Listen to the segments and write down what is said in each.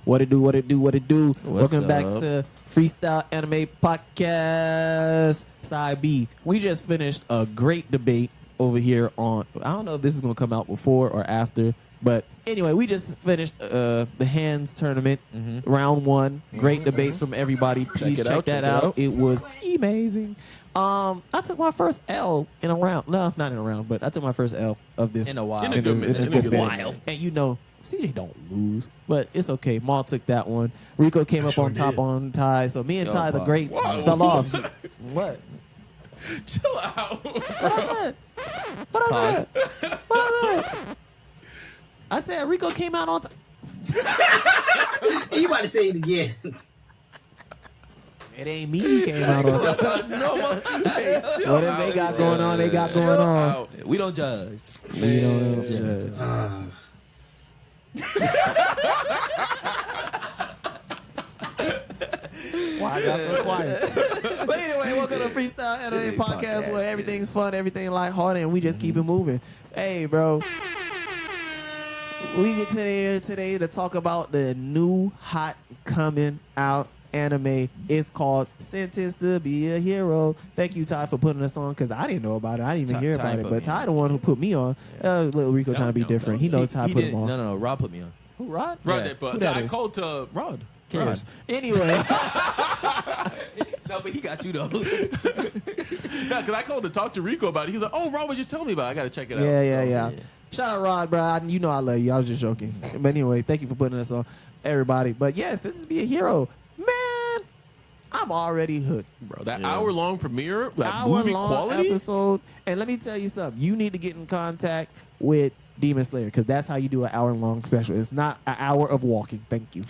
What it do? Welcome back up? to Freestyle Anime Podcast Side B. We just finished a great debate over here on, I don't know if this is going to come out before or after, but anyway, we just finished the hands tournament, round one. Great debates from everybody. Please check that out. It was amazing. I took my first L in a round. No, not in a round, but I took my first L of this. In a while. In a good minute. while. And you know, CJ don't lose, but it's okay. Maul took that one. Rico came up on top on Ty. So me and Ty, the greats, fell off. What? Chill out. What I said? What I said? I said Rico came out on top. You about to say it again. It ain't me who came out on top. Whatever they got going on, they got going on. We don't judge. We don't judge. Why I got so quiet? But anyway, welcome to Freestyle Anime Podcast where everything's fun, everything lighthearted, and we just keep it moving. Hey, bro. We get to here today to talk about the new hot coming out anime. It's called Sentenced to Be a Hero. Thank you, Ty, for putting us on because I didn't know about it. I didn't even hear about it. But Ty, the one who put me on, little Rico trying to be different. He knows Ty put him on. No. Rob put me on. Who, Rod? Rod, Yeah. but I called to Rod. Cares. Anyway. No, but he got you though. Yeah, because I called to talk to Rico about it. He's like, "Oh, Rod was just telling me about it. I got to check it out." Yeah. Shout out Rod, bro. You know I love you. I was just joking. But anyway, thank you for putting us on, everybody. But yes, this is Be a Hero. Man, I'm already hooked. Bro, that hour-long premiere, that movie Hour-long quality. episode. And let me tell you something. You need to get in contact with Demon Slayer because that's how you do an hour-long special. It's not an hour of walking. Thank you.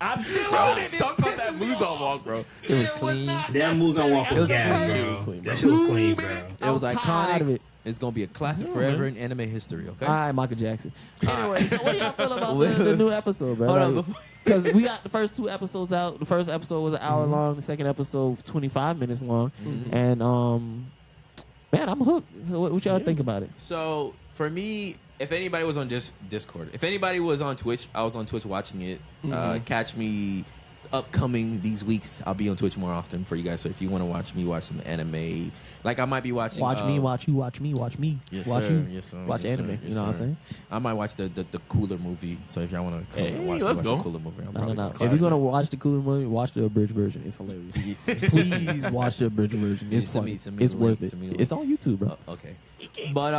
I'm still on it. Talk about that Muzan walk, bro. It was clean. That moves on walk was gas, It bro. was clean, bro. That shit was clean, bro. It was I'm tired of iconic. it. It's gonna be a classic forever in anime history. Okay. All right, Michael Jackson. Anyway, so what do y'all feel about Wait. the new episode, bro? Hold on, Because we got the first two episodes out. The first episode was an hour long. The second episode 25 minutes long. And man, I'm hooked. What y'all think about it? So for me, if anybody was on Discord, if anybody was on Twitch, I was on Twitch watching it. Catch me upcoming these weeks. I'll be on Twitch more often for you guys. So if you want to watch me watch some anime, like I might be watching. Watch me, watch you, watch me, watch me. Yes, watch sir. you. Yes, sir. Watch Yes, anime. sir. You Yes, know what I'm sir. saying? I might watch the cooler movie. So if y'all want to watch let's go. the cooler movie, I'll No. probably If class you're gonna it. watch the cool movie, watch the abridged version. It's hilarious. Please watch the abridged version. It's Send me- funny. send me It's the worth link, it. send me the It's on YouTube, bro. Okay. But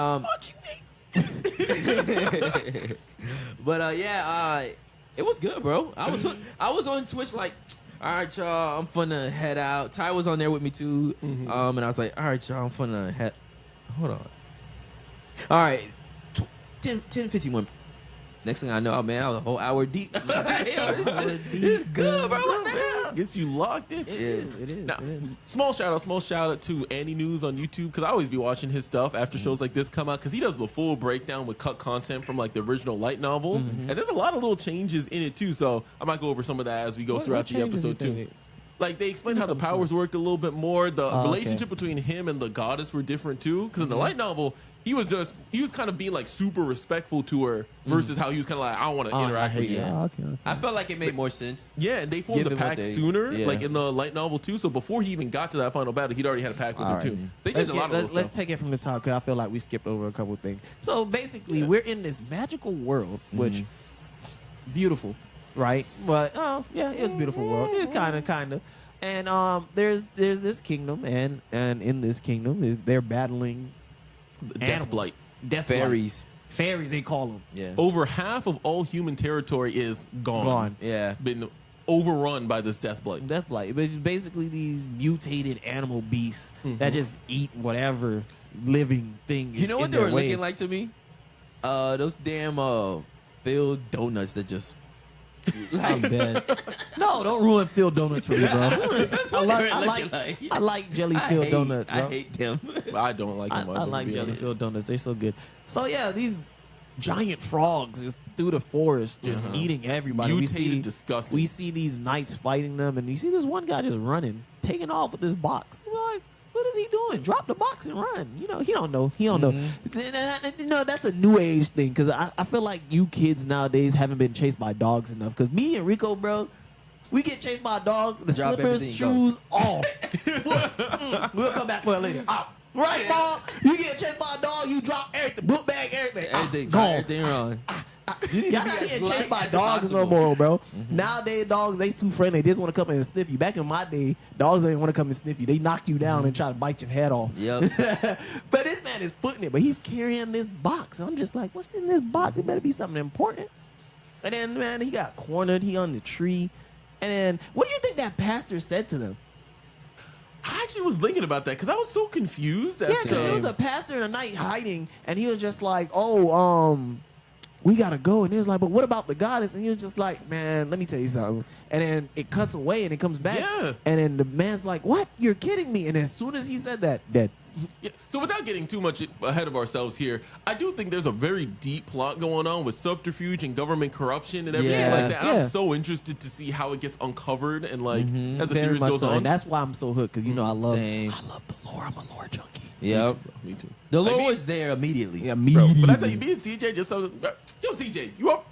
it was good, bro. I was on Twitch like, all right, y'all, I'm finna head out. Ty was on there with me too, and I was like, all right, y'all, I'm finna head. Hold on. All right, 10, 51. Next thing I know, man, I was a whole hour deep. I'm like, yo, this is good, bro. What the hell? Gets you locked in. It is. Now, small shout out to Andy News on YouTube because I always be watching his stuff after shows like this come out because he does the full breakdown with cut content from like the original light novel, and there's a lot of little changes in it too. So I might go over some of that as we go throughout the episode too. Like they explained how the powers worked a little bit more. The relationship between him and the goddess were different too. Because in the light novel, he was kind of being like super respectful to her versus how he was kind of like, I don't want to interact with you. Okay. I felt like it made more sense. Yeah, and they formed Given the what pact they- sooner, yeah. like in the light novel too. So before he even got to that final battle, he'd already had a pact with her too. They changed a lot of let's stuff. take it from the top because I feel like we skipped over a couple of things. So basically, we're in this magical world, which beautiful, right? But it's a beautiful world. It's kind of. And there's this kingdom, and in this kingdom they're battling Death Blight. Fairies. Fairies, they call them. Yeah. Over half of all human territory is gone. Yeah. Been overrun by this death blight. Death Blight. But it's basically these mutated animal beasts that just eat whatever living thing is You know what in they their were way. looking like to me? Those damn filled donuts that just. I'm dead. No, don't ruin filled donuts for me, bro. I like jelly filled donuts, bro. I hate them. I don't like them. I like jelly filled donuts. They're so good. So yeah, these giant frogs just through the forest, just eating everybody. Mutated, disgusting. We see these knights fighting them, and you see this one guy just running, taking off with this box. We're like, what is is he doing? Drop the box and run. You know, he don't know. He don't know. Mm-hmm. You know, that's a new age thing because I feel like you kids nowadays haven't been chased by dogs enough. Because me and Rico, bro, we get chased by a dog, the Drop slippers, everything, shoes off. We'll come back for it later. Out. Right, dog. You get chased by a dog, you drop everything, book bag, everything. Everything, Gone. everything wrong. Y'all not as getting light chased by as dogs no possible. more, bro. Nowadays, dogs, they too friendly. They just want to come in and sniff you. Back in my day, dogs didn't want to come and sniff you. They knock you down and try to bite your head off. Yep. But this man is footing it, but he's carrying this box. I'm just like, what's in this box? It better be something important. And then, man, he got cornered. He on the tree. And then, what do you think that pastor said to them? I actually was thinking about that because I was so confused. Yeah, As because there was to, a pastor in the night hiding, and he was just like, we gotta go. And he was like, but what about the goddess? And he was just like, man, let me tell you something. And then it cuts away and it comes back. Yeah. And then the man's like, what? You're kidding me. And as soon as he said that, dead. yeah. So without getting too much ahead of ourselves here, I do think there's a very deep plot going on with subterfuge and government corruption and everything Yeah. like that. And Yeah. I'm so interested to see how it gets uncovered and like as the Very series much goes so. on. And that's why I'm so hooked, because, you know, I love Same. the lore. I'm a lore junkie. Yep. Me too. The Like, lore me- was there immediately. Yeah, Bro, but I tell you, me and CJ just so, yo CJ, you up?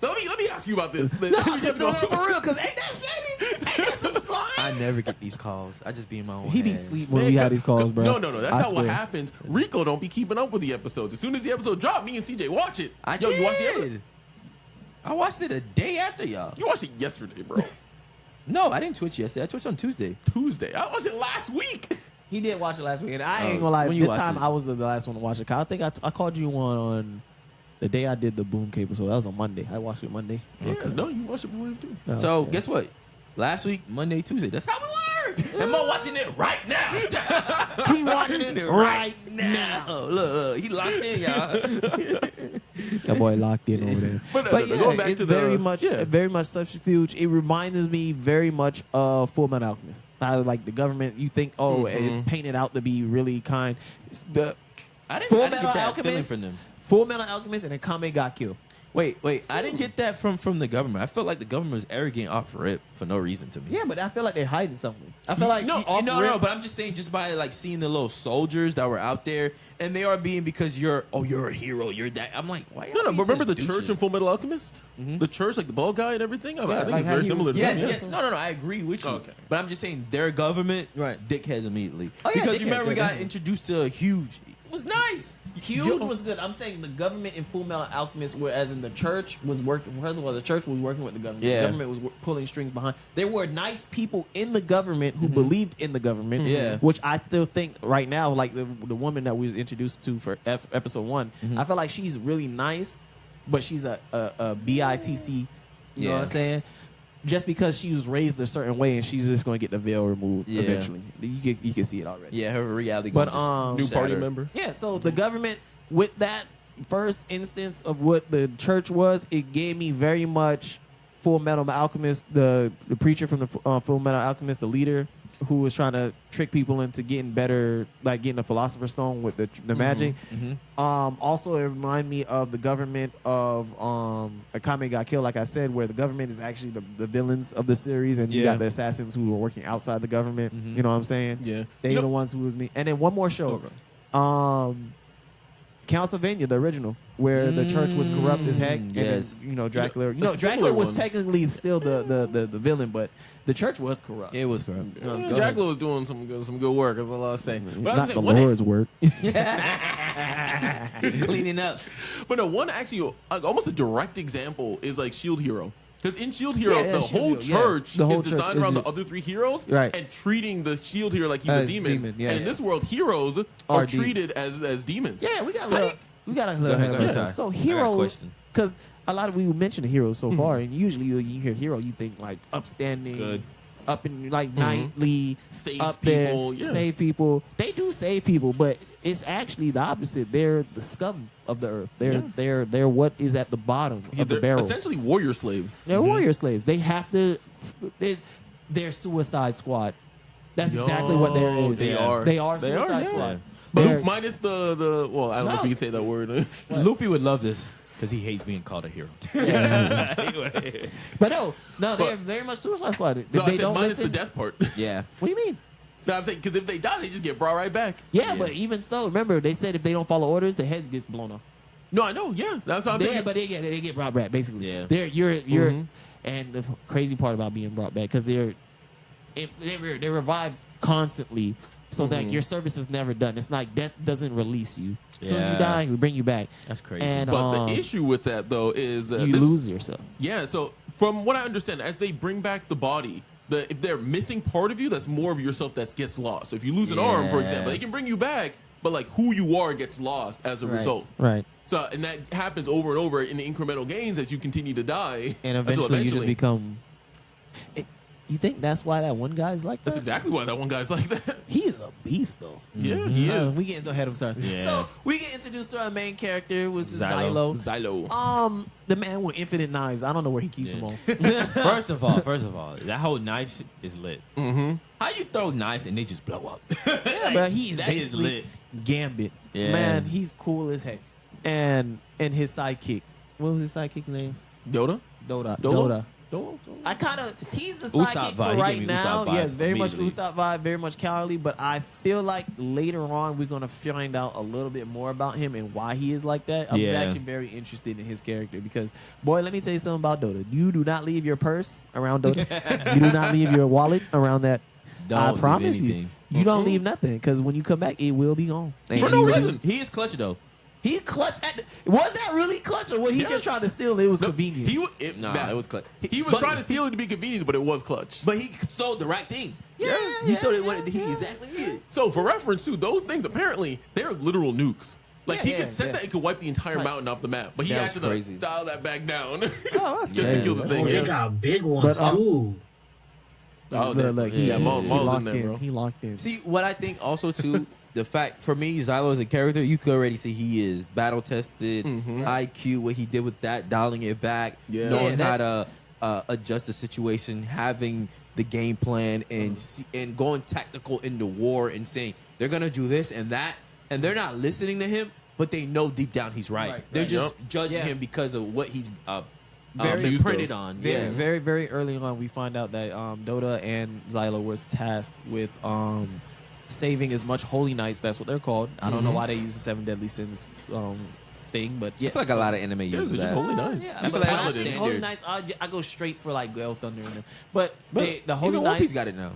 Now, let me ask you about this. No, Let me just go. for real, because ain't that shady? Ain't that some slime? I never get these calls. I just be in my own He be head. sleep when Man, we have these calls, bro. No, that's I not what swear. happens. Rico don't be keeping up with the episodes. As soon as the episode drop, me and CJ watch it. I Yo, did. you watched the episode? I watched it a day after y'all. You watched it yesterday, bro. No, I didn't Twitch yesterday. I Twitched on Tuesday. Tuesday. I watched it last week. He did watch it last week, and I Oh, ain't gonna lie. when you This watched time it? I was the last one to watch it. 'Cause I think I called you on the day I did the Boom Cable, so that was on Monday. I watched it Monday. Yeah, no, you watched it before too. Oh, So okay. guess what? Last week, Monday, Tuesday. That's how it works. And Mo watching it right now. he watching it right now. Look, he locked in, y'all. That boy locked in over there. But, But no, yeah, going back it's to the- very much, yeah. very much subterfuge. It reminds me very much of Full Metal Alchemist. Like the government, you think, it's painted out to be really kind. It's the I didn't Full get Metal that feeling Alchemist, from them. Full Metal Alchemist, and then Kame got killed. Wait. I didn't get that from the government. I felt like the government was arrogant off rip for no reason to me. Yeah, but I feel like they're hiding something. I feel like No, off no, rip- but I'm just saying, just by like seeing the little soldiers that were out there, and they are being because you're a hero, you're that. I'm like, why? No, y'all but being remember the such church douches? in Full Metal Alchemist? The church, like the bald guy and everything? I Yeah, think like it's how very he similar was- to Yes, that. yes. No, I agree with you. Okay. But I'm just saying their government, Right. dickheads immediately. Oh, yeah, because you dickheads, remember we yeah, got definitely. introduced to a huge. It was nice. Huge was good. I'm saying the government in Full Metal Alchemist, whereas in the church was working. First of all, the church was working with the government. Yeah. The government was pulling strings behind. There were nice people in the government who believed in the government. Yeah. Which I still think right now, like the woman that we was introduced to for episode 1, I feel like she's really nice, but she's a BITC. You know what I'm saying? Just because she was raised a certain way, and she's just going to get the veil removed Yeah. eventually. You can see it already. Yeah, her reality. But, gonna just New party shatter. member? Yeah, so the government, with that first instance of what the church was, it gave me very much Full Metal Alchemist, the preacher from the Full Metal Alchemist, the leader who was trying to trick people into getting better, like getting the Philosopher's Stone with the magic. Also, it reminded me of the government of Akame got killed, like I said, where the government is actually the villains of the series, and you Yeah. got the assassins who were working outside the government. You know what I'm saying? Yeah. They You were know- the ones who was me. And then one more show. Castlevania, the original, where the church was corrupt as heck. And yes. then, Dracula. a similar Dracula was one. technically still the villain, but the church was corrupt. It was correct. You know what I'm Yeah, saying? Dracula was doing some good work. That's all I was saying. But I Not was the saying, Lord's work. Cleaning up. But no, one actually, like, almost a direct example is like Shield Hero. Because in Shield Hero, Yeah, the Shield whole Hero, yeah. church The whole is church designed is around the it. other 3 heroes, Right. and treating the Shield Hero like he's As a demon. yeah. And in this world, heroes are Are demons. treated as demons. Yeah, we got a So- little, we got a little Go ahead ahead, of go ahead. ourselves. So I got a heroes, question. because a lot of we mentioned the heroes so far, and usually you hear hero, you think like upstanding, Good. up and like knightly, Saves up people, there, yeah. save people. They do save people, but it's actually the opposite. They're the scum of the earth. They're what is at the bottom of the They're barrel. essentially warrior slaves. They're warrior slaves. They have to. They're Suicide Squad. That's exactly what there is. They are. They are They are, Suicide yeah. Squad. But They're- minus the well, I don't know if No. you can say that word. Luffy would love this because he hates being called a hero. But no, they're very much Suicide Squad. No, I They said don't minus listen. the death part. Yeah. What do you mean? No, I'm saying because if they die, they just get brought right back. Yeah, but even so, remember they said if they don't follow orders, the head gets blown off. No, I know. Yeah, that's what I'm saying. But they get brought back basically. Yeah. You're and the crazy part about being brought back because they revive constantly, so that your service is never done. It's like death doesn't release you. As soon as you Yeah. die, we bring you back. That's crazy. And But the issue with that though is that you lose yourself. Yeah, so from what I understand, as they bring back the body, if they're missing part of you, that's more of yourself that gets lost. So if you lose an arm, for Yeah. example, they can bring you back, but like who you are gets lost as a result. Right. So and that happens over and over in the incremental gains as you continue to die. And until eventually you just become. You think that's why that one guy's like that? That's exactly why that one guy's like that. He's a beast, though. Yeah, he is. We get ahead of ourselves. Yeah. So we get introduced to our main character, was Xylo. Xylo. The man with infinite knives. I don't know where he keeps them all. First of all, that whole knife shit is lit. Mm-hmm. How you throw knives and they just blow up? Yeah, but he is that is basically lit. Gambit. Yeah. Man, he's cool as heck. And his sidekick. What was his sidekick's name? Yoda? Dota. Dolo? He's the Usopp sidekick vibe. for He right gave me now. Usopp vibe Yes, very much immediately. Usopp vibe, very much cowardly. But I feel like later on we're gonna find out a little bit more about him and why he is like that. I'm Yeah. actually very interested in his character because, boy, let me tell you something about Dota. You do not leave your purse around Dota. You do not leave your wallet around that. I Don't promise leave you, anything. you don't leave nothing because when you come back, it will be gone. And For he no was- reason. He is clutch though. He clutched at. Was that really clutch or was he Yeah. just trying to steal? It was No, convenient. It was clutch. He was trying to steal it to be convenient, but it was clutch. But he stole the right thing. He stole it. What he exactly did. So for reference too, those things apparently they're literal nukes. Like he could set that, it could wipe the entire mountain off the map, but he That had was to crazy. dial that back down. Oh, that's Just good. to kill the Oh, thing. they Yeah. got big ones But, too. Oh, Look, yeah, Maul's in locked there, bro. He locked in. See, what I think also too, the fact for me, Xylo as a character, you could already see he is battle tested, IQ, what he did with that, dialing it back, Yeah. knowing Yeah, how to adjust the situation, having the game plan, and and going tactical in the war and saying they're gonna do this and that, and they're not listening to him, but they know deep down he's right. They're just judging him because of what he's been used printed of. on. Very, Yeah. very, very early on, we find out that Dota and Xylo was tasked with saving as much holy knights. That's what they're called. I don't know why they use the 7 deadly sins thing, but I feel like a lot of anime They're uses just that. holy knights. yeah, That's I feel a like I paladin. think holy knights. I go straight for like Gale Thunder and them. But the holy Even One knights Piece got it now.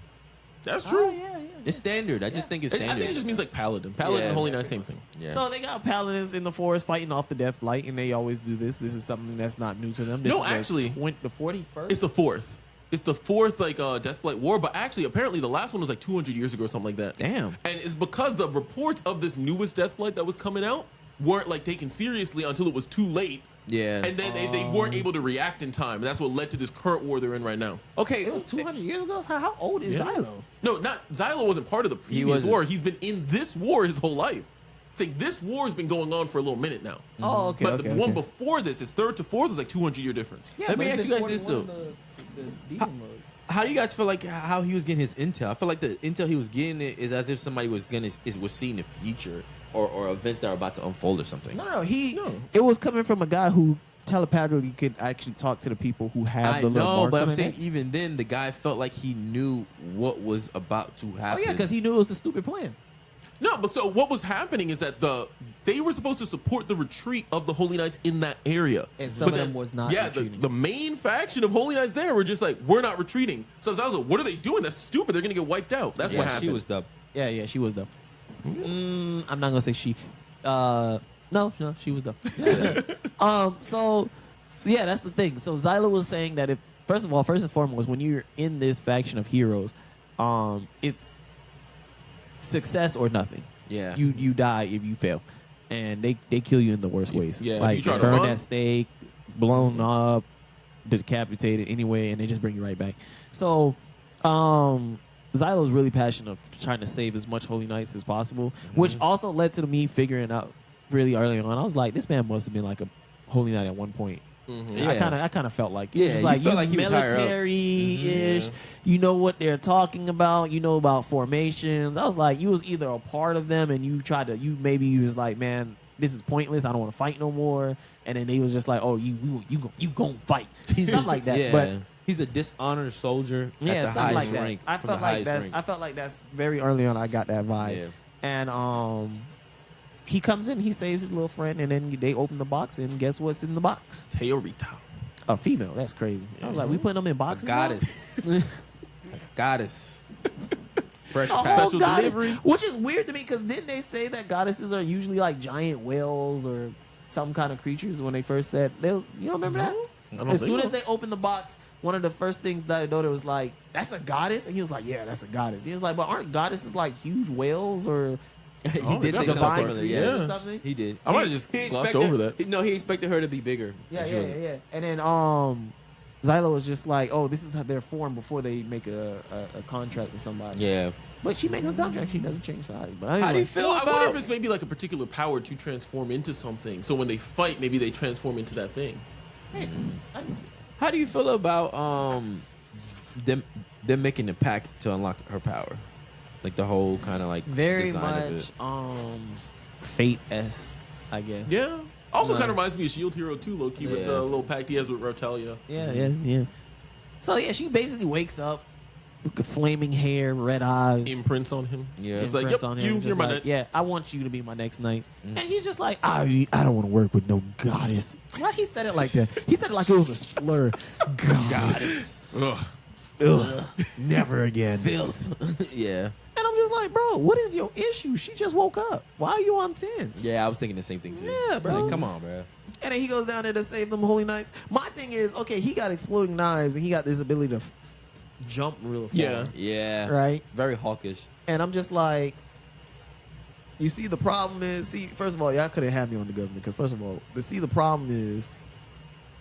That's true. yeah. It's standard. I just think it's I standard. think it just means like paladin. Paladin Yeah. and holy knight, same thing. Yeah. So they got paladins in the forest fighting off the death light, and they always do this. This is something that's not new to them. This No, is actually, the 41st. It's the fourth. It's the fourth like Deathblight War, but actually apparently the last one was like 200 years ago or something like that. Damn. And it's because the reports of this newest Deathblight that was coming out weren't like taken seriously until it was too late. Yeah. And then they weren't able to react in time. And that's what led to this current war they're in right now. Okay. It was 200 years ago. How old is Xylo? No, not Xylo wasn't part of the previous wasn't. war. He's been in this war his whole life. It's like this war has been going on for a little minute now. Oh, okay. But the one before this, his third to fourth, is like 200-year difference. Yeah, Let me but ask it's you been guys this, 41 too. the demon mode. How do you guys feel like how he was getting his intel? I feel like the intel he was getting it is as if somebody was seeing the future or events that are about to unfold or something. No. It was coming from a guy who telepathically could actually talk to the people who have I the little know, marks but on I'm their saying neck. even then the guy felt like he knew what was about to Oh happen. yeah, because he knew it was a stupid plan. No, but so what was happening is that they were supposed to support the retreat of the Holy Knights in that area. And some But of them was not Yeah, retreating. the main faction of Holy Knights there were just like, we're not retreating. So I was like, what are they doing? That's stupid. They're going to get wiped out. That's what happened. She was dumb. Yeah, she was dumb. I'm not gonna say she. No, she was dumb. So yeah, that's the thing. So Xylo was saying that first and foremost, when you're in this faction of heroes, it's success or nothing. Yeah. You die if you fail, and they kill you in the worst ways. Yeah, if like you try to burn run. at stake, blown up, decapitated anyway, and they just bring you right back. So, Xylo's really passionate of trying to save as much Holy Knights as possible, which also led to me figuring out really early on. I was like, this man must have been like a Holy Knight at one point. Yeah. I kind of felt like it. Yeah, It's just you like felt like he was higher up. military-ish. You know what they're talking about. You know about formations. I was like, you was either a part of them and you was like, man, this is pointless. I don't want to fight no more. And then they was just like, oh, you gonna fight, something like that. Yeah. But He's a dishonored soldier Yeah, at the something like highest that. rank. I from felt the like highest that's. rank. I felt like that's very early on. I got that vibe. Yeah. And he comes in, he saves his little friend, and then they open the box, and guess what's in the box? Teorita. A female. That's crazy. I was like, we putting them in A boxes. now? goddess. A goddess. Fresh A whole pack. Special goddess, delivery. which is weird to me because didn't they say that goddesses are usually like giant whales or some kind of creatures when they first said they? You don't remember that? I don't As think soon so. as they opened the box, one of the first things that I noticed was like, "That's a goddess," and he was like, "Yeah, that's a goddess." He was like, "But aren't goddesses like huge whales or He Oh, did yeah, say that's something divine similar. creatures Yeah. or Yeah. something?" He did. I might have just glossed expected- over that. No, he expected her to be bigger. Yeah, and she yeah, wasn't. yeah. And then Zyla was just like, "Oh, this is how they're formed before they make a contract with somebody." Yeah. But she makes a contract. She doesn't change size. But How do you anyway. feel Well, I about? wonder if it's maybe like a particular power to transform into something. So when they fight, maybe they transform into that thing. Hey, I can see. How do you feel about them making the pack to unlock her power? Like the whole kind of like Very design much of it. Fate-esque, I guess. Yeah. Also, No. kind of reminds me of Shield Hero 2, low key, with Yeah. the little pact he has with Rotalia. Yeah. So yeah, she basically wakes up with flaming hair, red eyes. Imprints on him. Yeah. It's like, imprints yep, on him, you're just my like, knight. yeah, I want you to be my next knight. Mm. And he's just like, I don't want to work with no goddess. Why he said it like that? He said it like it was a slur. Goddess. Ugh. Ugh. Never again. Filth. Yeah. And I'm just like, bro, what is your issue? She just woke up. Why are you on 10? Yeah, I was thinking the same thing too. Yeah, bro. Like, come on, bro. And then he goes down there to save them holy knights. My thing is, okay, he got exploding knives and he got this ability to jump real far. Yeah. Yeah. Right? Very hawkish. And I'm just like, you see, the problem is, first of all, y'all couldn't have me on the government because, first of all, the problem is,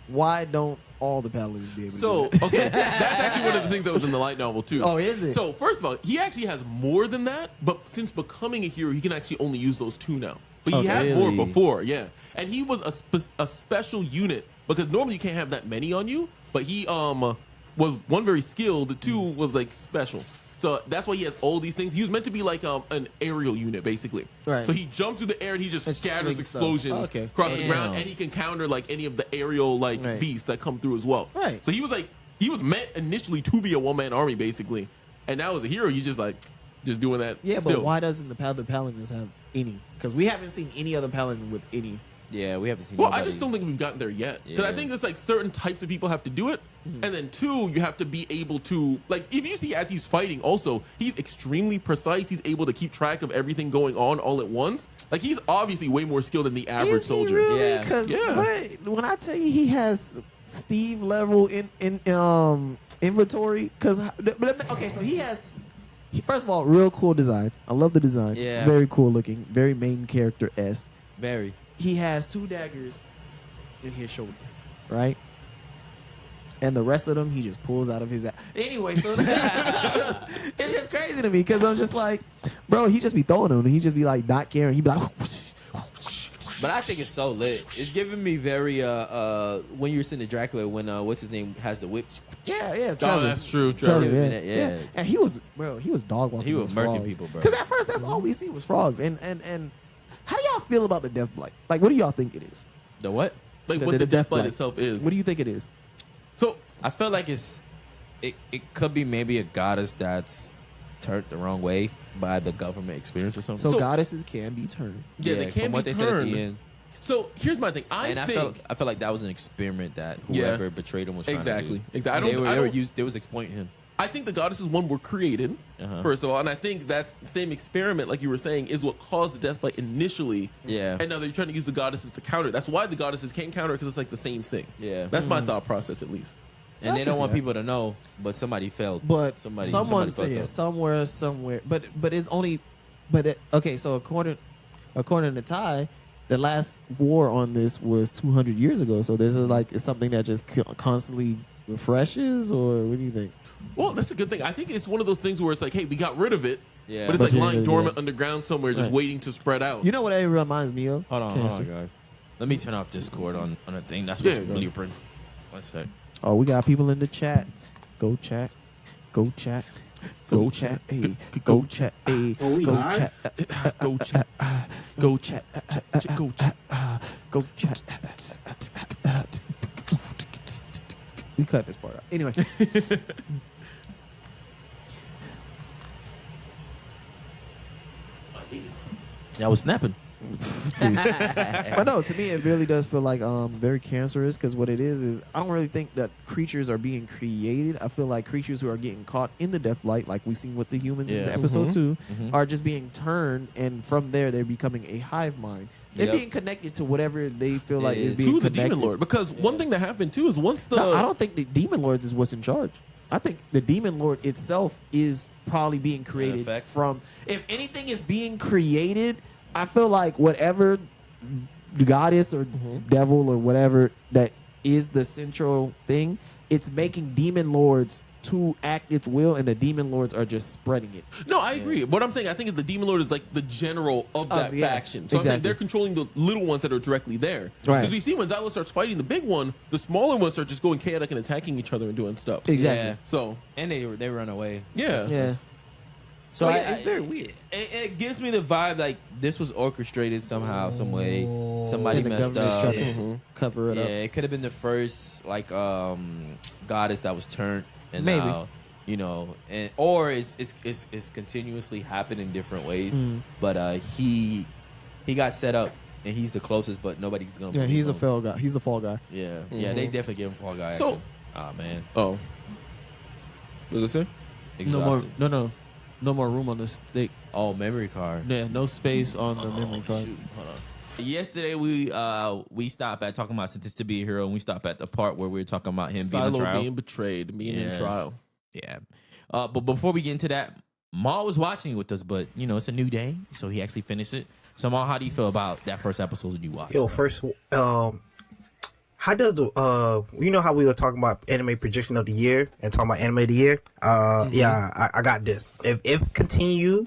why don't all the paladins be able to So, do that? okay, that's actually one of the things that was in the light novel, too. Oh, is it? So, first of all, he actually has more than that, but since becoming a hero, he can actually only use those two now. But he Oh, had really? more before, yeah. And he was a special unit, because normally you can't have that many on you, but he was one very skilled, two was like special. So that's why he has all these things. He was meant to be like an aerial unit, basically. Right. So he jumps through the air and he just And scatters swings stuff. explosions Oh, okay. across the Damn. ground, and he can counter like any of the aerial like Right. beasts that come through as well. Right. So he was meant initially to be a one-man army, basically, and now as a hero, he's just doing that. Yeah, still. but why doesn't the paladins have any? Because we haven't seen any other paladin with any. Yeah, we haven't seen. Well, I nobody. just don't think we've gotten there yet. Because I Yeah. think it's like certain types of people have to do it. And then two, you have to be able to, like, if you see as he's fighting also, he's extremely precise. He's able to keep track of everything going on all at once. Like, he's obviously way more skilled than the average Is he soldier. really? Yeah. Because Yeah. when I tell you he has Steve level in inventory, because okay, so he has. First of all, real cool design. I love the design. Yeah. Very cool looking. Very main character esque. Very. He has 2 daggers in his shoulder, right? And the rest of them he just pulls out of his ass. Anyway, so it's just crazy to me because I'm just like, bro, he just be throwing them and he just be like not caring. He be like, But I think it's so lit. It's giving me very when you were seeing the Dracula when what's his name has the whip. yeah, Oh, Trevor. that's true. Trevor, Trevor. yeah. Yeah. And he was dog walking. He was murking people, bro. Because at first that's all we see was frogs. And how do y'all feel about the death blight? Like, what do y'all think it is? The what? Like, The- what the the death death blight blight. itself is. What do you think it is? So, I feel like it could be maybe a goddess that's turned the wrong way by the government experience or something. So, So- goddesses can be turned. yeah, they from can what be they said at turned. the end. So, here's my thing. I I think... felt like that was an experiment that Yeah. whoever betrayed him was trying Exactly. to do. Exactly. They was exploiting him. I think the goddesses, one, were created, Uh-huh. first of all, and I think that same experiment, like you were saying, is what caused the death blight initially. Yeah. And now they're trying to use the goddesses to counter it. That's why the goddesses can counter it, because it's like the same thing. Yeah. That's my thought process, at least. And I they can don't see want that. people to know, but somebody failed. But someone someone fucked said up. somewhere. But it's only. Okay. So according to Ty, the last war on this was 200 years ago. So this is like it's something that just constantly refreshes, or what do you think? Well, that's a good thing. I think it's one of those things where it's like, hey, we got rid of it, Yeah. but it's But like yeah, lying yeah. dormant underground somewhere, just Right. waiting to spread out. You know what it reminds me of? Hold on, Cancer. guys. Let me turn off Discord on a thing. That's Yeah, what's go. blueprint. One sec. Oh, we got people in the chat. Go chat. Go chat. Go chat. Hey. Go chat. Hey. Oh, we Go live? chat. Go chat. Go chat. Go chat. Go chat. We cut this part out. Anyway. I was snapping. But no, to me, it really does feel like very cancerous because what it is I don't really think that creatures are being created. I feel like creatures who are getting caught in the death light, like we seen with the humans in episode 2, are just being turned, and from there they're becoming a hive mind. They're being connected to whatever they feel like is being to the connected. Demon Lord. Because one thing that happened too is once the No, I don't think the Demon Lords is what's in charge. I think the Demon Lord itself is probably being created from. If anything is being created, I feel like whatever goddess or devil or whatever that is the central thing, it's making Demon Lords to act its will, and the Demon Lords are just spreading it. No, I agree. What I'm saying, I think is the Demon Lord is like the general of that faction. So I'm saying they're controlling the little ones that are directly there. Because we see when Xylo starts fighting the big one, the smaller ones start just going chaotic and attacking each other and doing stuff. Exactly. Yeah. So And they run away. yeah. So it's very weird. It gives me the vibe like this was orchestrated somehow, some way. Somebody And the messed government's up. trying to cover it Yeah, up. it could have been the first like goddess that was turned, and Maybe. now, and or it's continuously happened in different ways. But he got set up, and he's the closest, but nobody's gonna. Yeah, believe he's a him. fall guy. He's the fall guy. Yeah, yeah, they definitely give him fall guy. So- action. Man, Oh. What does it say? exhausted. No more room on the stick. Oh, memory card. Yeah, no space on the memory card. Shoot, hold on. Yesterday we stopped at talking about Sentenced to Be a Hero, and we stopped at the part where we were talking about him being on Silo trial. being betrayed, being in Yes. trial. Yeah. But before we get into that, Maul was watching it with us, but it's a new day, so he actually finished it. So Maul, how do you feel about that first episode that you watched? Yo, first, how does the you know how we were talking about anime projection of the year and talking about anime of the year? Yeah, I got this. If continue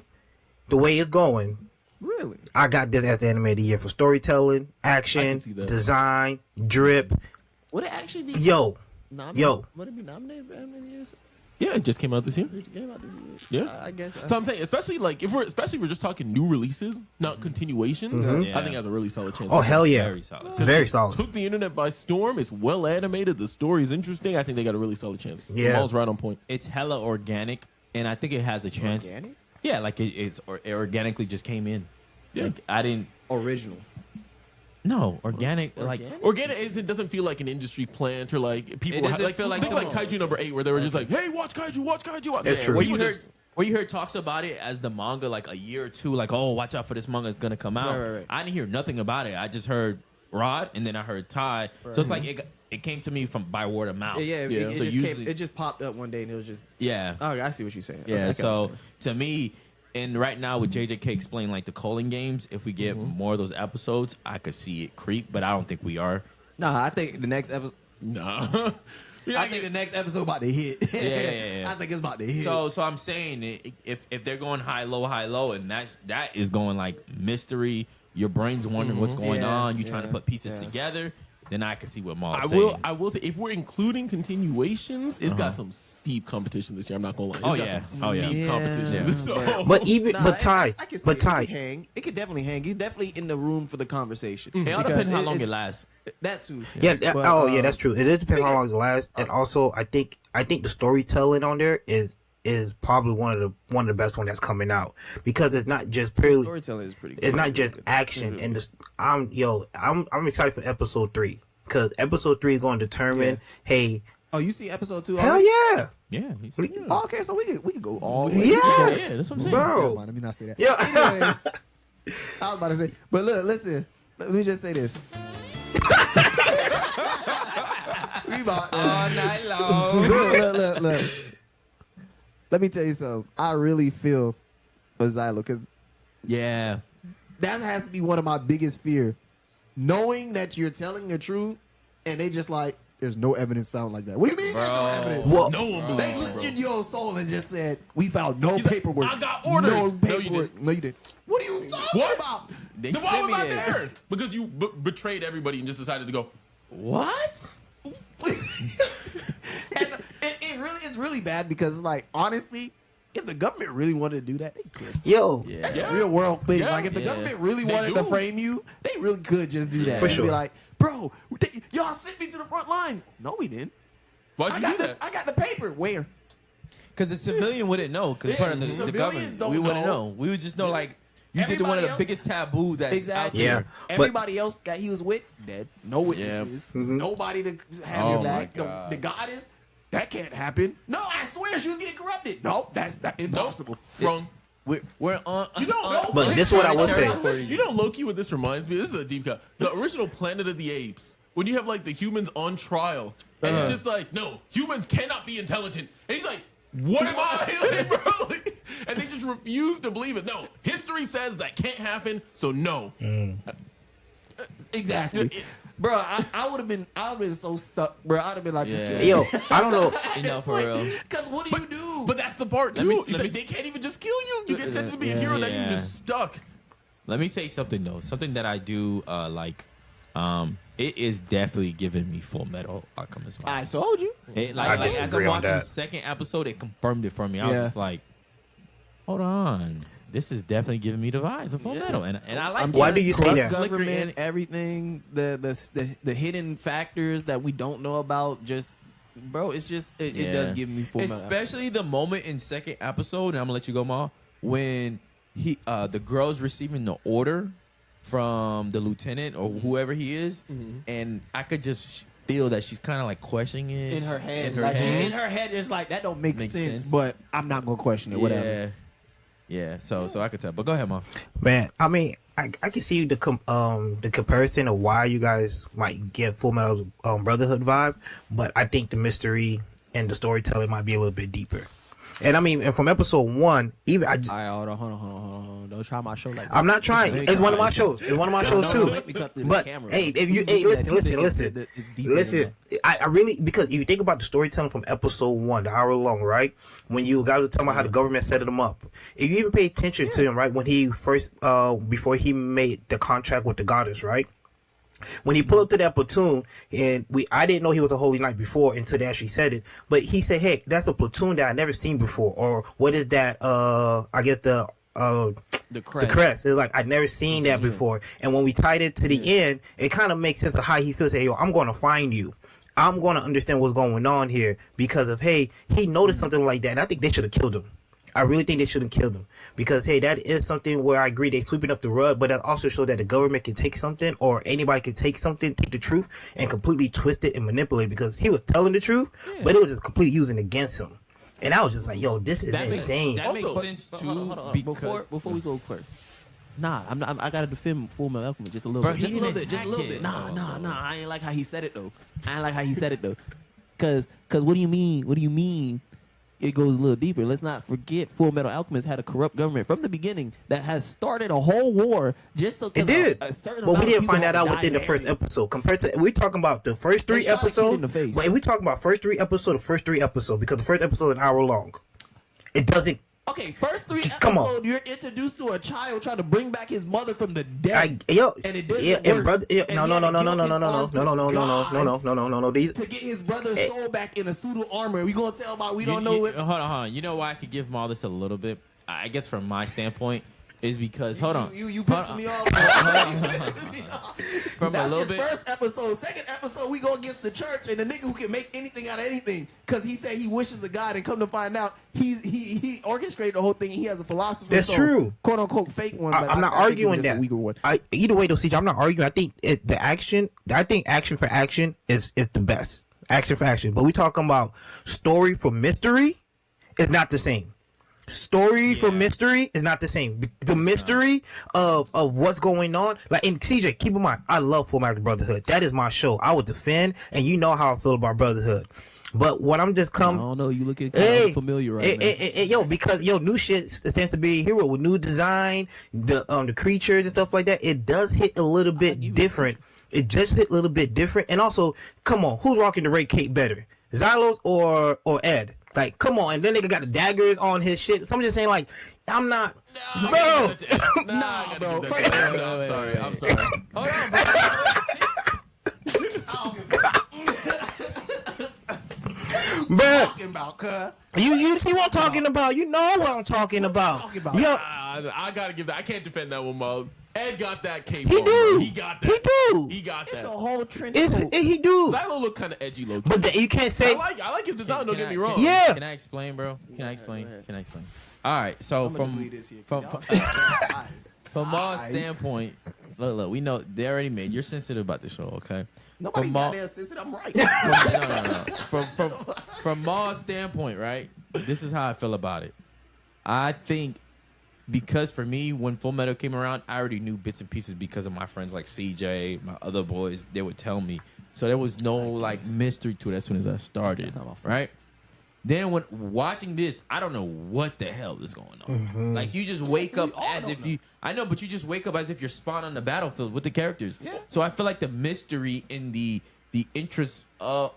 the way it's going, Really? I got this as the anime of the year for storytelling, action, see that. design, drip. Would it actually be? Yo, yo. Would it be nominated for how many years? Yeah, it just came out this year. Yeah. I guess. So I'm saying, especially if we're just talking new releases, not continuations, Yeah. I think it has a really solid chance. Oh hell yeah, Very solid. very solid. Took the internet by storm. It's well animated. The story is interesting. I think they got a really solid chance. Yeah. Maul's right on point. It's hella organic, and I think it has a chance. Organic? Yeah, like it organically just came in. Yeah. Like I didn't. Original. No, organic. Like Organic is it doesn't feel like an industry plant or like people. It doesn't like, feel like think like someone- Kaiju number 8 where they were just like, "Hey, watch Kaiju, watch Kaiju." That's true. where People you heard just- where you heard talks about it as the manga like a year or two, like, oh, watch out for this manga, it's gonna come out. Right. I didn't hear nothing about it. I just heard Rod, and then I heard Ty. So it's like it came to me by word of mouth. Yeah, Yeah. it So just usually- it just popped up one day and it was just. Yeah. Oh, I see what you're saying. Yeah, Okay, I can so understand. to me, and right now with JJK explaining like the Culling games, if we get more of those episodes, I could see it creep, but I don't think we are. Nah, I think the next episode. Nah. I think the next episode about to hit. Yeah. I think it's about to hit. So I'm saying if they're going high low, and that is going like mystery, your brain's wondering what's going Yeah, on, you trying to yeah, put pieces yeah. together, then I can see what Maul's I saying. will say if we're including continuations, it's got some steep competition this year. I'm not gonna lie. It's Oh, got yeah. some Oh, yeah. steep Yeah. competition. Yeah. So, But even Nah, but Ty, I can see but it. Ty, It could hang. It could definitely hang. He's definitely in the room for the conversation. It all Because depends how long it's- it lasts. That too. yeah. But, Yeah, that's true. It depends how long it lasts, and also I think the storytelling on there is probably one of the best one that's coming out because it's not just purely. Storytelling is pretty good. It's not just action, and this, I'm excited for episode 3 because episode 3 is going to determine. Hey, Oh, you see episode 2? hell already? yeah, Yeah. Oh, okay, so we could go all the way. yes, Yeah, that's what I'm saying. bro. Never mind, let me not say that. Yeah. Anyway, I was about to say, but look, listen. Let me just say this. We about All night long. look. Let me tell you something. I really feel for Xylo because Yeah. that has to be one of my biggest fear. Knowing that you're telling the truth and they just like, there's no evidence found like that. What do you mean there's no evidence? Well, no one They believes, looked in your soul and just said, we found no He's like, paperwork. I got orders. No No, you paperwork. No, you didn't. What are you talking What? about? They Then why sent was me I there. there? Because you betrayed everybody and just decided to go. What? And it really is really bad because, like, honestly, if the government really wanted to do that, they could. yo, That's Yeah. a real world thing. Yeah. Like, if the Yeah. government really They wanted to do. frame you, they really could just do that. For And sure. Be like, bro, y'all sent me to the front lines. No, we didn't. Why'd you do that? I got the paper. Where? Because the civilian wouldn't know. Because part of the civilians government, don't we wouldn't know. know. We would just know like you did one of Everybody the else- biggest taboo that's Exactly. out there. Yeah. Everybody else that he was with, dead. No witnesses. Nobody to have Oh your my back. God. The goddess, that can't happen. No, I swear she was getting corrupted. No, that's impossible. Wrong. We're on. You don't know. But this is what I will say. You know, Loki, what this reminds me? This is a deep cut. The original Planet of the Apes, when you have like the humans on trial, and it's just like, no, humans cannot be intelligent, and he's like, what am I? Like, bro, like, and they just refuse to believe it. No, history says that can't happen, so no. Exactly. Bro, I would have been so stuck, bro. I'd have been like, just Yeah. kill me. Yo, I don't know. You know, for real. Because what do you do? But that's the part too. Let me- It's let like me- they can't even just kill you. You get sent to be a hero, then you're just stuck. Let me say something though. Something that I do like. It is definitely giving me Full Metal Alchemist vibes. I told you. It, I like as disagree I'm on watching that. the second episode, it confirmed it for me. I was Yeah. just like, hold on. This is definitely giving me the vibes of Full Metal. And I like it. Why do you say Corrupt that? Government, everything, the hidden factors that we don't know about. Just, bro, it's just it does give me Full Metal. Especially the moment in second episode, and I'm gonna let you go, Ma, when the girl's receiving the order from the lieutenant or whoever he is, and I could just feel that she's kind of like questioning it in her head. In her Like, head. in her head, it's like that don't make Makes sense, sense. but I'm not gonna question it. Whatever. Yeah. So I could tell. But go ahead, Ma. Man, I mean, I can see the comparison of why you guys might get Full Metal Brotherhood vibe, but I think the mystery and the storytelling might be a little bit deeper. And I mean, and from episode 1, even All right, hold on. Don't try my show like that. I'm not trying. It's one of my shows. It's one of my shows don't too. make me cut through the But camera. hey, if you listen. Listen, I really, because if you think about the storytelling from episode 1, the hour long, right? When you guys were talking about how the government set them up, if you even pay attention to him, right, when he first, before he made the contract with the goddess, right? When he pulled up to that platoon, and I didn't know he was a holy knight before until they actually said it. But he said, "Hey, that's a platoon that I never seen before." Or what is that? I guess the crest. It's like I'd never seen that before. And when we tied it to the end, it kind of makes sense of how he feels. Hey, yo, I'm going to find you. I'm going to understand what's going on here because of, hey, he noticed something like that. And I think they should have killed him. I really think they shouldn't kill them because, hey, that is something where I agree they sweeping up the rug, but that also shows that the government can take something or anybody can take something, take the truth and completely twist it and manipulate it because he was telling the truth, but it was just completely using against him. And I was just like, yo, this is insane. That makes Also- sense too. Hold on. Because Before we go first. Nah, I gotta defend Full Metal Alchemist just a little Bro, bit. he Just a little didn't bit. Just a little attack bit. it. Nah. I ain't like how he said it though. Cause what do you mean? What do you mean? It goes a little deeper. Let's not forget Full Metal Alchemist had a corrupt government from the beginning that has started a whole war just so It did, a certain but we amount of didn't people find that had out died within the in first area. episode. Compared to, we're talking about the first 3 They shot a kid episodes. in the face. But if we talking about first 3 episodes, because the first episode is an hour long. It doesn't. Okay, first 3 Come on. episodes, you're introduced to a child trying to bring back his mother from the dead. And it doesn't work. brother, And he had to give up his arm to God These to get his brother's soul back in a suit of armor. We gonna tell about we don't know what. Hold on. You know why I could give Maul this a little bit? I guess from my standpoint is because hold on. You pissing me off. From That's a little just bit. first episode. Second episode, we go against the church and the nigga who can make anything out of anything because he said he wishes to God and come to find out he orchestrated the whole thing. And he has a philosophy. That's true. Quote unquote fake one. But I'm not I think arguing it was just that. a weaker one. Either way, though, CJ, I'm not arguing. I think action for action is the best. Action for action. But we talking about story for mystery is not the same. Story for mystery is not the same. The mystery of what's going on, like in CJ, keep in mind, I love Full Metal Brotherhood. That is my show. I would defend, and you know how I feel about Brotherhood. But what I'm just I don't know. You looking kind of familiar right now. because new shit tends to be a hero with new design, the creatures and stuff like that. It does hit a little bit different. It just hit a little bit different. And also, come on, who's rocking the red cape better, Xylos or Ed? Like, come on, and then nigga got the daggers on his shit. So I'm just saying, like, I'm not, bro. Nah, bro. I'm sorry. Hold on, bro. Bro, Talking about, cuz. you see what I'm talking about? You know what I'm talking about. Talking about. Yo, I gotta give that. I can't defend that one, Mug. Ed got that cape. He on, do. bro. He got that. He do. He got It's that. a whole trench It's, coat. he do. Xylo look kind of edgy, low. But you can't say. I like his design. Don't get me wrong. Yeah. Can I explain, bro? Can I explain? Can I explain? All right. So I'm gonna just from leave this here. from from Maul's Size. standpoint, look, we know they already made. You're sensitive about the show, okay? Nobody From got Maul- there, sister. I'm right. no. From Maul's standpoint, right? This is how I feel about it. I think because for me, when Full Metal came around, I already knew bits and pieces because of my friends like CJ, my other boys. They would tell me, so there was no like mystery to it as soon as I started, That's not my fault. right? Then when watching this, I don't know what the hell is going on. Like you just wake up as if you. I know, but you just wake up as if you're spawned on the battlefield with the characters. Yeah. So I feel like the mystery in the interest of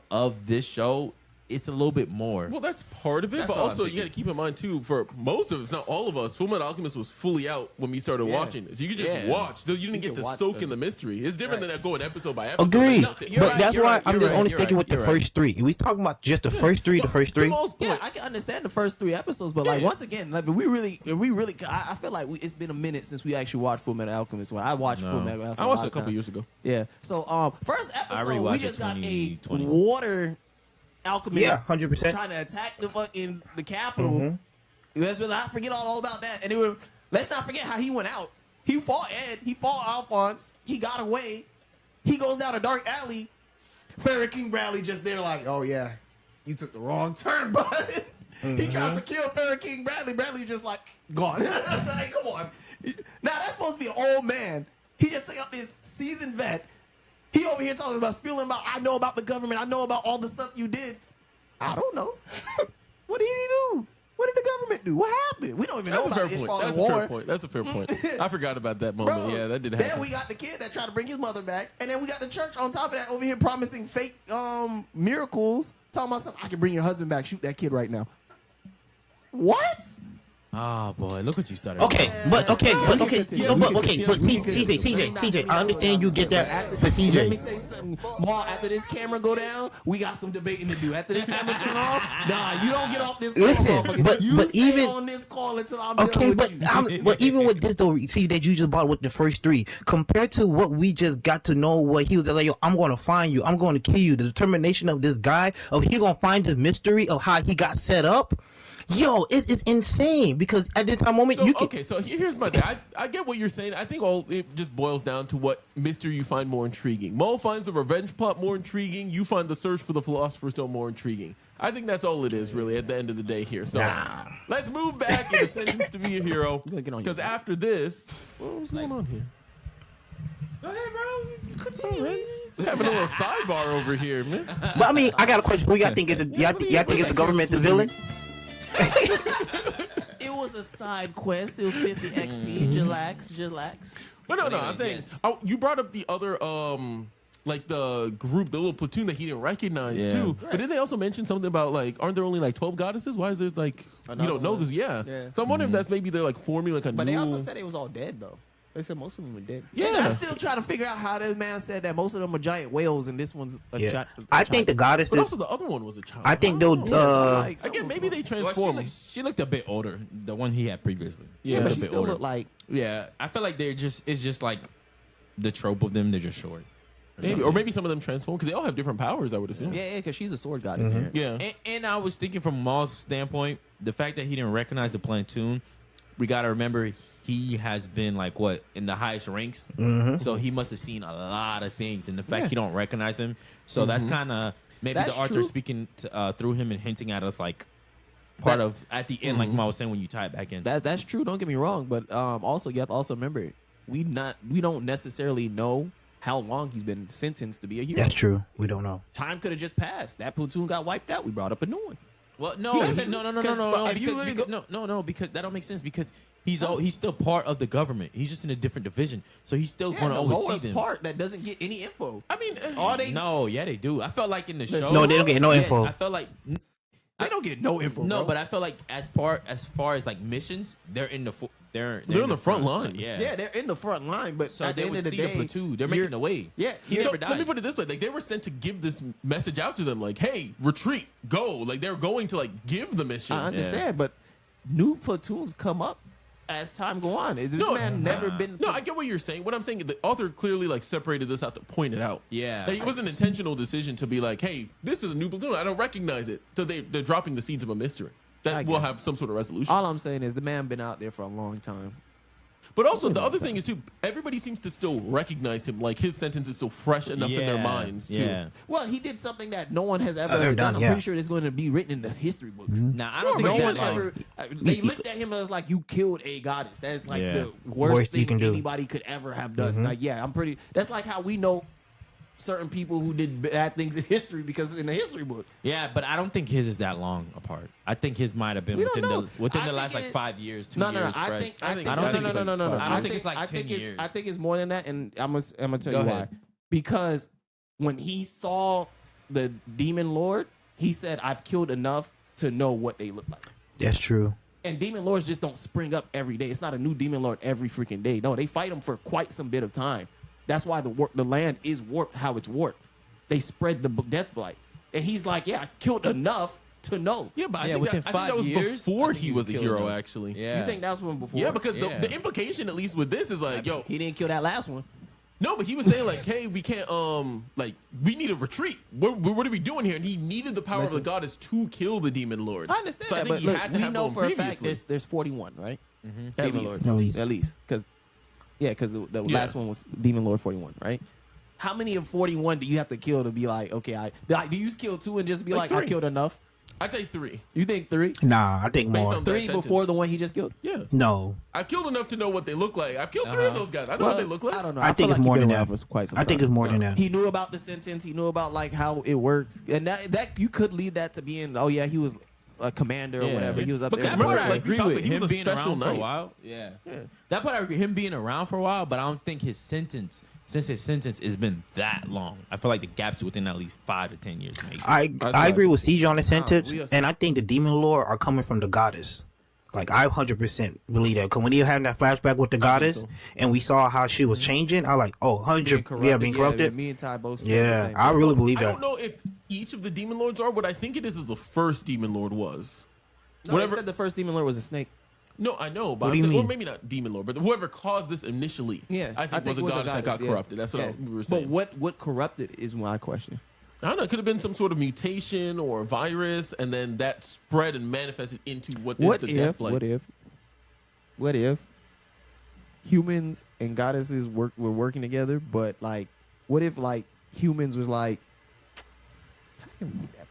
this show, it's a little bit more. Well, that's part of it, That's but all I'm also you thinking. got to keep in mind too. For most of us, not all of us, Fullmetal Alchemist was fully out when we started watching it. So you could just Yeah. watch. So you didn't get can to watch soak it. in the mystery. It's different than going episode by episode. Agreed. Like, no, You're But right, that's you're why right, I'm you're just right, only you're sticking right, with the you're right. first three. We talking about just the first three. The first to three. most Yeah, point- I can understand the first 3 episodes, but like once again, like we really, I feel like it's been a minute since we actually watched Full Metal Alchemist. When I watched Full Metal Alchemist, I watched it a couple years ago. Yeah. So first episode, we rewatched just it got a 2020. water alchemist. Yeah, 100%. Trying to attack the capital. Let's not forget all about that. And let's not forget how he went out. He fought Ed. He fought Alphonse. He got away. He goes down a dark alley. Fairy King Bradley just there like, oh yeah, you took the wrong turn, bud. He tries to kill Fairy King Bradley. Bradley just like gone. Like, come on. Now that's supposed to be an old man. He just took out this seasoned vet. He over here talking about spilling about. I know about the government. I know about all the stuff you did. I don't know. What did he do? What did the government do? What happened? We don't even know That's a about fair the point. Ishmael That's a fair War. point. That's a fair point. I forgot about that moment. Bro, Yeah, that did Then happen. we got the kid that tried to bring his mother back, and then we got the church on top of that over here promising fake miracles, talking about something. I can bring your husband back. Shoot that kid right now. What? Oh boy, look what you started. Okay, but Yeah, CJ, I understand you get that, but Let me CJ, tell you something. Maul, after this camera go down, we got some debating to do. After this camera turn off, nah, you don't get off this call. Listen, motherfucker. but you stay even on on this call until I'm okay, done with you. but even with this though, see that you just bought with the first three compared to what we just got to know. What he was like, yo, I'm going to find you. I'm going to kill you. The determination of this guy of he going to find the mystery of how he got set up. Yo, it is insane because at this time moment So, you can. okay, so here's my thing. I get what you're saying. I think it just boils down to what mystery you find more intriguing. Mo finds the revenge plot more intriguing. You find the search for the Philosopher's Stone more intriguing. I think that's all it is, really, at the end of the day here. So let's move back into Sentence to Be a Hero. gonna get on Because your- after this, what's going on here? Go ahead, bro. Continue. We're having a little sidebar over here, man. But I mean, I got a question for you. I think it's y'all think it's the government the villain. It was a side quest. It was 50 XP. Chillax. But no, I'm Anyways, saying yes. you brought up the other like the group, the little platoon that he didn't recognize Yeah. too. But did they also mention something about like, aren't there only like 12 goddesses? Why is there like you Another don't know one. this? Yeah. Yeah. So I'm wondering if that's maybe they're like forming like a But new. they also said it was all dead, though. They said most of them were dead. Yeah. And I'm still trying to figure out how this man said that most of them are giant whales and this one's a Yeah, giant. I think the but goddesses. also the other one was a child. I think they'll. Again, maybe they Well, transform. she looked a bit older, the one he had previously. Yeah, Yeah, but a she bit still older. look like. Yeah, I feel like it's just like the trope of them. They're just short. Maybe, or maybe some of them transform because they all have different powers. I would assume. Yeah, because she's a sword goddess. Here. Yeah. And I was thinking from Maul's standpoint, the fact that he didn't recognize the platoon, we got to remember he has been like what in the highest ranks, so he must have seen a lot of things. And the fact he don't recognize him, so that's kind of maybe That's the author true. speaking to, through him and hinting at us like part of at the end, like Maul was saying when you tie it back in. That's true. Don't get me wrong, but also you have to also remember we don't necessarily know how long he's been sentenced to be a hero. That's true. We don't know. Time could have just passed. That platoon got wiped out. We brought up a new one. Well, no, Yeah, no, because that don't make sense because he's still part of the government. He's just in a different division, so he's still going to the oversee lowest them. part that doesn't get any info. I mean, All they No, yeah, they do. I felt like in the show. No, they don't get no Yes, info. I felt like they don't get no info. no, bro. but I feel like as far as like missions, they're in the they're in the front line. Yeah, yeah, they're in the front line. But So at the they end would of the see day, the platoon. They're you're- making the way. Yeah, He you're- never let me died. put it this way: like they were sent to give this message out to them, like, "Hey, retreat, go!" Like they're going to like give the mission. I understand, but new platoons come up as time go on. This man never been. No, I get what you're saying. What I'm saying is the author clearly like separated this out to point it out. Yeah. Like, it was an intentional decision to be like, hey, this is a new platoon. I don't recognize it. So they're dropping the seeds of a mystery that will have some sort of resolution. All I'm saying is the man been out there for a long time. But also, the other thing is, too, everybody seems to still recognize him. Like, his sentence is still fresh enough in their minds, too. Yeah. Well, he did something that no one has ever done. I'm pretty sure it's going to be written in the history books. Nah, I don't think No it's one that long. ever. They looked at him as like, you killed a goddess. That's like Yeah. the worst Worst you thing can do. anybody could ever have done. Like, yeah, I'm pretty. That's like how we know certain people who did bad things in history because in the history book. Yeah, but I don't think his is that long apart. I think his might have been We don't know. within I the last think like it- 5 years, 2 No, years. I fresh. think I don't I don't think no, it's no, like no, no, no. five. I don't think it's like 10 think years. I think it's more than that, and I'm gonna tell Go you ahead. why. Because when he saw the demon lord, he said, "I've killed enough to know what they look like." That's true. And demon lords just don't spring up every day. It's not a new demon lord every freaking day. No, they fight them for quite some bit of time. That's why the land is warped how it's warped. They spread the death blight, and he's like, "Yeah, I killed enough to know." Yeah, but I Yeah, think within that 5 was years, before I think he he was a killed hero, him. actually. Yeah. You think that was one before? Yeah, because Yeah. the implication, at least with this, is like, yo, he didn't kill that last one. no, but he was saying like, hey, we can't, like, we need a retreat. What are we doing here? And he needed the power of the goddess to kill the demon lord. I understand So I that, think but he look, had to we have know one for a fact previously. there's 41, right? At Demon least. Lord. At least, because the last one was Demon Lord 41, right? How many of 41 do you have to kill to be like, okay, do you kill 2 and just be Like like, I 3. killed enough? I'd say 3. You think 3? Nah, I think Based more. on that 3 sentence. before the one he just killed? Yeah. No, I've killed enough to know what they look like. I've killed 3 of those guys. I know what they look like. I don't know. I feel think it's like more he's been than around that. for quite some I think time. it's more than that. He knew about the sentence. He knew about like how it works, and that you could lead that to being, oh yeah, he was a commander or Yeah. whatever. He was up But there. That remember, part I like, we agree talked with about, he was him a being special around for a knight. while. Yeah. That part I agree. Him being around for a while, but I don't think his sentence has been that long. I feel like the gap's within at least 5 to 10 years, maybe. I agree with CJ on the sentence, we are- and I think the demon lord are coming from the goddess. Like I 100% believe that. Because when he had that flashback with the goddess, so. and we saw how she was changing, I like, oh, 100, being corrupted. Me and Ty both. Said Yeah, the same I thing. really believe I that. don't know if each of the demon lords are. What I think it is the first demon lord was. No, Whatever. they said the first demon lord was a snake. No, I know, but What do I'm you saying, or mean? maybe not demon lord, but whoever caused this initially, Yeah, I think was a goddess that got yeah. corrupted. That's what Yeah. we were saying. But what corrupted is my question. I don't know. It could have been some sort of mutation or virus, and then that spread and manifested into what is the death blight. What if humans and goddesses were working together, but like, what if like humans was like, how can we beat that?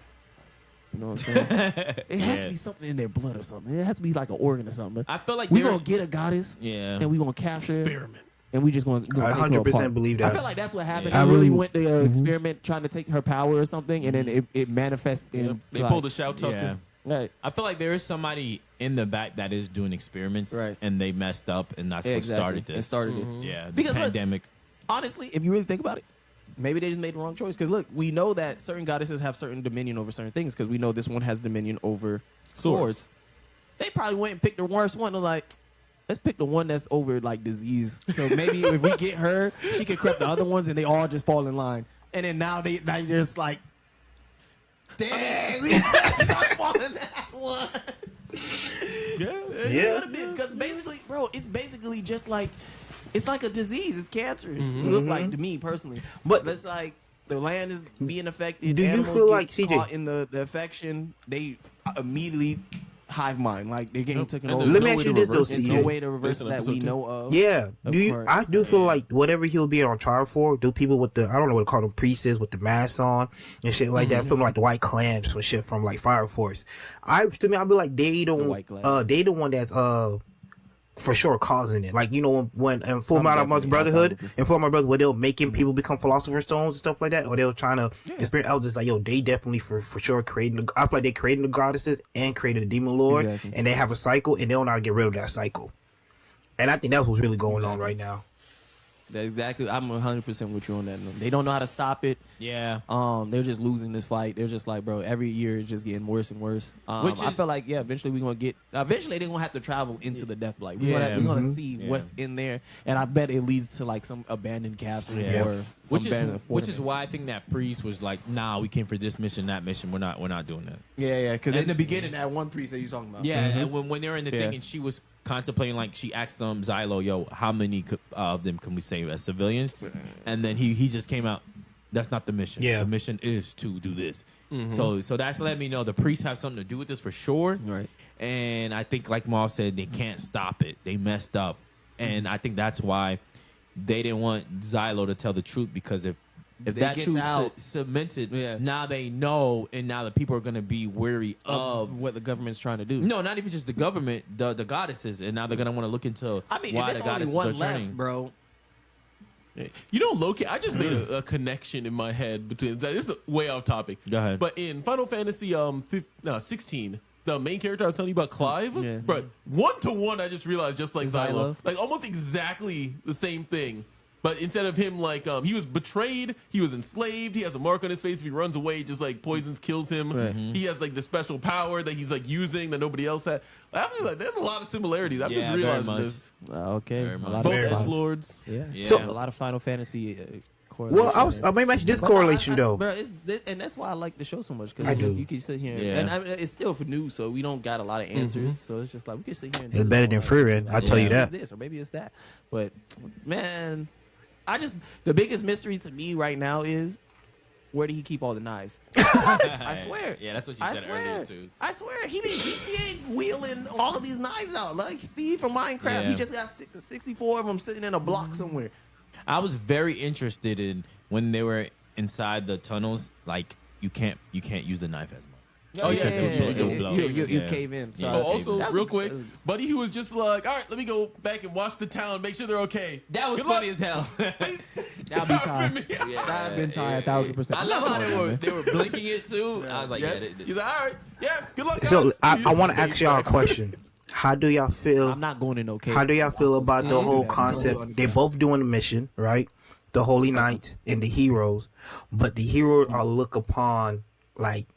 You know what I'm saying? It has to be something in their blood or something. It has to be like an organ or something. I feel like We they're- gonna get a goddess, Yeah. and we gonna capture her, Experiment. and we just gonna I take her 100% apart. believe I that. feel like that's what happened. Yeah. They I really really- went to experiment trying to take her power or something, and then it manifests in. They pulled a shout tucker. Yeah. Right. I feel like there is somebody in the back that is doing experiments, Right. and they messed up, and that's Yeah, what exactly. started this. It started it. Yeah, the Because look, pandemic. Honestly, if you really think about it, maybe they just made the wrong choice. Because look, we know that certain goddesses have certain dominion over certain things. Because we know this one has dominion over swords. They probably went and picked the worst one. They're like, let's pick the one that's over like disease. So maybe if we get her, she can corrupt the other ones, and they all just fall in line. And then now they just like, damn, we not falling that one. Yeah. Yeah. Because basically, bro, it's basically just like, it's like a disease. It's cancerous. It look like to me personally, but it's like the land is being affected. Do you Animals feel get like, CJ? caught in the affection? They immediately hive mind, like they're getting taken And over. there's Let me no ask way you to this though, reverse it. There's CJ. no way to reverse Based on that we episode know of. Yeah. Of Do you? course. I do feel like whatever he'll be on trial for, do people with the I don't know what to call them priestess with the masks on and shit like that, from like the White Clan or shit from like Fire Force. I'd be like they don't. White Clan. They the one that's for sure causing it. Like, you know, when in Full Metal definitely- Brotherhood, I'm in Full Metal Brotherhood, where they'll making people become philosopher's stones and stuff like that, or they'll trying to experience. I was just like, yo, they definitely for sure creating. I feel like they created the goddesses and created the demon lord, Exactly. and they have a cycle, and they don't know how to get rid of that cycle. And I think that's what's really going on right now. That's exactly. I'm 100% with you on that. They don't know how to stop it. Yeah. They're just losing this fight. They're just like, bro, every year it's just getting worse and worse. Which I is- feel like, yeah, eventually eventually they're gonna have to travel into the death blight. Yeah. We're gonna see Yeah. what's in there, and I bet it leads to like some abandoned castle Yeah. or some abandoned Which is fortress. why I think that priest was like, nah, we came for this mission, that mission. We're not doing that. Yeah, because in the beginning, that one priest that you're talking about. Yeah, and when they were in the Yeah. thing, and she was contemplating, like she asked Xylo, "Yo, how many of them can we save as civilians?" And then he just came out. That's not the mission. Yeah. The mission is to do this. So that's letting me know the priests have something to do with this for sure. Right. And I think, like Maul said, they can't stop it. They messed up, and I think that's why they didn't want Xylo to tell the truth, because if that gets truth out- cemented, Yeah. now they know, and now the people are going to be wary of. What the government's trying to do. No, not even just the government, the goddesses, and now they're going to want to look into I mean, why if the there's only goddesses one are left, turning. bro. You know, Loki, I just made a connection in my head between, this is way off topic. Go ahead. But in Final Fantasy 16, the main character I was telling you about, Clive, Yeah. but 1-to-1, I just realized, just like Xylo, Xylo. like almost exactly the same thing. But instead of him, like, he was betrayed, he was enslaved, he has a mark on his face. If he runs away, just like poisons, kills him. Right. He has like the special power that he's like using that nobody else had. I'm just like, there's a lot of similarities. I'm just Yeah, very realizing much. this. Okay. Very A much. lot Both of Very edge much. lords. Yeah. Yeah. So- A lot of Final Fantasy correlation. Well, I was there. maybe I should this But correlation though. bro, and that's why I like the show so much, because I do. you can sit here Yeah. and I mean, it's still for news, so we don't got a lot of answers. So it's just like we can sit here. And do It's this better all than night. Free Rent, I'll tell you Maybe that. It's this or maybe it's that, but man, the biggest mystery to me right now is where did he keep all the knives? I swear. Yeah, that's what you I said swear. earlier too. I swear, he did GTA wheeling all of these knives out. Like Steve from Minecraft, Yeah. he just got 64 of them sitting in a block somewhere. I was very interested in when they were inside the tunnels. Like you can't use the knife as much. Oh yeah, it'll blow. You Yeah. cave in. So Yeah. But Okay, also, that's real a- quick, Buddy, he was just like, all right, let me go back and watch the town, make sure they're okay. That was Good luck. funny as hell. That'd be tired. Yeah, That'd been tired, yeah. 1,000%. I love how they were blinking it too. I was like, Yeah. yeah. He's like, all right, yeah, good luck, guys. So I want to ask y'all a question. How do y'all feel? I'm not going in no cave. How do y'all feel about the whole concept? They both doing the mission, right? The Holy Knights and the heroes, but the heroes are looked upon like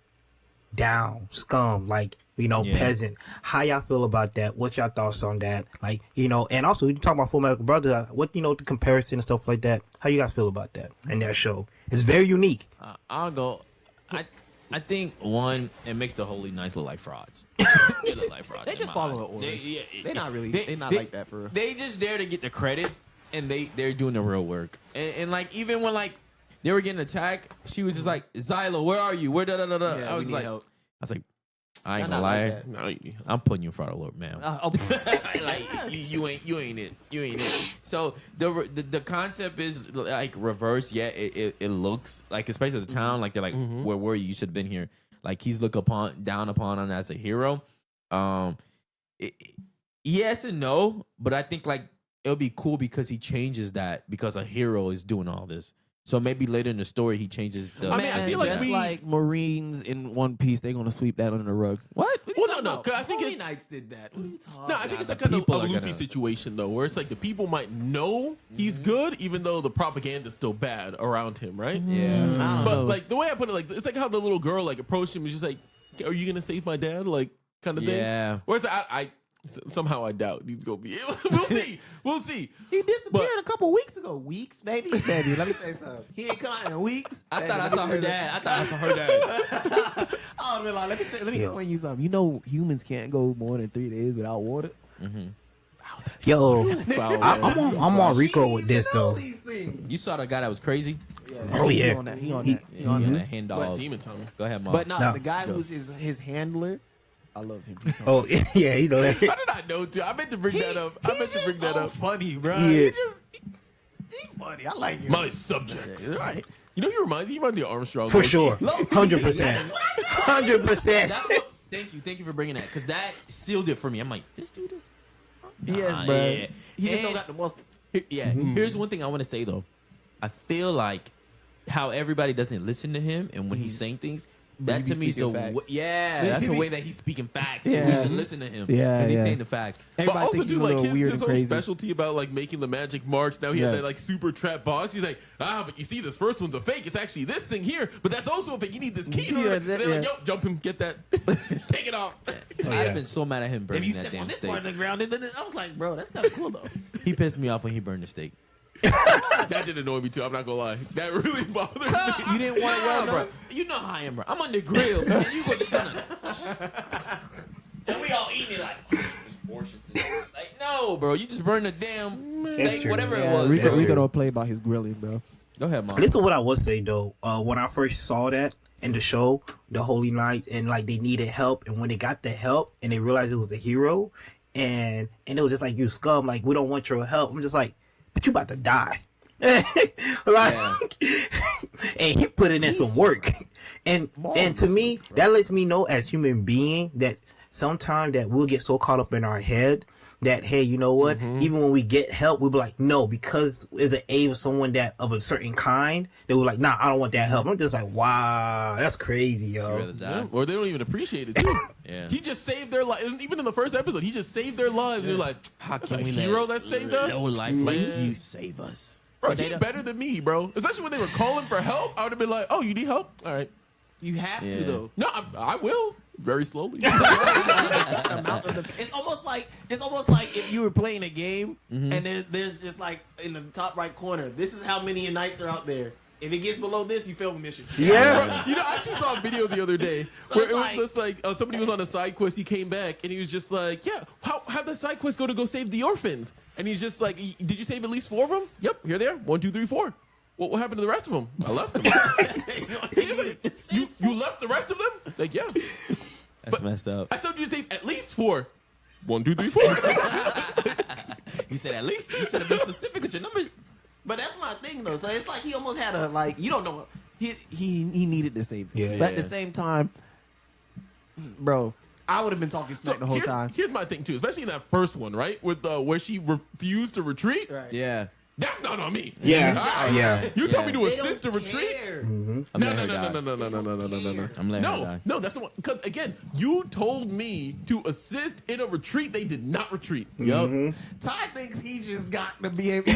down, scum, like, Yeah. peasant. How y'all feel about that? What's y'all thoughts on that? Like, and also we talk about Full Metal Brothers. What the comparison and stuff like that? How you guys feel about that in that show? It's very unique. I'll go. I think one, it makes the Holy Knights look like frauds. They look like frauds. They in just my follow eyes. the orders. Yeah, They're not really. they- They're not they- like that for real. They just there to get the credit, and they're doing the real work. And like even when like they were getting attacked, she was just like, Xylo, where are you? Where da da da da? Yeah, I we was need like, help. I ain't Y'all gonna not lie. like that. No, I'm putting you in front of the Lord, man. Like you ain't it. So the concept is like reverse. Yeah, it looks like, especially the town, like they're like, where were you? You should have been here. Like he's looked down upon him as a hero. Yes and no, but I think like it'll be cool because he changes that because a hero is doing all this. So maybe later in the story he changes the. I mean, I feel like just we- like Marines in One Piece, they're gonna sweep that under the rug. What? What are you Well, talking no, about? 'cause I think Holy it's- Knights did that. What are you talking? No, I think about? it's a the kind of a people are Luffy gonna- situation though, where it's like the people might know he's good, even though the propaganda's still bad around him, right? yeah. I don't But know. like the way I put it, like it's like how the little girl like approached him and just like, "Are you gonna save my dad?" Like kind of thing. Yeah. Whereas somehow I doubt he's gonna be able. We'll see. We'll see. He disappeared But- a couple weeks ago. Weeks, baby. Baby, let me tell you something. He ain't come out in weeks. I Baby, thought I let me saw tell her you dad. I thought I saw her dad. Oh, man, like, let me explain you something. You know, humans can't go more than 3 days without water. Yo, I'm on Rico with this though. You saw the guy that was crazy? Oh, He yeah. on that. He on that. He on Yeah, that. that hand dog. Demon Tongue. Go ahead, Mom. But no, No. the guy who's his handler, I love him. He's so Oh yeah, How did I know? Too? I meant to bring that up. I meant to bring that up. funny, bro. Yeah. He funny. I like him. My subjects. Right. You know, he reminds me of Armstrong. for low-key. sure, 100%, 100%. That's what, thank you for bringing that, because that sealed it for me. I'm like, this dude is. Yes, bro. yeah. He just And- don't got the muscles. Yeah. Here's one thing I want to say though. I feel like how everybody doesn't listen to him, and when he's saying things, that he to be me is speaking a facts. that's the way that he's speaking facts. Yeah. We should listen to him. Yeah, 'cause he's yeah. saying the facts. But Everybody also, thinks he's dude, a like little weird his and whole crazy. specialty about like making the magic marks. Now he Yeah. had that like super trap box. He's like, but you see, this first one's a fake. It's actually this thing here, but that's also a fake. You need this key. In order to-" They're like, yo, jump him, get that, take it off. I'd have been so mad at him If burning you that step damn on this steak. part of the ground, then I was like, bro, that's kind of cool though. He pissed me off when he burned the steak. That did annoy me too. I'm not gonna lie. That really bothered me. You didn't want it well, bro. You know how I am, bro. I'm on the grill, and you go just kind of, and we all eating it like this portion. Like, No, bro. You just burned a damn steak, true. whatever Yeah, it was. Rico- bro. Rico don't play about his grilling, bro. Go ahead, Mom. This is what I would say though. When I first saw that in the show, the Holy Knights, and like they needed help, and when they got the help, and they realized it was a hero, and it was just like, you scum, like we don't want your help. I'm just like, but you about to die. Like, and he put in some work, and to me that lets me know as human being that sometimes that we'll get so caught up in our head that, hey, you know what, even when we get help, we'll be like, no, because it's an aid of someone that of a certain kind, they were like, nah, I don't want that help. I'm just like, wow, that's crazy, You yo. rather die? Or they don't even appreciate it too. Yeah. He just saved their life. Even in the first episode, he just saved their lives. You're like, How that's can a we hero let that saved us. low life like Man. you save us? Bro, But they he's don't- better than me, bro. Especially when they were calling for help, I would have been like, "Oh, you need help? All right." You have Yeah. to though. No, I will very slowly. It's almost like if you were playing a game and there's just like in the top right corner, this is how many knights are out there. If it gets below this, you fail the mission. Yeah. You know, I actually saw a video the other day So where it's it was like- just like somebody was on a side quest. He came back and he was just like, "Yeah, how'd the side quest go to save the orphans?" And he's just like, "Did you save at least 4 of them?" "Yep, here they are. 1, 2, 3, 4. What happened to the rest of them?" "I left them." He's like, you left the rest of them? Like, yeah. That's messed up. I told you to save at least 4. 1, 2, 3, 4. You said at least. You should have been specific with your numbers. But that's my thing though. So it's like he almost had a like you don't know he needed to save them. Yeah. But at the same time, bro, I would have been talking smack the whole time. Here's my thing too, especially in that first one, right? With where she refused to retreat. Right. Yeah. That's not on me. Yeah. Alright. Yeah. You told me to They don't assist to retreat. care. I'm No, letting no, her no, no, die. no, no, no, no, no, no, no. I'm letting her No, die. no, that's the one. Because again, you told me to assist in a retreat. They did not retreat. Yup. Ty thinks he just got to be able.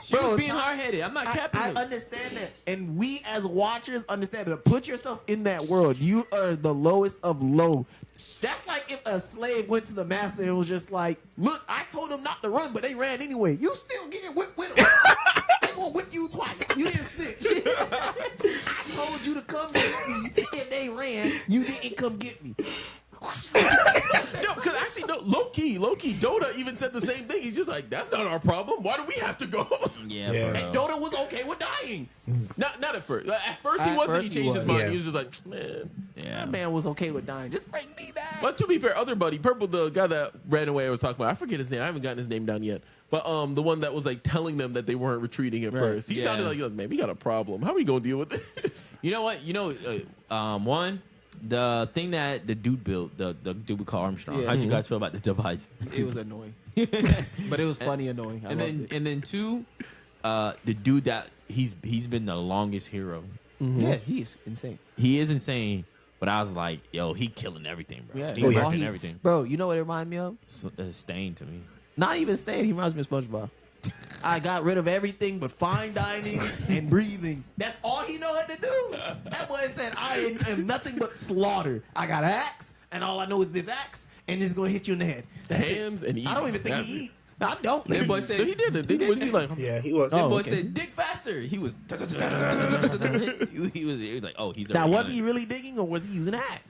She was being hard headed. I'm not capping I it. understand that, and we as watchers understand that. Put yourself in that world. You are the lowest of low. That's like if a slave went to the master and was just like, "Look, I told them not to run, but they ran anyway. You still getting whipped with them. They gonna whip you twice. You didn't snitch. I told you to come get me. If they ran, you didn't come get me." No, because actually, no, low key, Dota even said the same thing. He's just like, that's not our problem. Why do we have to go? Yeah, Yeah. bro. And Dota was okay with dying. Not at first. At first, he At wasn't. first He he changed his was. mind. Yeah. He was just like, man. Yeah. That man was okay with dying. Just bring me back. But to be fair, other buddy, Purple, the guy that ran away I was talking about, I forget his name. I haven't gotten his name down yet. But the one that was like telling them that they weren't retreating at first. He Yeah. sounded like, man, we got a problem. How are we going to deal with this? You know what? One, the thing that the dude built, the dude we call Armstrong. Yeah. How'd you guys feel about the device? It was annoying, but it was funny annoying. I loved it. And then two, the dude that he's been the longest hero. Yeah, he's insane. He is insane, but I was like, yo, he killing everything, bro. Yeah, He's that's all working he- everything. Bro, you know what it reminded me of? Stain to me. Not even Stan. He reminds me of SpongeBob. I got rid of everything but fine dining and breathing. That's all he know how to do. That boy said, I am nothing but slaughter. I got an axe, and all I know is this axe, and it's going to hit you in the head. That's it. Hands and I don't even think he eats. I don't think That boy he said He did it. What is he like? Yeah, he was. That Oh, boy okay. said, dig faster. He was. he was like, oh, he's. Now, already was done he it. really digging, or was he using an axe?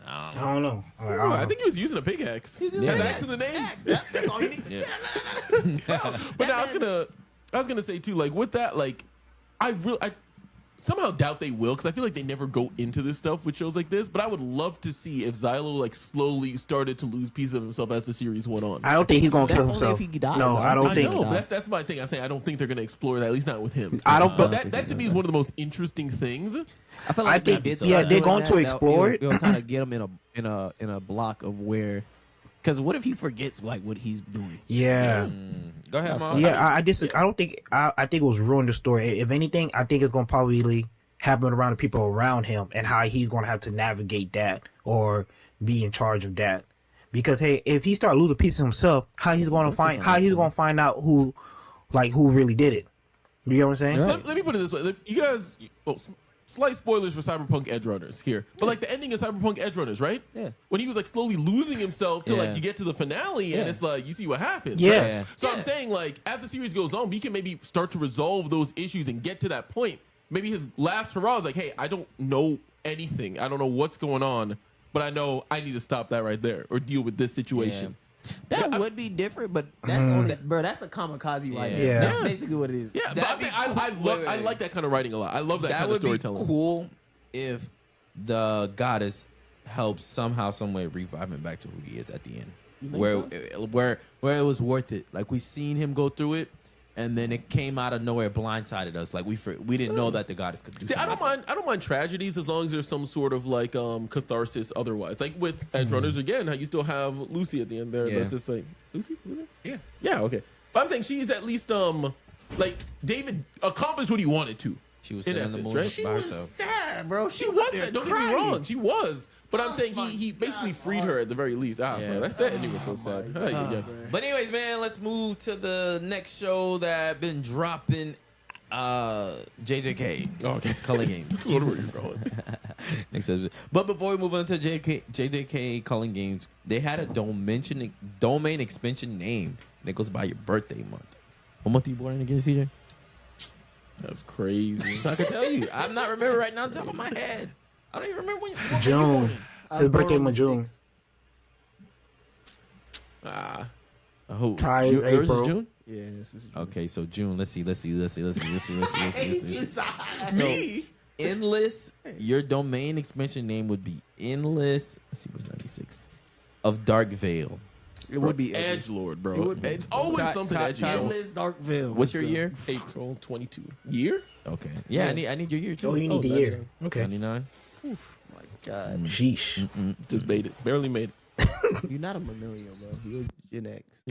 I don't know. I think he was using a pickaxe. Has axe in the name. Axe. That's all he needs. Yeah. But now I was gonna say too, like with that, like I somehow doubt they will, because I feel like they never go into this stuff with shows like this. But I would love to see if Xylo like slowly started to lose pieces of himself as the series went on. I don't think he's gonna That's kill only himself. if he dies, No, though. I don't I think. know, but that's my thing. I'm saying I don't think they're gonna explore that, at least not with him. I don't. But But that to me is one of the most interesting things. I feel I like they think- did yeah, start they're doing going to that. explore it. It'll kind of get him in a block of where, because what if he forgets like what he's doing? yeah. Go ahead, Mom. Yeah, I disagree. I don't think. I think it was ruined the story. If anything, I think it's gonna probably happen around the people around him and how he's gonna have to navigate that or be in charge of that. Because hey, if he start losing pieces himself, how he's gonna find out who really did it? You know what I'm saying? Yeah. Let me put it this way: you guys, slight spoilers for Cyberpunk Edge Runners here, but like the ending of Cyberpunk Edge Runners, right? Yeah. When he was like slowly losing himself till Yeah. like you get to the finale, and Yeah. it's like you see what happens. Yeah. Yeah. So I'm saying, like, as the series goes on, we can maybe start to resolve those issues and get to that point. Maybe his last hurrah is like, hey, I don't know anything. I don't know what's going on, but I know I need to stop that right there or deal with this situation. That would be different, but that's only, bro. That's a kamikaze writing. Yeah. That's basically what it is. Yeah, but I like that kind of writing a lot. I love that kind of would storytelling. be cool if the goddess helps somehow, some way revive him back to who he is at the end, where it was worth it. Like we seen him go through it, and then it came out of nowhere, blindsided us. Like we didn't know that the goddess could do. See, I something. don't mind tragedies as long as there's some sort of like catharsis. Otherwise, like with Edge Runners again, how you still have Lucy at the end there. Yeah. That's just like Lucy. Yeah. Yeah. Okay. But I'm saying she's at least like David accomplished what he wanted to. She was in sitting on the essence, moon right? She by was herself. sad, bro. She was sad. Don't get me wrong. She was. But I'm saying he basically freed her at the very least. Yeah. Bro, that ending was so sad. Yeah. But anyways, man, let's move to the next show that been dropping. JJK. Okay. Culling Games. What were you going? Next episode. But before we move on to JJK Culling Games, they had a domain expansion name, and it goes by your birthday month. What month are you born in again, CJ? That's crazy. So I can tell you. I'm not remember right now on top of my head. I don't even remember when. What June. His birthday in June. Who? Ty Yours is April. June? Yeah, this is Okay, so June. Let's see. Me? So, Endless. Your domain expansion name would be Endless. Let's see, what's 96 of Dark Veil. It would be Edge Lord, bro. It would be. It's always something edgy. Endless Dark Veil. What's your year? April 22. Year? Okay. Yeah, I need your year too. Oh, you need the year. Okay. 99. My God, Sheesh. Just made it. Barely made it. you're not a millennial, bro. You're Gen X,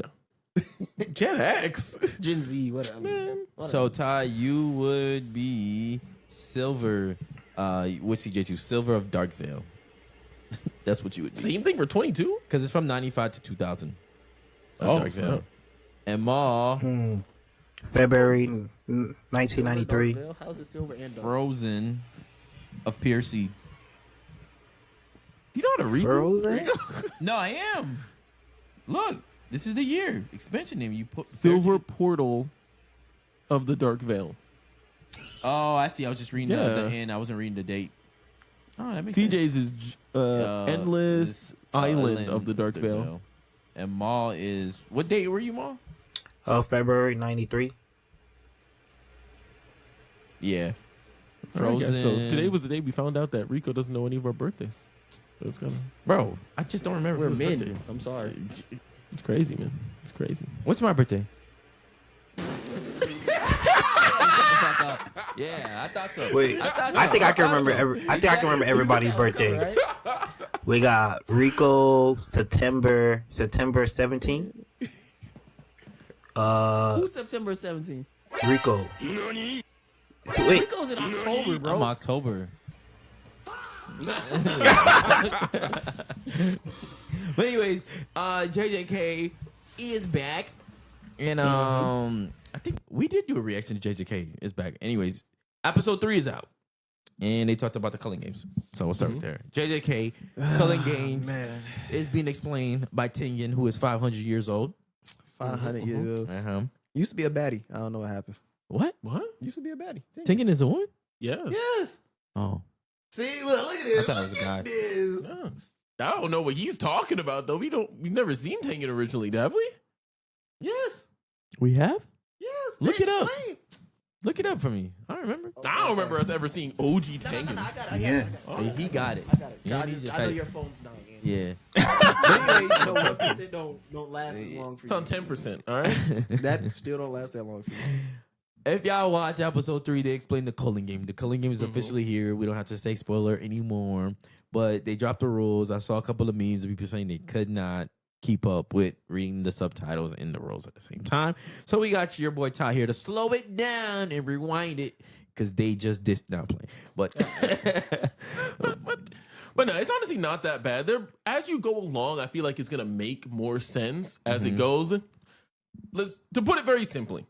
Gen X. Gen Z, whatever. Man. So Ty, you would be Silver. What's CJ choose? Silver of Dark Veil. That's what you would be. Same thing for 22? Because it's from 95 to 2000. Oh, Dark Veil. snap. And Maul, February 1993. How's it silver and dark? Frozen of PRC. You know how to read Frozen? No, I am. Look, this is the year expansion name. You put Silver Portal of the Dark Veil. Oh, I see. I was just reading the Yeah. end. I wasn't reading the date. Oh, that makes sense. CJ's is Endless This Island of the Dark Veil. And Maul is what date were you, Maul? February 93. Yeah. I Frozen. guess so. Today was the day we found out that Rico doesn't know any of our birthdays. So it's kind of Bro, I just don't remember. We're whose men. birthday. I'm sorry. it's crazy, man. It's crazy. What's my birthday? Yeah, I thought so. Wait, I think I can remember. I think I can remember everybody's birthday. We got Rico September 17th. Who's September 17th? Rico. Wait, Rico's in October, bro. I'm October. But anyways, JJK is back, and I think we did do a reaction to JJK is back. Anyways, episode 3 is out, and they talked about the Culling Games. So we'll start there. JJK Culling Games is being explained by Tengen, who is 500 years old. 500 years old. Uh-huh. Used to be a baddie. I don't know what happened. What? Used to be a baddie. Tengen is a woman? Yeah. Yes. Oh, See, look at this. I thought it was a guy. Look at this. Yeah. I don't know what he's talking about though. We've never seen Tengen originally, have we? Yes. we have. Yes. Look they it up. explained. Look it up for me. I don't remember. I don't remember us ever seeing OG Tengen. No, I got it. Yeah. He got it. I got it. Yeah, I, he just, just I know type- your phone's down again. Yeah. But anyway, you know what's gonna say don't last as long for It's on you. 10%. All right. That still don't last that long for you. If y'all watch episode 3, they explain the Culling Game. The Culling Game is officially here. We don't have to say spoiler anymore. But they dropped the rules. I saw a couple of memes of people saying they could not keep up with reading the subtitles and the rules at the same time. So we got your boy Ty here to slow it down and rewind it because they just did not play. But But no, it's honestly not that bad. As you go along, I feel like it's gonna make more sense as it goes. To put it very simply,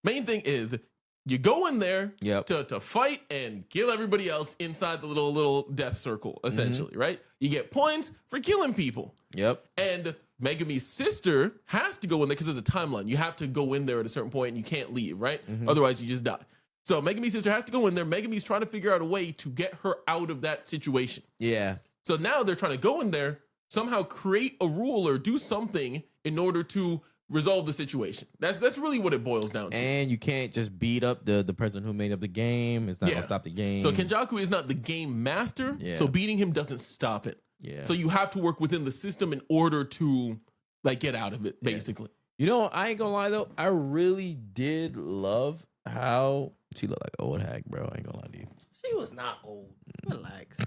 main thing is you go in there Yep. to fight and kill everybody else inside the little death circle, essentially, right? You get points for killing people. yep. And Megami's sister has to go in there because there's a timeline. You have to go in there at a certain point and you can't leave, right? Otherwise, you just die. So Megami's sister has to go in there. Megami's trying to figure out a way to get her out of that situation. Yeah. So now they're trying to go in there somehow create a rule or do something in order to resolve the situation. That's really what it boils down to. And you can't just beat up the person who made up the game. It's not gonna stop the game. So Kenjaku is not the game master. Yeah. So beating him doesn't stop it. Yeah. So you have to work within the system in order to like get out of it, basically. You know, I ain't gonna lie though. I really did love how she looked like an old hag, bro. I ain't gonna lie to you. She was not old. Relax.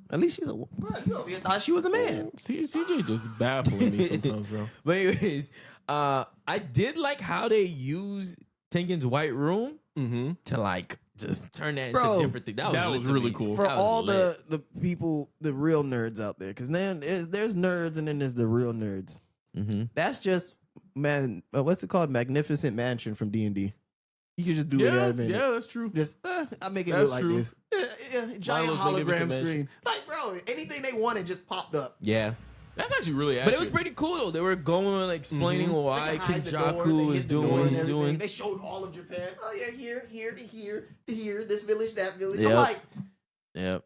At least she's a bro. You over here thought she was a man. CJ just baffling me sometimes, bro. But anyways, I did like how they used Tengen's white room to like just turn that Bro, into different things. That that lit was to really me. cool. For That was all lit. the people, the real nerds out there, because then there's nerds and then there's the real nerds. That's just what's it called? Magnificent Mansion from D&D. You can just do it every minute. Yeah, that's true. Just I make it That's look like true. this. Giant Milo's hologram Magnificent screen. Mansion. Like, bro, anything they wanted just popped up. Yeah. That's actually really accurate. But it was pretty cool though. They were going like explaining why They could hide the door, Kenjaku they was hid the door doing and he's everything. doing. They showed all of Japan. Oh yeah, here, this village, that village. Yep. I'm like, Yep.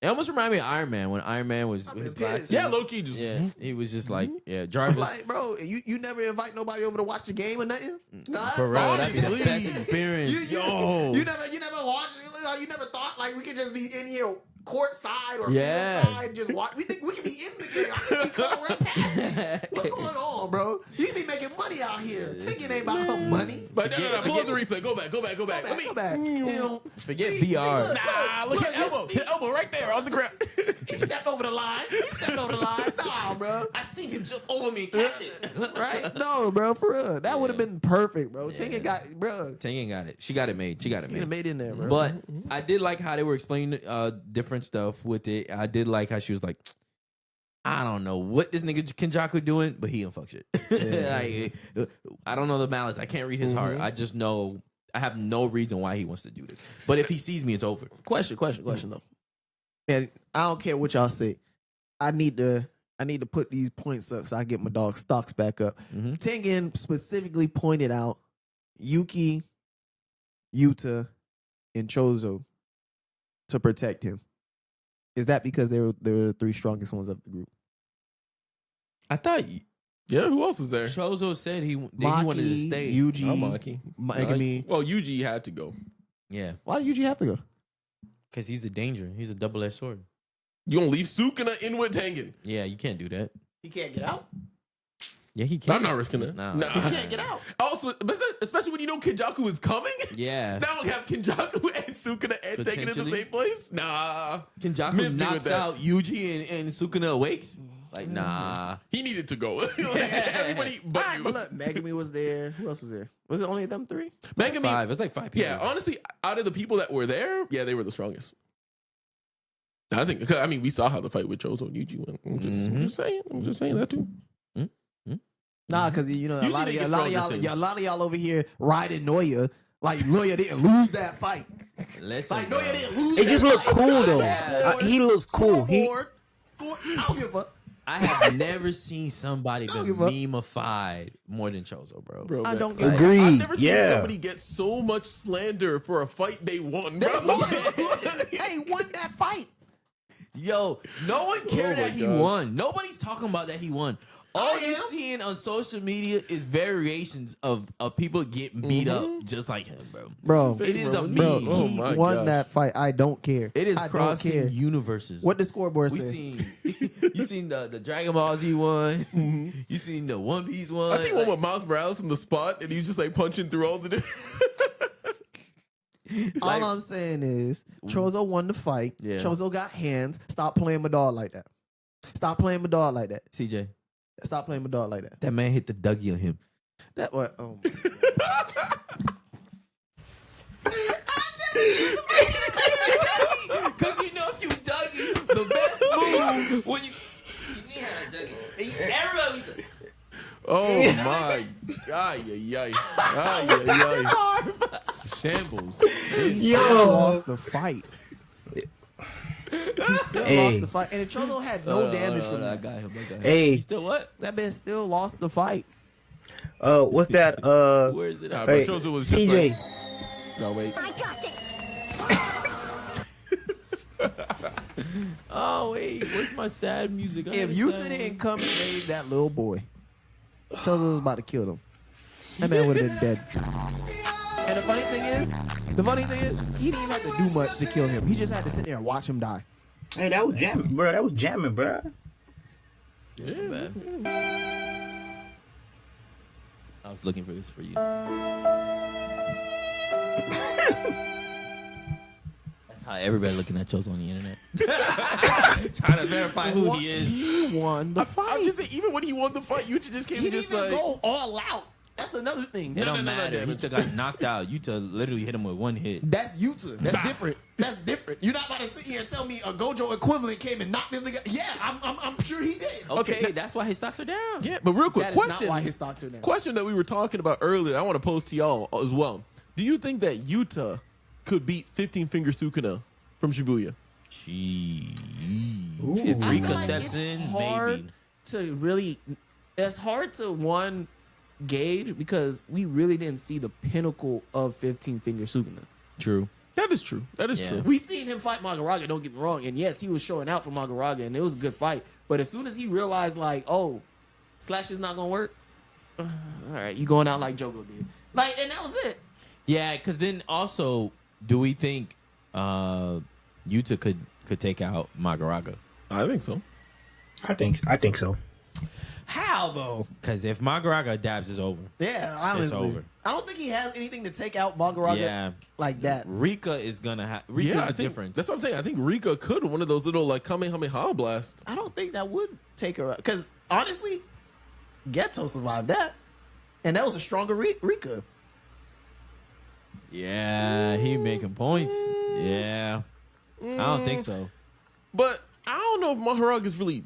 It almost reminded me of Iron Man when Iron Man was I've with his been glasses. pissed. Yeah, Loki just Yeah, he was just like, yeah, I'm Jarvis. like, bro, you never invite nobody over to watch the game or nothing? Nah, For real, that'd be the honestly. best experience. You Yo. never watched. You never thought like we could just be in here courtside or Yeah. fieldside and just watch. We think we could be in the game. I can see Cole run past me. What's going on, bro? You be making money out here. Ticket ain't about her money. But no. Pull up the replay. Go back. Go back. Let Go me. back. You know, Forget VR. Look at elbow. His elbow right there on the ground. He stepped over the line. Nah, bro. I seen him jump over me and catch it. Right? No, bro. For real. That would have been perfect, bro. Tengen got, bro. Tengen got it. She got it made. She got it He made. made it in there, bro. But I did like how they were explaining different stuff with it. I did like how she was like, I don't know what this nigga Kenjaku doing, but he don't fuck shit. Like, I don't know the malice. I can't read his heart. I just know I have no reason why he wants to do this. But if he sees me, it's over. Question though. And I don't care what y'all say. I need to put these points up so I get my dog stocks back up. Tengen specifically pointed out Yuki, Yuta, and Chozo to protect him. Is that because they were the three strongest ones of the group? I thought Yeah, who else was there? Chozo said he wanted to stay. Yuji, Maki. Megami. Well, Yuji had to go. Yeah, Why did Yuji have to go? because he's a danger. He's a double-edged sword. You gonna leave Sukuna in with Tengen? Yeah, you can't do that. He can't get out. Yeah, he can't. I'm not risking it. Nah. Nah. He can't get out. Also, especially when you know Kenjaku is coming. Yeah. Now we have Kenjaku and Sukuna and Tengen in the Potentially. same place. Nah. Kenjaku Miss me with knocks that. out Yuji and Sukuna awakes. Like, nah. He needed to go. Like, everybody but All right, you. but look, Megami was there. Who else was there? Was it only them three? Megami, Five. It's like 5 people. yeah, honestly, out of the people that were there, yeah, they were the strongest. I think. 'Cause, I mean, we saw how the fight with Chozo and Yuji went. I'm just saying. I'm just saying that too. Nah, because you know a Yuji lot of didn't y'all, get strong since. a lot of y'all over here riding Noya. Like Noya didn't lose that fight. Listen, Like bro. Noya didn't lose. It that just looked fight. cool though. Yeah. He looks cool. He Scoreboard. I don't give a fuck. I have never seen somebody don't been give a- memeified more than Chozo, bro. Bro, I man. don't give a Agreed. I've never seen Yeah. somebody get so much slander for a fight they won. They Bro. won. They won that fight. Yo, no one cared Oh my that he God. won. Nobody's talking about that he won. All I you're am. seeing on social media is variations of people getting beat up just like him, bro. Bro, It is a Bro, meme. oh he my won gosh. that fight. I don't care. It is I don't crossing care. universes. What the scoreboard we say? seen? You seen the Dragon Ball Z one? You seen the One Piece one? I see one with Miles Morales in the spot, and he's just like punching through all the different. All I'm saying is Chozo won the fight. Yeah. Chozo got hands. Stop playing my dog like that. Stop playing my dog like that. CJ, Stop playing my dog like that. that man hit the Dougie on him. That what? Oh. Because you know if you Dougie, the best move when you had a Dougie. And everybody was like, Oh my! Ay, ay, ay. Ay, ay, ay. Shambles. He still lost the fight. He still lost the fight. And Chozo had no damage from I that. got him. Hey. He still what? That man still lost the fight. what's that? Where is it? Nah, At? but Hey, Chozo was just CJ. like, no, wait. I got this. Oh wait, what's my sad music? I If had a Yuta sad didn't one. come save that little boy, Chozo was about to kill him. That man would have been dead. And the funny thing is, he didn't even have to do much to kill him. He just had to sit there and watch him die. Hey, that was jamming, bro. That was jamming, bro. Yeah, man. I was looking for this for you. That's how everybody looking at Chozo on the internet. Trying to verify who he is. He won the fight. I'm just saying, even when he won the fight, Yuta just came He and didn't just even like. go all out. That's another thing. It don't no, matter. damn He it. still got knocked out. Yuta literally hit him with one hit. That's Yuta. That's different. That's different. You're not about to sit here and tell me a Gojo equivalent came and knocked this nigga. Yeah, I'm sure he did. Okay, that's why his stocks are down. Yeah, but real quick, That is not question. why his stocks are down. Question that we were talking about earlier, I want to pose to y'all as well. Do you think that Yuta could beat 15 Finger Sukuna from Shibuya? Gee. Ooh. If I Rika feel like steps it's in, hard maybe. to really. It's hard to gauge because we really didn't see the pinnacle of 15 Finger Sukuna. True. That is true. That is Yeah. true. We seen him fight Magaraga, don't get me wrong. And yes, he was showing out for Magaraga, and it was a good fight. But as soon as he realized, like, oh, Slash is not going to work, all right, you going out like Jogo did. Like, and that was it. Yeah, because then also, do we think Yuta could take out Magaraga? I think so. I think so. How, though? Because if Magaraga adapts, it's over. Yeah, honestly. over. I don't think he has anything to take out Magaraga Yeah. like that. Rika is gonna have. Rika's Yeah, I a think difference. that's what I'm saying. I think Rika could one of those little like Kamehameha blast. I don't think that would take her out. Because, honestly, Geto survived that. And that was a stronger Rika. Yeah, he making points. Yeah, I don't think so. But I don't know if Maharag is really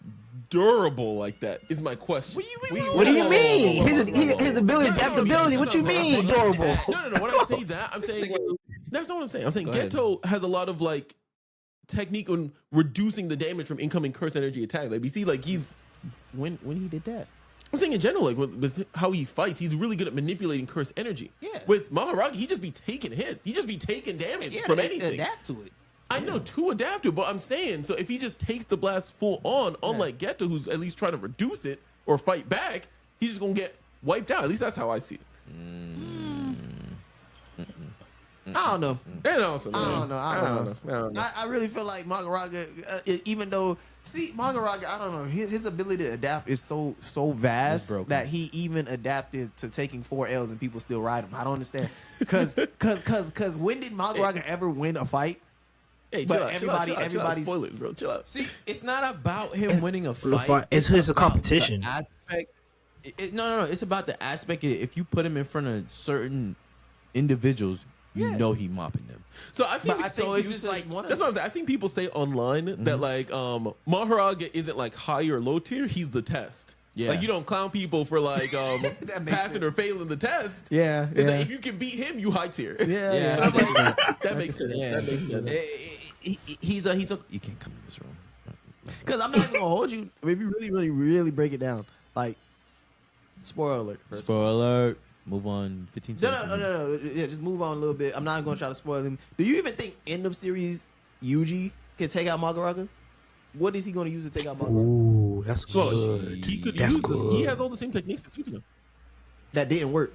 durable like that. Is my question. What do you mean? His ability, adaptability. What you mean, durable? No. When I say that, I'm saying that's not what I'm saying. I'm saying Go ahead. Geto has a lot of like technique on reducing the damage from incoming curse energy attacks. Like we see, like he's. When he did that. I'm saying in general, like with how he fights, he's really good at manipulating curse energy. Yeah. With Maharagi, he just be taking hits. He just be taking damage from anything. Adapt to it. I know, to adapt to, but I'm saying, so if he just takes the blast full on, unlike Geto, who's at least trying to reduce it or fight back, he's just gonna get wiped out. At least that's how I see it. I don't know. And also, I don't know. I really feel like Magaraga, even though, Magaraga, I don't know, his ability to adapt is so vast broken. that he even adapted to taking 4 L's and people still ride him. I don't understand. Because when did Magaraga ever win a fight? Hey, But chill out, everybody's- spoilers, bro. Chill out. See, it's not about him winning a fight. It's his about competition. the aspect. No. It's about the aspect. If you put him in front of certain individuals, you know he mopping them. So I've seen. But I think So it's Yuta's just like one of That's them. what I'm saying. I've seen people say online that like Maharaga isn't like high or low tier. He's the test. Yeah. Like you don't clown people for like makes passing sense. or failing the test. Yeah, It's like if you can beat him, you high tier. Yeah. I'm like, that makes sense. Yeah. That makes sense. He's a. You can't come in this room. Because I'm not even gonna hold you. If you really break it down, like, spoiler alert. First. Spoiler alert. Move on. 15 seconds. No. Yeah, just move on a little bit. I'm not gonna try to spoil him. Do you even think end of series Yuji can take out Magaraga? What is he gonna use to take out Magaraga? Ooh, that's Well, good. he could That's use this. good. He has all the same techniques as Fuga. That didn't work.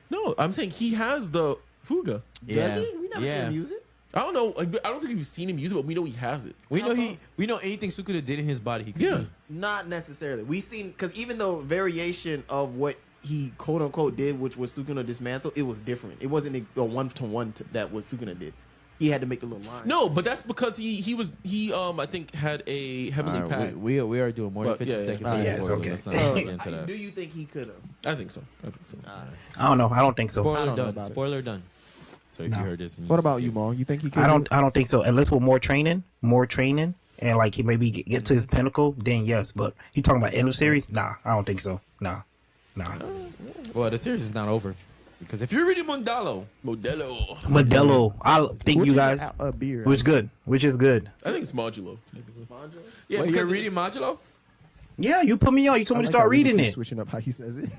No, I'm saying he has the Fuga. Does he? We never seen him use it. I don't know. Like, I don't think we've seen him use it, but we know he has it. We know How so? we know anything Sukuna did in his body. He could Yeah. do. Not necessarily. We seen because even though variation of what he quote unquote did, which was Sukuna dismantle, it was different. It wasn't a 1-to-1 that what Sukuna did. He had to make the little line. No, but that's because he I think had a heavenly All right, pact. we are doing more than But, 50 yeah. seconds. All of right, it's spoiler. okay. Let's not get into that. Do you think he could have? I think so. I think so. I don't know. I don't think so. I Spoiler don't know done. about it. Spoiler done. So if No. you heard this, and What about you, Maul? You think he could? I don't think so. Unless with more training, and like he maybe get to his pinnacle, then yes. But you talking about end of series? Nah, I don't think so. Nah. Well, the series is not over because if you're reading Modelo, Modelo, I think you guys, a beer. which is good. I think it's modulo. technically. Yeah, Wait, because you're it's- reading Modulo? Yeah, you put me on. You told me to start reading it. Switching up how he says it.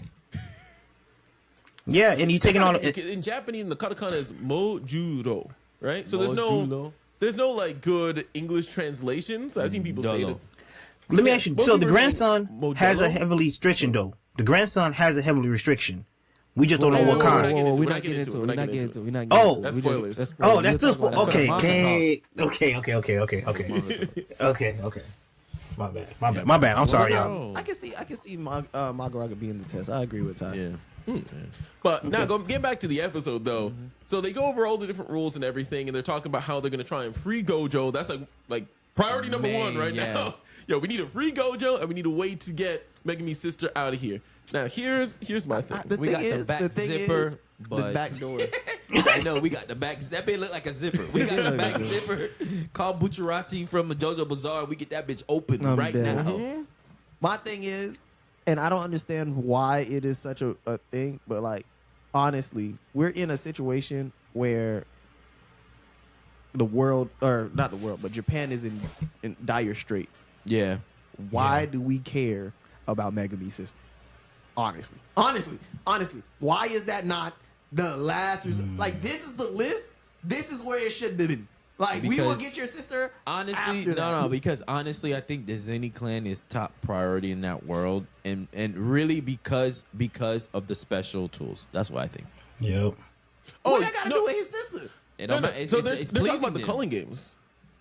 Yeah, and you taking on. in Japanese, the katakana is mojuro, right? So there's no. there's no like good English translations. I've seen people say Dolo. that. Let me ask you. Both So the people are grandson saying has a Modelo? heavily restriction though. The grandson has a heavily restriction. We just don't know what whoa, kind. whoa, We're not getting into it. We're not getting into it. We're not Oh. getting That's into it. spoilers. Oh, that's still We'll talk about okay. that. Okay. My bad. I'm sorry, y'all. I can see Magaraga being the test. I agree with Ty. Yeah. But now, getting back to the episode though, so they go over all the different rules and everything, and they're talking about how they're gonna try and free Gojo. That's like priority number one right now. Yo, we need a free Gojo, and we need a way to get Megami's sister out of here. Now, here's my thing. We got the back zipper, the but back door. I know we got the back. That bitch look like a zipper. We got the back zipper. Call Bucciarati from Jojo Bazaar. We get that bitch open I'm right dead. now. My thing is, and I don't understand why it is such a thing, but like, honestly, we're in a situation where the world, or not the world, but Japan is in dire straits. Yeah. Why do we care about Megami's sister? Honestly, why is that not the last resort? Like, this is the list. This is where it should have been. Like, we will Because get your sister. Honestly, after that. no, because honestly, I think the Zenny clan is top priority in that world, and really because of the special tools. That's what I think. Yep. What that got to do with his sister? It No, don't no. matter. So they're talking pleasing about the them. culling games.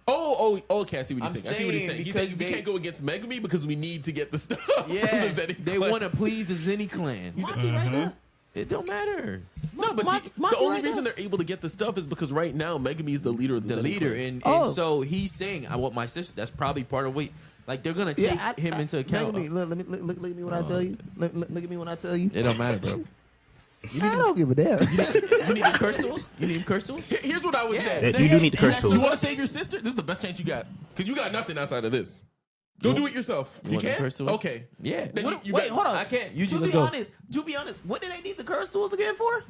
Oh, okay. I see what I'm he's saying. I see what he's saying saying. He says because we they- can't go against Megami because we need to get the stuff. Yes, The Zenny they clan. want to please the Zenny clan. It don't matter. No, but Maki the only right reason now. they're able to get the stuff is because right now Megami is the leader of the The Zenny leader, clan. and Oh. so he's saying, "I want my sister." That's probably part of what. Like they're gonna take him into account. Look at me, look at me when I tell you. Look at me when I tell you. It don't matter, bro. I don't give a damn. You need the curse tools. You need curse tools. Here's what I would say. You do need the curse You tools. want to save your sister? This is the best chance you got because you got nothing outside of this. Go do it yourself. You want the can? curse tools? Okay. Yeah. Then you Wait, got- hold on. I can't. To let's be go. honest, what did they need the curse tools again for?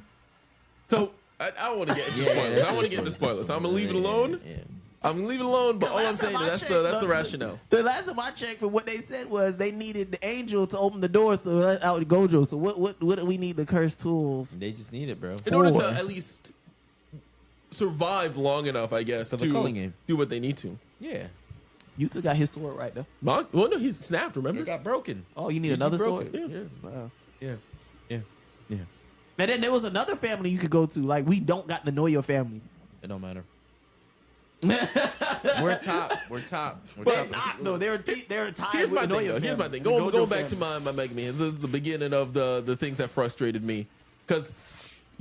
So I don't want to get into Yeah, spoilers. that's I want to get into spoilers. So I'm gonna leave it alone. Yeah. I'm gonna leave it alone. But all I'm Last saying time is I that's checked, the rationale. The last time I checked, for what they said was they needed the angel to open the door so let out Gojo. So what do we need the curse tools? They just need it, bro. In order Four. to at least survive long enough, I guess, For the to culling game. do what they need to. Yeah. Yuta got his sword right though. Well, no, he's snapped. Remember? It got broken. Oh, you need Yuji another broke sword? it. Yeah. Wow. Yeah. Yeah. Yeah. And then there was another family you could go to. Like, we don't got the Noya family. It don't matter. We're top. We're top. We're But top. Not though. They're tied Here's with my the thing, Noya though. Here's my family. thing. The Going Gojo back to family. my Megami, this is the beginning of the things that frustrated me. Because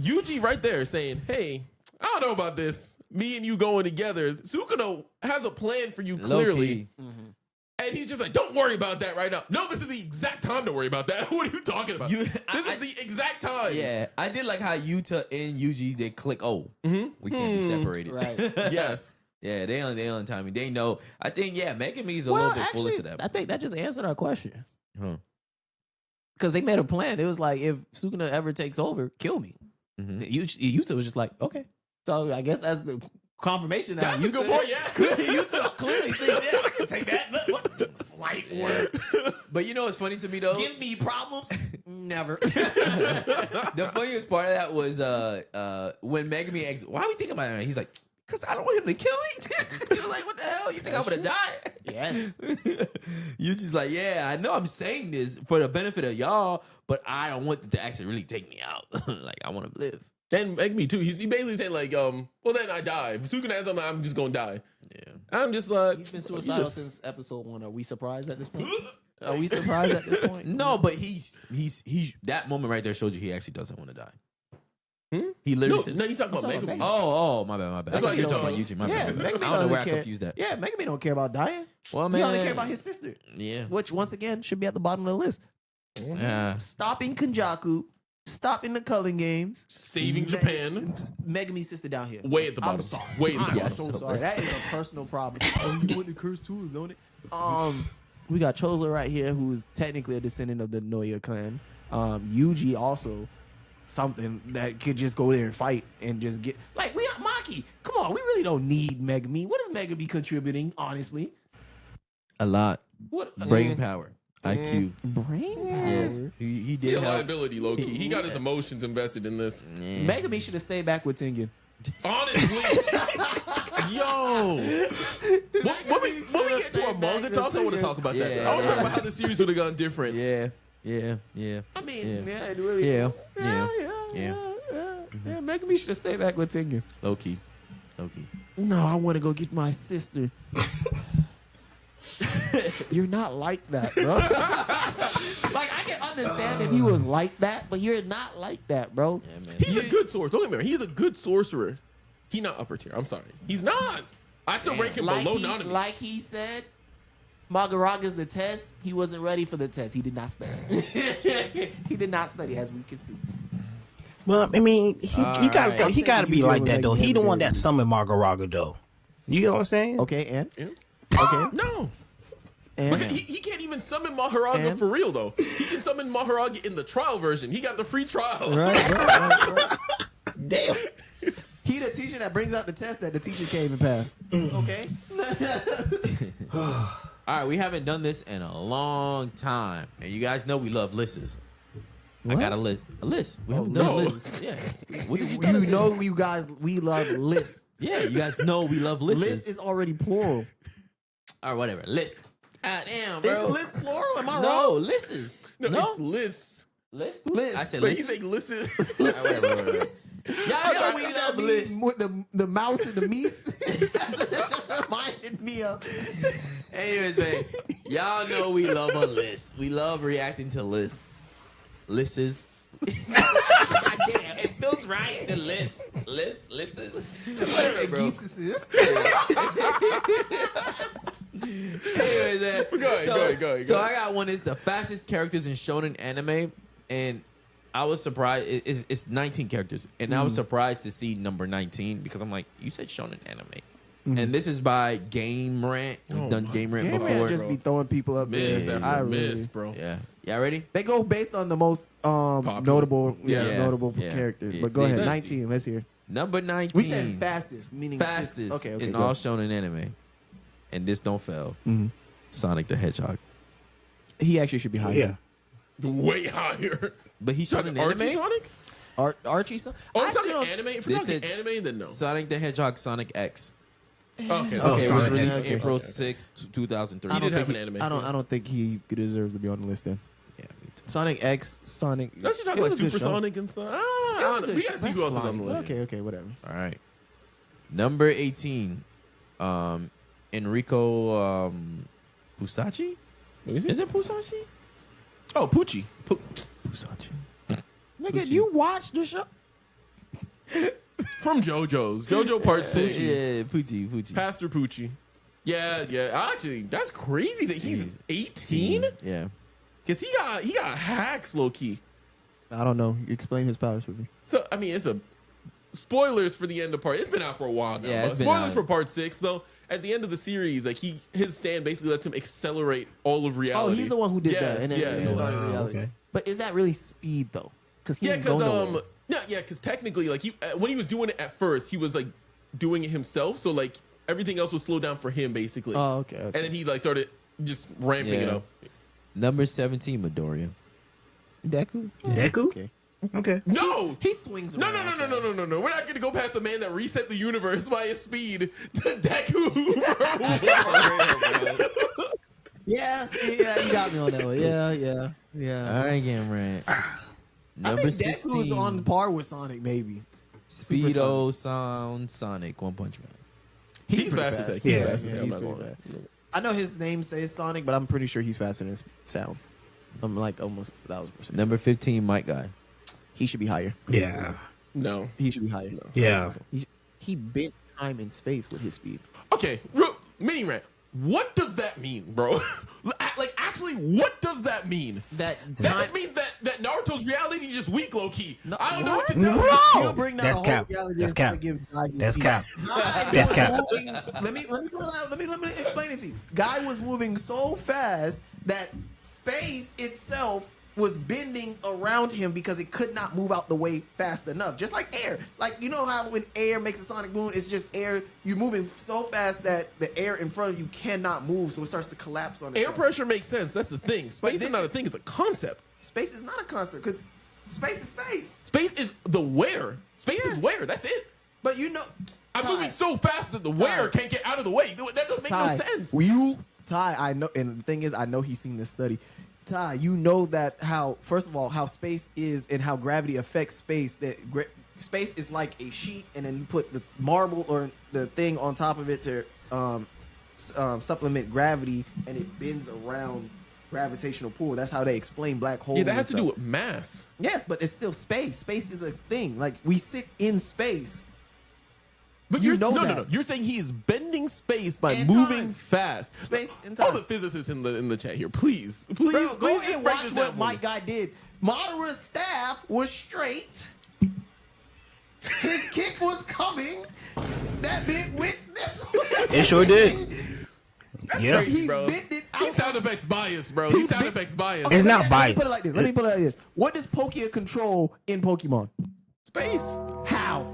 Yuji right there saying, hey, I don't know about this. Me and you going together. Sukino has a plan for you clearly. And he's just like, don't worry about that right now. No, this is the exact time to worry about that. What are you talking about? This is the exact time. Yeah, I did like how Yuta and Yuji they click. Oh, we can't be separated. Right. Yes. Yeah, they on timing. They know. I think Megami's a little bit foolish to that. I think that just answered our question. Huh. Because they made a plan. It was like, if Sukuna ever takes over, kill me. Yuta was just like, okay. So I guess that's the confirmation. That That's a good point, yeah. Yuta clearly thinks, yeah, I can take that. What slight word. But you know what's funny to me though? Give me problems? Never. The funniest part of that was when Megami asked, "Why are we thinking about it?" He's like, "Cause I don't want him to kill me." He was like, "What the hell? You think I'm gonna die?" Yes. You just like, yeah, I know I'm saying this for the benefit of y'all, but I don't want them to actually really take me out. Like I want to live. And Megami too. He basically saying like, well then I die. If Sukuna has something, I'm just gonna die. Yeah. I'm just like, He's been suicidal since episode 1. Are we surprised at this point? Are we surprised at this point? No, but he's that moment right there showed you he actually doesn't want to die. He literally said, No, he's talking about I'm talking Megami. about Oh, my bad. That's why You're you're talking about talking- YouTube. My Yeah, bad. Megami I don't know doesn't where I care. confused that. Yeah, Megami don't care about dying. Well, He man, only care about his sister, yeah. which once again should be at the bottom of the list. Yeah. Stopping Kenjaku, stopping the culling games, Saving Japan. Megami's sister down here. Way at the bottom. I'm sorry. Way at the I'm bottom. so sorry. That is a personal problem. Oh, you want the curse tools, don't it? We got Chola right here, who is technically a descendant of the Noya clan. Yuji also something that could just go there and fight and just get like we got Maki. Come on, we really don't need Megami. What is Megami contributing, honestly? A lot. What? Brain power. IQ. Brain power. Yes. He He's did a help. liability, low key. He got his emotions invested in this. Yeah. Megami should have stayed back with Tengen. Honestly, yo, when we get to our manga talks, I want to talk about that. Yeah, I want to talk about how the series would have gone different. Yeah. I mean, Yeah. it really. Yeah. Maybe we should stay back with Tengen. Low key. No, I want to go get my sister. You're not like that, bro. Like, I can understand if he was like that, but you're not like that, bro. Yeah, man. He's a good sorcerer. Don't get me wrong. He's a good sorcerer. He's not upper tier. I'm sorry. He's not. I still rank him below Nanami. Like he said, Magaraga's the test. He wasn't ready for the test. He did not study. He did not study, as we can see. Well, I mean, he gotta right. he gotta be like that though. He the one that Every day. summoned Magaraga though. You know what I'm saying? Okay, and Okay. No. and He can't even summon Maharaga And? for real though. He can summon Maharaga in the trial version. He got the free trial. right. Damn. He the teacher that brings out the test that the teacher can't even pass. Okay. All right, we haven't done this in a long time, and you guys know we love lists. I got a list. A list. We haven't done no. lists. Yeah. What did you You know, you guys, we love lists. Yeah, you guys know we love lists. List is already plural. Or whatever. List. Ah, damn, Is bro. list plural? Am I No, wrong? lists. No, No. it's lists. List. List. I said But he's lists. saying listen. Y'all know we That love meme lists. with the mouse and the meese. That's what it just reminded me of. Anyways, man, y'all know we love a list. We love reacting to lists. Lists. Damn, it feels right. The list. Lists. Whatever, bro. Anyways, man. Go ahead. So I got one. It's the fastest characters in shonen anime, and I was surprised. It's 19 characters, and I was surprised to see number 19 because I'm like, you said shonen anime. And this is by Game Rant. We've done Game Rant Game before. Rant just be throwing people up there. Miss after I really- miss, bro. Yeah. Y'all ready? They go based on the most notable, Yeah. notable Yeah. characters. Yeah. But go ahead, Let's 19. Let's hear. Number 19. We said fastest, meaning Fastest Okay, in go. all shonen anime. And this don't fail. Sonic the Hedgehog. He actually should be higher. Yeah. Way higher. But he's shonen Archie anime? Sonic? Archie. Oh, I I'm still talking don't- anime. If This we're talking is- anime, then no. Sonic the Hedgehog Sonic X. Okay. Oh, Okay, it was Sonic released X. April Okay. 6th, 2003. I He don't did have think an anime. I don't think he deserves to be on the list then. Yeah, me too. Sonic X, Sonic. That's you talking it was about a good Super show. Sonic and stuff. It was a I don't know. good We show. gotta see That's who else is fine. on the list. Okay, whatever. All right. Number 18. Enrico Pusachi? Let me see. Is it Pusachi? Oh, Poochie. Pusachi. Nigga, you watched the show? From JoJo's. JoJo Part 6. Yeah, Pucci. Pastor Poochie. Yeah. Actually, that's crazy that he's 18? Yeah. Because he got hacks, low key. I don't know. Explain his powers for me. So, I mean, it's a spoilers for the end of part. It's been out for a while now. Yeah, but it's been spoilers out. for part 6, though. At the end of the series, like his stand basically lets him accelerate all of reality. Oh, he's the one who did Yes, that. And then yes. it started Wow, reality. okay. But is that really speed though? Because he Yeah, didn't go nowhere. because technically, like when he was doing it at first, he was like doing it himself. So like everything else was slowed down for him, basically. Oh, okay. And then he like started just ramping it Yeah. up. Number 17, Midoriya. Deku. Deku? Okay. Okay. No, He swings no. around. We're not gonna go past the man that reset the universe by his speed to Deku. Yeah, you got me on that one. Yeah. All right, Game Rant. I Number think 16. Deku is on par with Sonic, maybe. Speedo Sound Sonic One Punch Man. He's fast as heck. Yeah, He's fast as yeah, heck. I'm he's not gonna pretty lie. I know his name says Sonic, but I'm pretty sure he's faster than Sound. I'm like almost 1,000%. Number 15, Mike Guy. He should be higher. Yeah. No. He should be higher. Yeah. He bent time and space with his speed. Okay, mini rant. What does that mean, bro? Like, actually, what does that mean? That That just means that Naruto's reality is just weak, low key. No, I don't know what to what? tell you. Bro! You bring down That's the whole cap. reality That's and try to cap. give Guy his That's speed. cap. Guy That's was cap. moving- Let me explain it to you. Guy was moving so fast that space itself was bending around him because it could not move out the way fast enough. Just like air. Like, you know how when air makes a sonic boom, it's just air. You're moving so fast that the air in front of you cannot move, so it starts to collapse on Air itself. pressure makes sense. That's the thing. Space this is not is- a thing. It's a concept. Space is not a concept because space is space. Space is the where. Space is where. That's it. But you know, I'm Ty, moving so fast that the wearer can't get out of the way. That doesn't make Ty, no sense. Ty, I know, and the thing is, I know he's seen this study. Ty, you know that first of all, how space is and how gravity affects space. That space is like a sheet, and then you put the marble or the thing on top of it to supplement gravity, and it bends around gravitational pull. That's how they explain black holes. Yeah, that has and to do stuff. with mass. Yes, but it's still space. Space is a thing. Like, we sit in space. But You you're, know no, that. no, no. You're saying he is bending space by And moving time. fast. Space and All time. the physicists in the chat here, please, Bro, go please and break watch this down what for my me. guy did. Madara's staff was straight. His kick was coming. That bit went this way. It sure did. Yeah. Crazy, He bro. bent it He's out. sound effects biased, bro. He's sound effects biased. It's not Let me biased. put it like this. Let me put it like this. What does Pokia control in Pokemon? Space. How?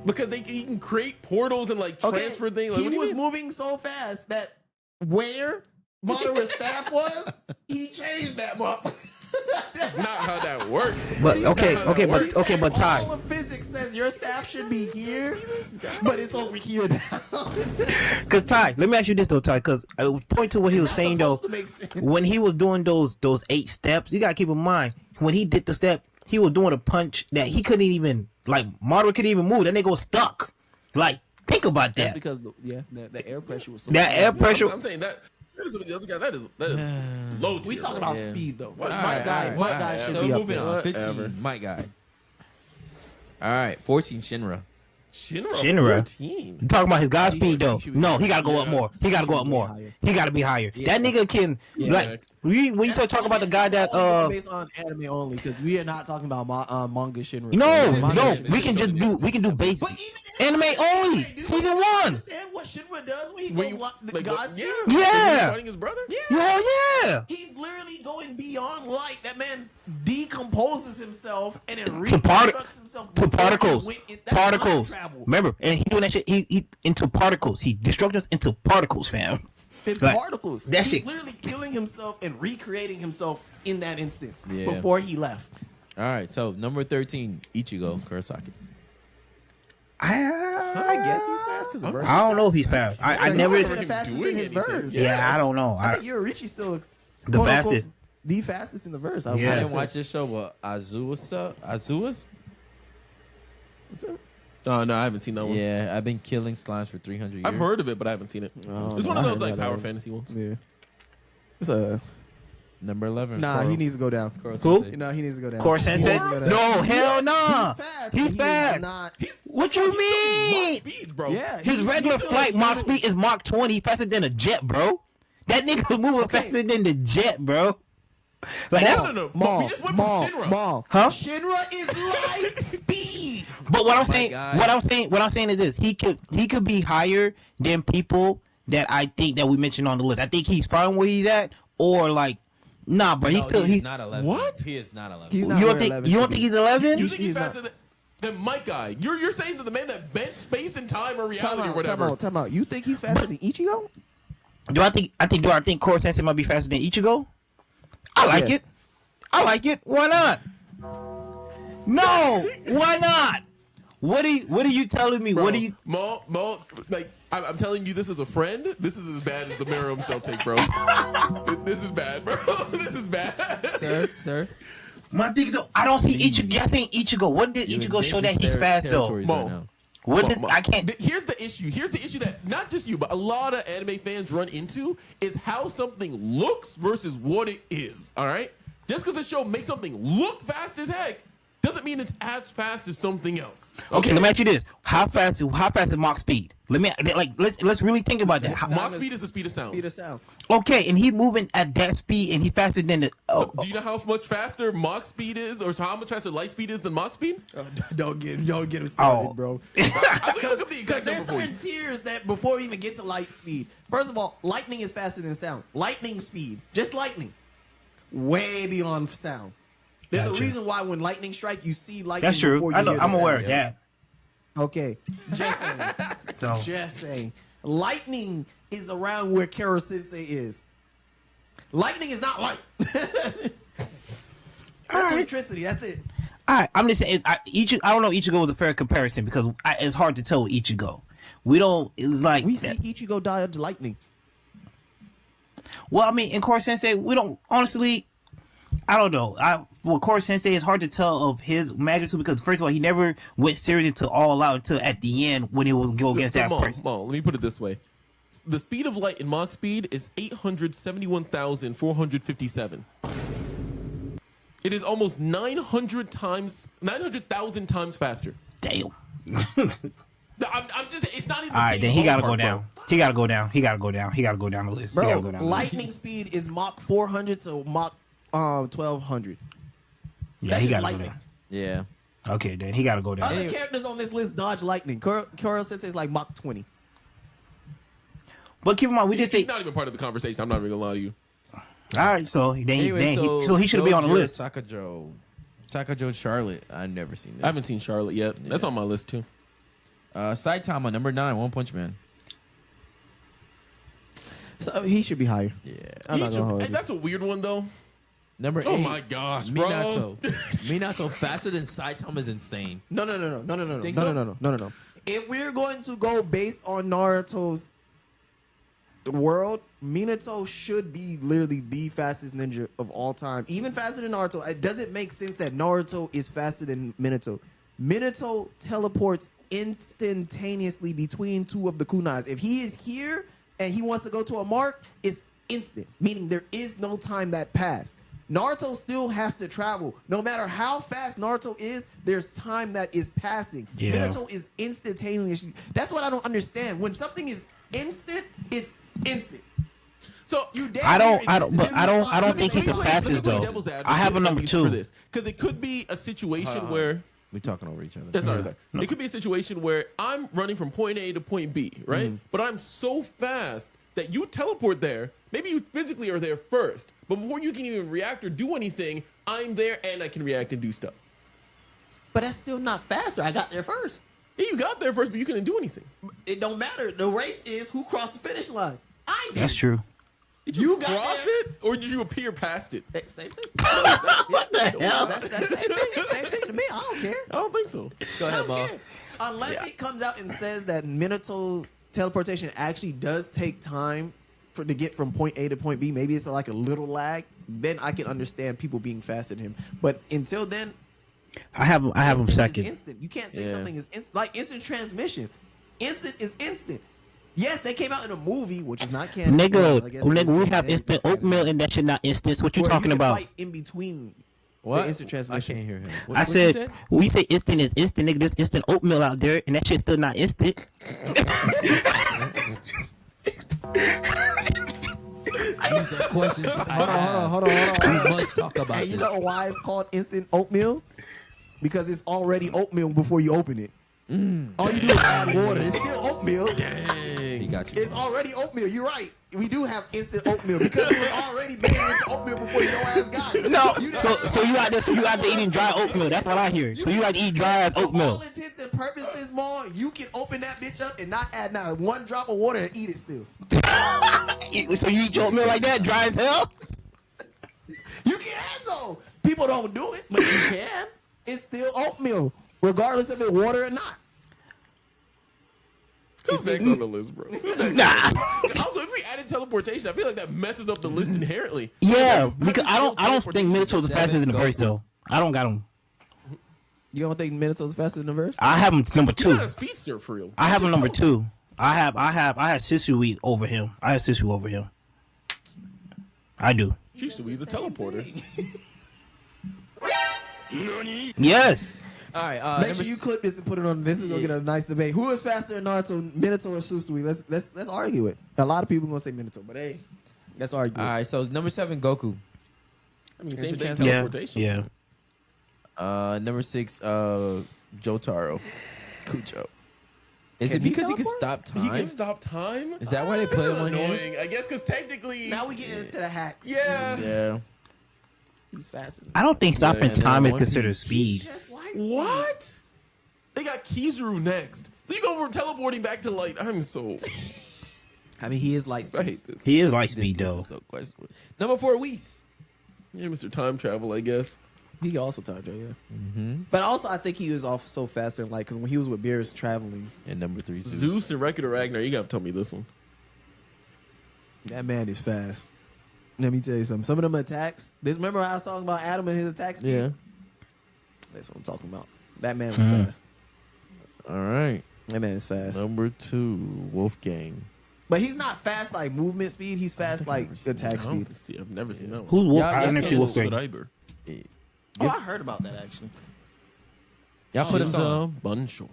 Because he can create portals and like transfer things. Like, He what do you was mean? moving so fast that where Madara's staff was, he changed that motherfucker. That's not how that works. But He okay, said- okay, he but said okay, but Ty, all of physics says your staff should be here, but it's over here now. cause Ty, let me ask you this though, Ty, cause I would point to what he was saying though. Supposed to make sense. When he was doing those 8 steps, you gotta keep in mind when he did the step, he was doing a punch that he couldn't even Madara couldn't even move. That nigga was stuck. Like, think about That's that. because the air pressure was so That air pressure. I'm saying that. There's some of the other guy. That is low tier. We talking bro. about Yeah. speed though. What? My guy should So be up moving there. on. Whatever. 15, my guy. All right, 14, Shinra. Shinra. 14. You talking about his God speed though? should be- No, he gotta go up more. He gotta go up more. He gotta be higher. That nigga can when you talk about the guy that based on anime only, because we are not talking about manga Shinra. no, Manga Shinra. we can do basic But even anime only. do you Season 1. understand what Shinra does when he goes Like, God speed? yeah. Yeah. He's fighting his brother. Hell yeah. He's literally going beyond light. That man decomposes himself and then To reconstructs himself to before he particles. went in- that's time Particles. travel. Remember, and he doing that shit. He into particles. He destructions into particles, fam. In Like, particles. that He's shit- literally killing himself and recreating himself in that instant Yeah. before he left. All right, so number 13, Ichigo Kurosaki. I guess he's fast because the verse. I don't know if he's fast. I He's never. not the fastest in his verse. Yeah, I don't know. I think Yorichi's still The quote, unquote, fastest. the fastest in the verse. I Yeah. I would didn't say. watch this show, but Azua's? Oh no, I haven't seen that one. Yeah, I've been killing slimes for 300 years. I've heard of it, but I haven't seen it. Oh, It's one no, of I those heard like about power that. fantasy ones. Yeah. It's a Number 11. nah. Koro. He needs to go down. Koro Who? Sensei. No, he needs to go down. Core He Sensei? needs to go down. No, hell nah. He's fast. He's He is fast. not- What you mean? Speed, bro. Yeah. His regular flight Mach speed is Mach 20, faster than a jet, bro. That nigga moving Okay. faster than the jet, bro. Like No, that. no, no. Maul, We just went Maul, from Shinra. Maul. Huh? Shinra is light speed. But what I'm my saying, God. what I'm saying is this: he could be higher than people that I think that we mentioned on the list. I think he's fine where he's at, or like, nah, but No, he still he's he. not 11. What? He is not 11. He's not You don't where think 11 you don't should think be. he's 11? You think he's He's not. faster than Mike Guy? You're saying that the man that bent space and time or reality or whatever. Time out. You think he's faster than Ichigo? Do I think Core Sensei might be faster than Ichigo? I like Yeah. it. I like it. Why not? No, why not? What are you telling me? Bro, What are you? Maul, like I'm telling you, this is a friend. This is as bad as the Miro himself take, bro. This is bad, bro. This is bad. Sir. My thing though, I don't see Ichigo. Y'all saying Ichigo. What did You're in Ichigo show that dangerous he's fast though? territories Maul. right now. What did I can't? Here's the issue. Here's the issue that not just you, but a lot of anime fans run into is how something looks versus what it is. All right, just because a show makes something look fast as heck doesn't mean it's as fast as something else. Okay, let me ask you this: How fast is Mach speed? Let's really think about that. Mach speed is the speed of sound. Speed of sound. Okay, and he moving at that speed, and he faster than the. Do you know how much faster Mach speed is, or how much faster light speed is than Mach speed? Don't get him started, Oh. bro. I think look up the Because exact number there's for you. certain tiers that before we even get to light speed. First of all, lightning is faster than sound. Lightning speed, just lightning, way beyond sound. There's Gotcha. a reason why when lightning strike, you see lightning. That's true. before you I know. hear the I'm aware sound. of that. Okay, just saying. So Just saying. Lightning is around where Kero Sensei is. Lightning is not light. That's All right. electricity. That's it. I'm just saying. I don't know. Ichigo was a fair comparison because it's hard to tell with Ichigo. We don't like. We see Ichigo dodge lightning. Well, I mean, in Core Sensei, we don't honestly. I don't know. For Core Sensei, it's hard to tell of his magnitude because first of all, he never went serious into all out until at the end when it was go against that person. Let me put it this way: the speed of light in Mach speed is 871,457. It is almost 900,000 times faster. Damn. I'm just. It's not even. All right, then he gotta go down. He gotta go down. He gotta go down. He gotta go down the list. Bro, he gotta go down lightning speed is Mach 400 to Mach 1200. Yeah, That's he just gotta go lightning. down. Yeah. Okay, then he gotta go down. Other characters on this list dodge lightning. Koro Sensei is like Mach 20. But keep in mind, we did say. He's not even part of the conversation. I'm not even gonna lie to you. All right, so then Anyway, he should be on the list. Sakajo Charlotte. I've never seen this. I haven't seen Charlotte yet. That's on my list too. Saitama, number 9, One Punch Man. So he should be higher. Yeah. I'm not gonna hold you. That's a weird one though. Number 8. Oh my gosh, bro. Minato faster than Saitama is insane. No. If we're going to go based on Naruto's world, Minato should be literally the fastest ninja of all time, even faster than Naruto. It doesn't make sense that Naruto is faster than Minato. Minato teleports instantaneously between two of the kunais. If he is here and he wants to go to a mark, it's instant, meaning there is no time that passed. Naruto still has to travel. No matter how fast Naruto is, there's time that is passing. Yeah. Minato is instantaneous. That's what I don't understand. When something is instant, it's instant. So I don't think he's the fastest though. I have a number 2 because it could be a situation where We're talking over each other. sorry. No. It could be a situation where I'm running from point A to point B, right? But I'm so fast that you teleport there. Maybe you physically are there first, but before you can even react or do anything, I'm there and I can react and do stuff. But that's still not faster. I got there first. Yeah, you got there first, but you couldn't do anything. It don't matter. The race is who crossed the finish line. I did. That's true. Did you got cross there. it, or did you appear past it? Hey, same thing. What the hell? That's same thing. Same thing to me. I don't care. I don't think so. Go I ahead, don't Maul. care. Unless it comes out and says that Minato teleportation actually does take time to get from point A to point B. Maybe it's like a little lag. Then I can understand people being faster than him. But until then, I have him instant is second. instant. You can't say Yeah. something is instant. Like instant transmission. Instant is instant. Yes, they came out in a movie, which is not canon. Nigga, Well, I guess it is we have canon. instant oatmeal and that shit not instant. What you Where talking can about? fight in between What? the instant transmission. I can't hear him. I said we say instant is instant, nigga. There's instant oatmeal out there, and that shit's still not instant. These are questions. Hold on. We must talk about Hey, you this. know why it's called instant oatmeal? Because it's already oatmeal before you open it. All you do is add water. It's still oatmeal. He got you. It's already oatmeal. You're right. We do have instant oatmeal because it was already made into oatmeal before your ass got it. No, You so you out there, eating dry oatmeal. That's what I hear. So you like to eat dry ass For oatmeal. all intents and purposes, Maul, you can open that bitch up and not add not one drop of water and eat it still. So you eat your oatmeal like that, dry as hell? You can though. People don't do it, but you can. It's still oatmeal, regardless if it's water or not. Who's next on the list, bro? Nah. Also, if we added teleportation, I feel like that messes up the list inherently. Yeah, because I don't think Minato's the fastest in the verse though. I don't got him. You don't think Minato's faster than the verse? I have him number He's not 2. a speedster for real. I have him number 2. I had Sisui over him. I had Sisui over him. I do. Shisui, the teleporter. Yes. All right. Make sure you clip this and put it on. This is gonna get a nice debate. Who is faster in Naruto, Minato or Susui? Let's argue it. A lot of people gonna say Minato, but hey, let's argue. All right. So number 7, Goku. I mean, same thing, Yeah. teleportation. Yeah. Number 6, Jotaro. Kucho. Is Can it he because he can teleport? stop time? He can stop time? Is that why they This put is him on here? annoying. I guess because technically... Now we get into the hacks. Yeah. Yeah. He's faster. I don't think stopping and then time is One considered Piece. speed. Just like What? They got Kizaru next. Then you go from teleporting back to light. I'm so... I mean, he is like. I hate this. He is like speed This though. is so questionable. Number 4, Whis. Yeah, Mr. Time Travel, I guess. He can also Tanjiro, yeah. But also, I think he was off so faster, like, because when he was with Beerus traveling, And number 3, Zeus and Record of Ragnar. You gotta tell me this one. that man is fast. Let me tell you something. Some of them attacks. Remember I was talking about Adam and his attack speed? Yeah. That's what I'm talking about. That man was fast. All right. That man is fast. Number 2, Wolfgang. But he's not fast like movement speed. He's fast like attack speed. I've never seen that one. Who's Wolf? Yeah, I don't know if you yeah, Wolfgang. Schreiber. Oh, I heard about that actually. Y'all put us on. Bunchel.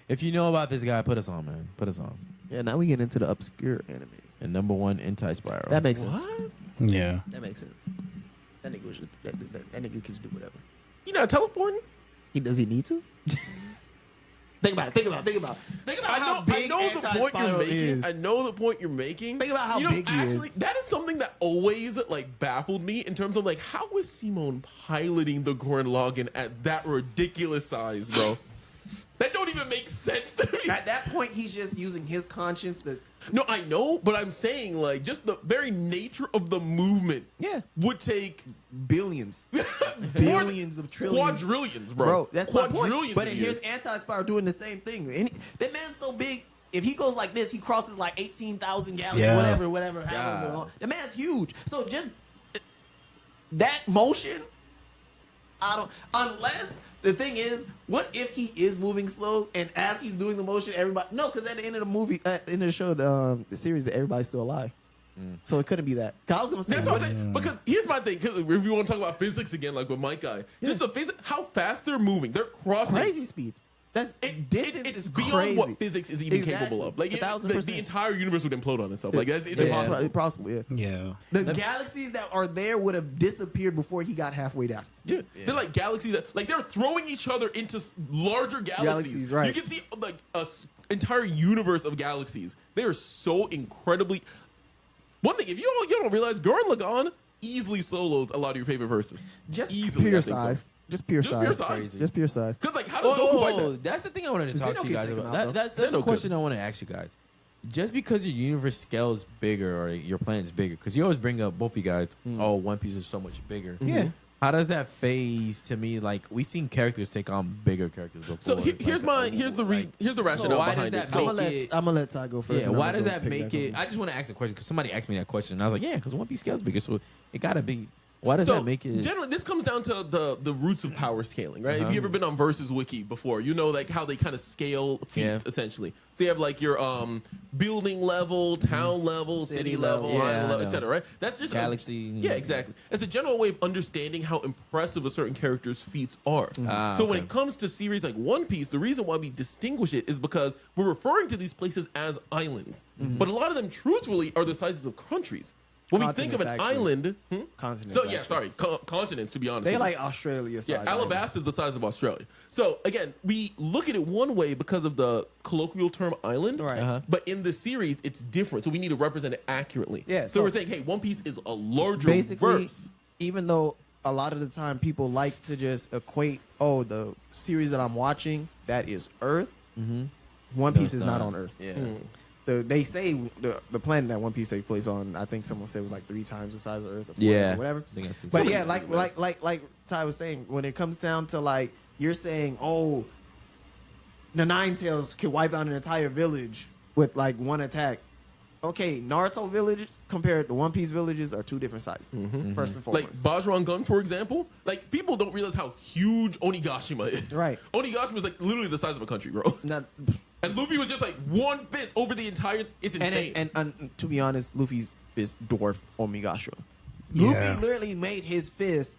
If you know about this guy, put us on, man. Put us on. Yeah, now we get into the obscure anime. And number 1, Anti-Spiral. That makes sense. Yeah. That makes sense. That nigga was that nigga can just do whatever. You not teleporting? Does he need to? Think about it. Think about how big I know the point you're Anti-Spiral making. is. I know the point you're making. Think about how big he is. actually, that is something that always like baffled me in terms of like how is Simone piloting the Gurren Lagann at that ridiculous size, bro? That don't even make sense to me. At that point, he's just using his conscience to. No, I know, but I'm saying like just the very nature of the movement Yeah. would take Billions. Billions of trillions. quadrillions, bro. Bro, that's my point. Quadrillions But of here's years. Anti-Spiral doing the same thing. And that man's so big. If he goes like this, he crosses like 18,000 gallons, Yeah. whatever. However long. The man's huge. So just that motion, unless the thing is, what if he is moving slow and as he's doing the motion, everybody, no, because at the end of the movie, at the end of the show, the series, that everybody's still alive. So it couldn't be that. 'Cause I was gonna say, That's what I'm saying. Because here's my thing. 'Cause if you want to talk about physics again, like with Mike Guy, just the physics, how fast they're moving, they're crossing. crazy speed. That's distance It's is beyond crazy. what physics is even Exactly. capable of. Like the 1,000%. entire universe would implode on itself. Like it's Yeah, impossible. It's possible, yeah. Yeah. The galaxies that are there would have disappeared before he got halfway down. Yeah. They're like galaxies that, like they're throwing each other into larger galaxies. Galaxies, right. You can see like entire universe of galaxies. They are so incredibly. One thing, if you don't realize, Gurren Lagann easily solos a lot of your favorite verses. Just easily, pure I think so. size. Just pure Just size. pure size. Crazy. Just pure size. Because like, how does Goku fight Oh, that? that's the thing I wanted to talk Zeno to you can guys take him about. out, though. That's Zeno the could. question I want to ask you guys. Just because your universe scale is bigger or your planet's bigger, because you always bring up both of you guys, oh, One Piece is so much bigger. Yeah. How does that phase to me? Like we've seen characters take on bigger characters before. So here's the rationale why does behind that it. make So I'm gonna let Ty go first. yeah, and why I'm does gonna that pick make back it? up. I just want to ask a question because somebody asked me that question, and I was like, yeah, because One Piece scale is bigger, so it gotta be. Why does that make it? Generally, this comes down to the roots of power scaling, right? If you ever been on Versus Wiki before, you know like how they kind of scale feats essentially. So you have like your building level, town level, city level, Yeah, island I level, know. etc. Right? That's just Galaxy. yeah, exactly. It's a general way of understanding how impressive a certain character's feats are. So when it comes to series like One Piece, the reason why we distinguish it is because we're referring to these places as islands, but a lot of them truthfully are the sizes of countries. When we think of an Continents, actually. island, Continents, so yeah, actually. sorry, continents to be honest. They're with you. like Australia size. Yeah, Alabasta is the size of Australia. So again, we look at it one way because of the colloquial term island, Right. but in the series, it's different. So we need to represent it accurately. Yeah, So, so we're saying, hey, One Piece is a larger Basically, verse. even though a lot of the time people like to just equate, oh, the series that I'm watching, that is Earth. One Piece is not on Earth. Yeah. They say the planet that One Piece takes place on, I think someone said was like 3 times the size of Earth or 4 Yeah. or whatever. I think I've seen But something yeah, like like Ty was saying, when it comes down to like you're saying, oh, the Nine Tails can wipe out an entire village with like one attack. Okay, Naruto village compared to One Piece villages are 2 different sizes. First and foremost. Like Bajran Gun, for example, like people don't realize how huge Onigashima is. Right. Onigashima is like literally the size of a country, bro. Not- And Luffy was just like 1/5 over the entire. It's insane. and to be honest, Luffy's fist dwarf Omigashima. Yeah. Luffy literally made his fist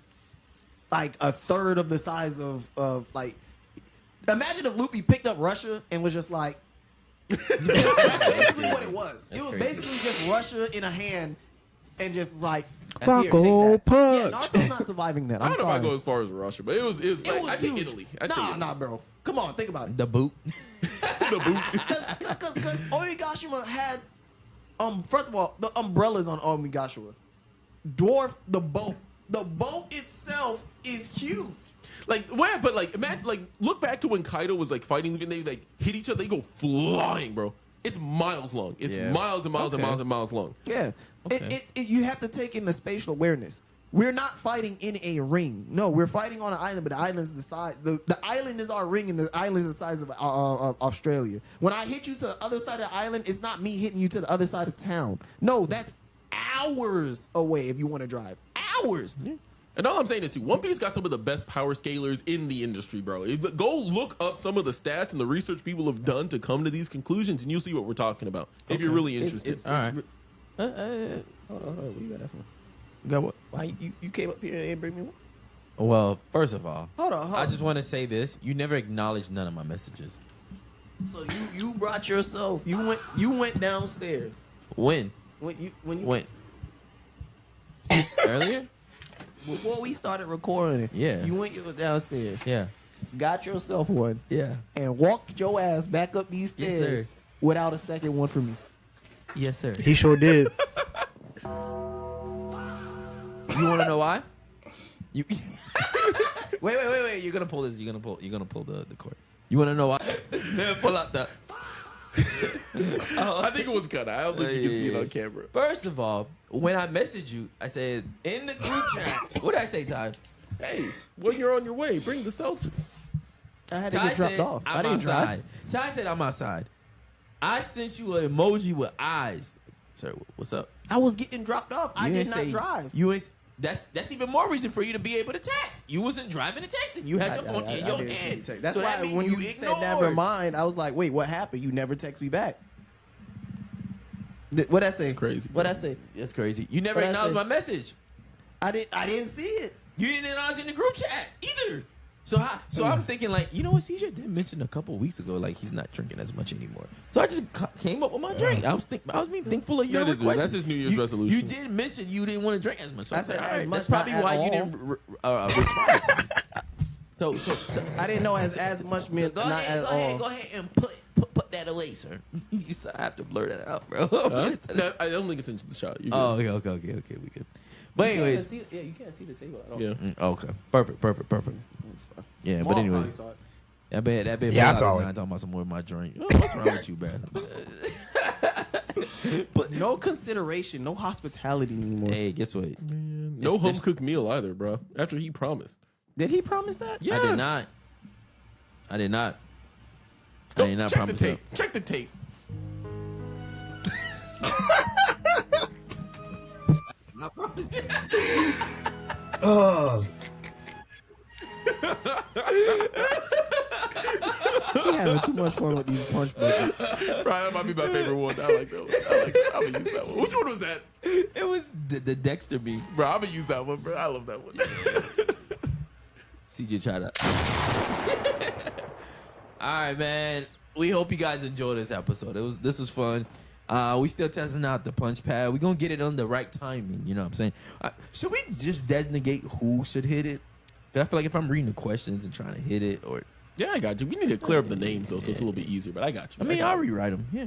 like a third of the size of like. Imagine if Luffy picked up Russia and was just like. That's basically what it was. It was crazy. basically just Russia in a hand and just like. Fuck here, take old that. Yeah, punch. Naruto's not surviving that. I I'm don't know if I sorry. go as far as Russia, but it was It like was I think huge. Italy. I'd say Italy. Nah, bro. Come on, think about it. The boot. The boot. Because Onigashima had, first of all, the umbrellas on Onigashima dwarf the boat. The boat itself is huge. Like where? But like imagine, like look back to when Kaido was like fighting, and they like hit each other. They go flying, bro. It's miles long. It's Yeah. miles and miles and Okay. miles and miles long. Yeah. Okay. You have to take in the spatial awareness. We're not fighting in a ring. No, we're fighting on an island, but the island's the size. The island is our ring, and the island is the size of Australia. When I hit you to the other side of the island, it's not me hitting you to the other side of town. No, that's hours away if you want to drive. Hours. And all I'm saying is, too, One Piece got some of the best power scalers in the industry, bro. Go look up some of the stats and the research people have done to come to these conclusions, and you'll see what we're talking about if you're really interested. All right. Hold on. What you got that for? Got what? Why you came up here and didn't bring me one? Well, first of all, Hold on. I just want to say this: you never acknowledged none of my messages. So you brought yourself. You went downstairs. When? When you When? Earlier? before we started recording. Yeah. You went downstairs. Yeah. Got yourself one. Yeah. And walked your ass back up these Yes, stairs sir. without a second one for me. Yes, sir. He sure did. You want to know why? You wait. You're gonna pull this. You're gonna pull the cord. You want to know why? Pull out the. I think it was cut. I don't think you can see it on camera. First of all, when I messaged you, I said in the group chat. What did I say, Ty? Hey, when you're on your way, bring the seltzers. I had to Ty get dropped said, off. I I'm didn't outside. drive. Ty said I'm outside. I sent you an emoji with eyes. Sir, what's up? I was getting dropped off. I You did ain't not say- drive. You ain't. That's even more reason for you to be able to text. You wasn't driving and texting. You had your phone in your didn't see hand. you text. That's So that why mean when you ignored. said never mind, I was like, wait, what happened? You never text me back. What'd I say? It's crazy, What'd I say? That's crazy. You never What'd I acknowledged say? my message. I didn't see it. You didn't acknowledge in the group chat either. So I'm thinking like, you know what, CJ did mention a couple of weeks ago, like he's not drinking as much anymore. So I just came up with my drink. I was being thankful of your That is- request. that's his New Year's resolution. You did mention you didn't want to drink as much. So I I said said, all as right, much, that's probably not why at you all. didn't respond to me. So I didn't know as much So meant go not ahead, at go all. ahead, go ahead and put that away, sir. You said I have to blur that out, bro. No, I don't think it's into the shot. You're Oh, good. okay, we good. But anyways, you can't see the table at all. Yeah. Okay, perfect. Yeah, but anyways, that bad. Yeah, I saw it. Talking about some more of my drink. What's wrong with you, man? But no consideration, no hospitality anymore. Hey, guess what? No It's home just- cooked meal either, bro. After he promised. Did he promise that? Yeah. I did not. I did not Check the promise tape. that. Check the tape. I promise. Oh, He having too much fun with these punch buckets. Right, that might be my favorite one. I like that one. I'm gonna use that one. Which one was that? It was the Dexter beef. Bro, I'm gonna use that one, bro. I love that one. CJ tried to. All right, man. We hope you guys enjoyed this episode. This was fun. We still testing out the punch pad. We're gonna get it on the right timing. You know what I'm saying? Should we just designate who should hit it? 'Cause I feel like if I'm reading the questions and trying to hit it, or Yeah, I got you. We need to clear up the names though, so it's a little bit easier. But I got you. I mean, got I'll you. rewrite them. Yeah.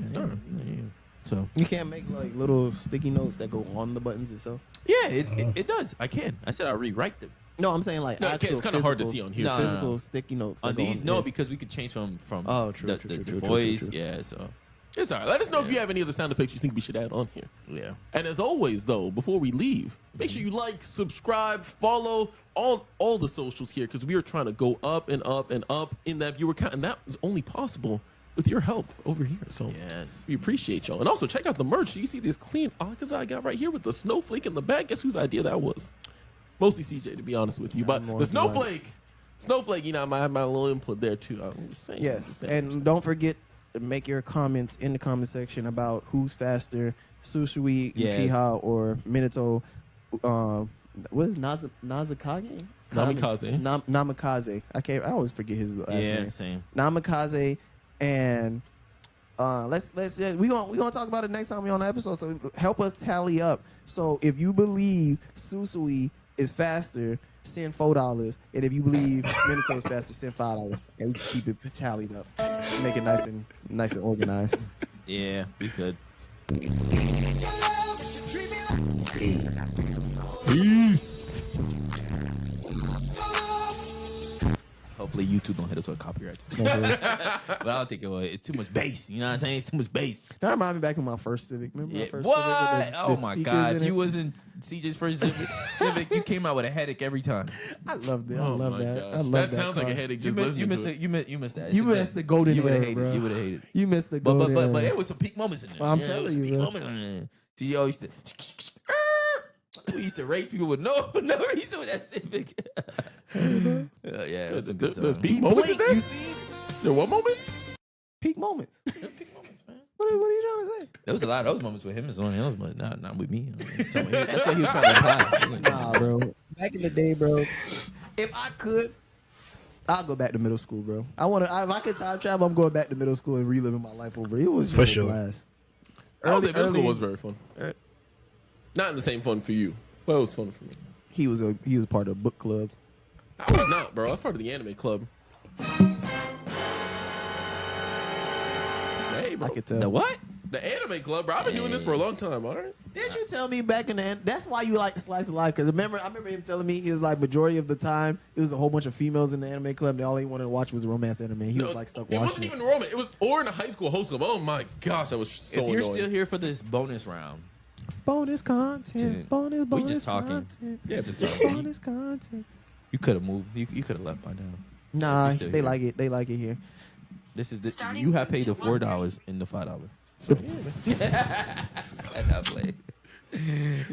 So You can't make like little sticky notes that go on the buttons itself. yeah, it does. I can. I said I'll rewrite them. No, I'm saying like No, actual it's kind of hard to physical- see on here. No, too. no, Physical sticky notes. On that go these, on no, here. because we could change from Oh, true, the, true, the, true, the true, true, voice. true, true. Yeah, so It's all right. Let us know if you have any other sound effects you think we should add on here. yeah. And as always, though, before we leave, make sure you like, subscribe, follow on all the socials here because we are trying to go up and up and up in that viewer count, and that is only possible with your help over here. So Yes. we appreciate y'all. And also check out the merch. You see this clean Akaza I got right here with the snowflake in the back. Guess whose idea that was? Mostly CJ, to be honest with you. But more the design. snowflake, you know, I might have my little input there too. I'm just saying. Yes, Just saying. and don't forget to make your comments in the comment section about who's faster, Susui, Yeah. Uchiha, or Minato. What is Nazakage? Namikaze. Namikaze. I always forget his last name. Same. Namikaze, and we gonna talk about it next time we on the episode. So help us tally up. So if you believe Susui is faster, send $4, and if you believe Minato is faster, send $5, and we can keep it tallied up, make it nice and organized. Yeah, we could. Peace. Hopefully Hopefully YouTube don't hit us with copyrights. But I don't think it will. It's too much bass. You know what I'm saying? It's too much bass. That reminded me back in my first Civic. Remember my first What? Civic? With the Oh my speakers God! in If it? you was in CJ's first Civic, you came out with a headache every time. I loved it. I Oh love my that. gosh. I love that that. sounds like a car. headache. You Just missed listening it. to You missed that. You missed the golden You would have era, hated. bro. You would have hated. You missed the golden era. But it was some peak moments in there. I'm Yeah, telling it was some you, peak bro. moments in there. CJ always used to. We used to race people with no reason with that Civic. Yeah, it was a good There's time. peak He moments in blinked, there? you see? There what moments? Peak moments. Peak moments, man. What are you trying to say? There was a lot of those moments with him and someone else, but not with me. I mean, that's what he was trying to imply. Nah, bro. Back in the day, bro. If I could, I'll go back to middle school, bro. If I could time travel, I'm going back to middle school and reliving my life over. It was just For a sure. blast. I would say middle school early- was very fun. Not in the same fun for you, but it was fun for me. He was part of a book club. I was not, bro. I was part of the anime club. Hey, bro. I could tell. The what? The anime club, bro. I've been doing this for a long time, all right? Didn't you tell me back in the end? That's why you like the slice of life. Because I remember him telling me he was like majority of the time it was a whole bunch of females in the anime club. And all he wanted to watch was romance anime. He was like stuck It watching. wasn't even romance. It was or in a high school host club. Oh my gosh, that was so If you're annoying. still here for this bonus round, bonus content. Dude, Bonus. we just talking. Content. Yeah, just talking. Bonus content. you could have moved. You could have left by now. Nah, You're still they here. like it. They like it here. This is the, Starting you have paid the to wonder. $4 and the $5. So yeah, I play.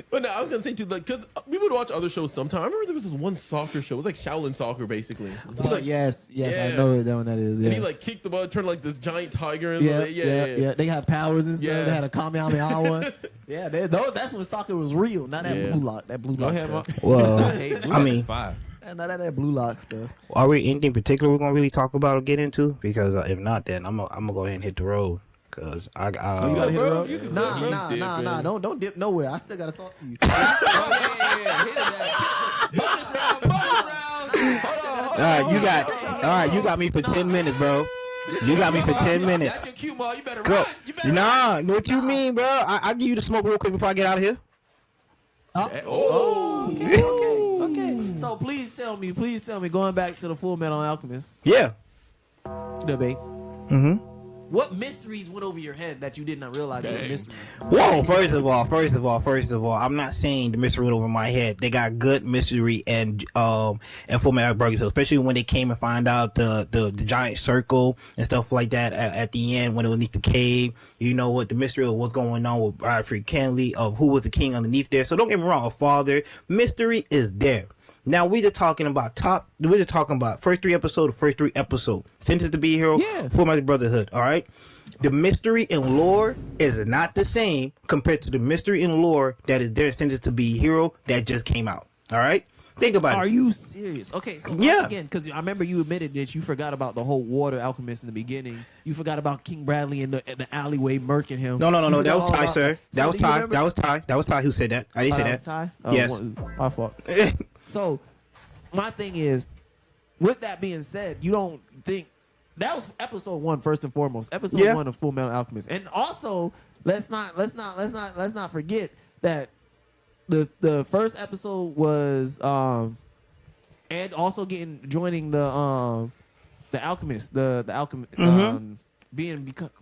But no, I was gonna say too, like, because we would watch other shows sometime. I remember there was this one soccer show. It was like Shaolin Soccer, basically. He, like, Yes, I Yeah. know that one that is. Yeah. And he like kicked the ball, turned like this giant tiger. And yeah. They had powers and stuff. Yeah. They had a Kamehameha one. Yeah, that's when soccer was real. Not that Yeah. blue lock. That blue Go lock ahead, stuff. Well, I mean- 5. Not that blue lock stuff. are we anything particular we're gonna really talk about or get into? Because if not, then I'm gonna go ahead and hit the road. Cause I You gotta hit bro, the road? you can Nah, go. He's nah. dipping. Don't dip nowhere. I still gotta talk to you. You got me for 10 minutes, bro. You got me for 10 minutes. That's your cue, Maul. You better Go. run. You better Nah, what you mean, bro? I'll give you the smoke real quick before I get out of here. Okay. So please tell me, going back to the Full Metal Alchemist Yeah. debate. Mm-hmm. What mysteries went over your head that you did not realize were Dang. mysteries? Whoa, first of all, I'm not saying the mystery went over my head. They got good mystery and Full Metal Burger, especially when they came and find out the giant circle and stuff like that at the end when it was underneath the cave. You know what the mystery of what's going on with Bradford Kenley, of who was the king underneath there. So don't get me wrong, a father mystery is there. Now we're just talking about first three episodes, Sentenced to be a Hero, Yeah. Full Metal Brotherhood, all right? The mystery and lore is not the same compared to the mystery and lore that is there in Sentenced to be a Hero that just came out, all right? Think about Are it. you serious? Okay, so Yeah. once again, because I remember you admitted that you forgot about the whole water alchemist in the beginning. You forgot about King Bradley in the alleyway murking him. No. You That forgot was all Ty, about- sir. So That was do you Ty. remember- That was Ty who said that. I didn't say that. Ty? Yes. My fault. So, my thing is, with that being said, you don't think that was episode 1 first and foremost. Episode Yeah. 1 of Full Metal Alchemist, and also let's not forget that the first episode was and also joining the alchemist, the alchemist,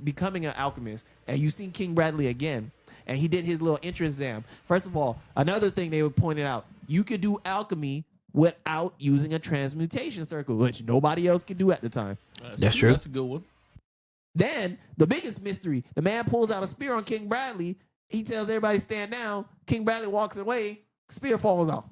becoming an alchemist, and you seen King Bradley again. And he did his little entrance exam. First of all, another thing they would point it out, you could do alchemy without using a transmutation circle, which nobody else could do at the time. That's true. That's a good one. Then, the biggest mystery, the man pulls out a spear on King Bradley. He tells everybody stand down. King Bradley walks away. Spear falls off.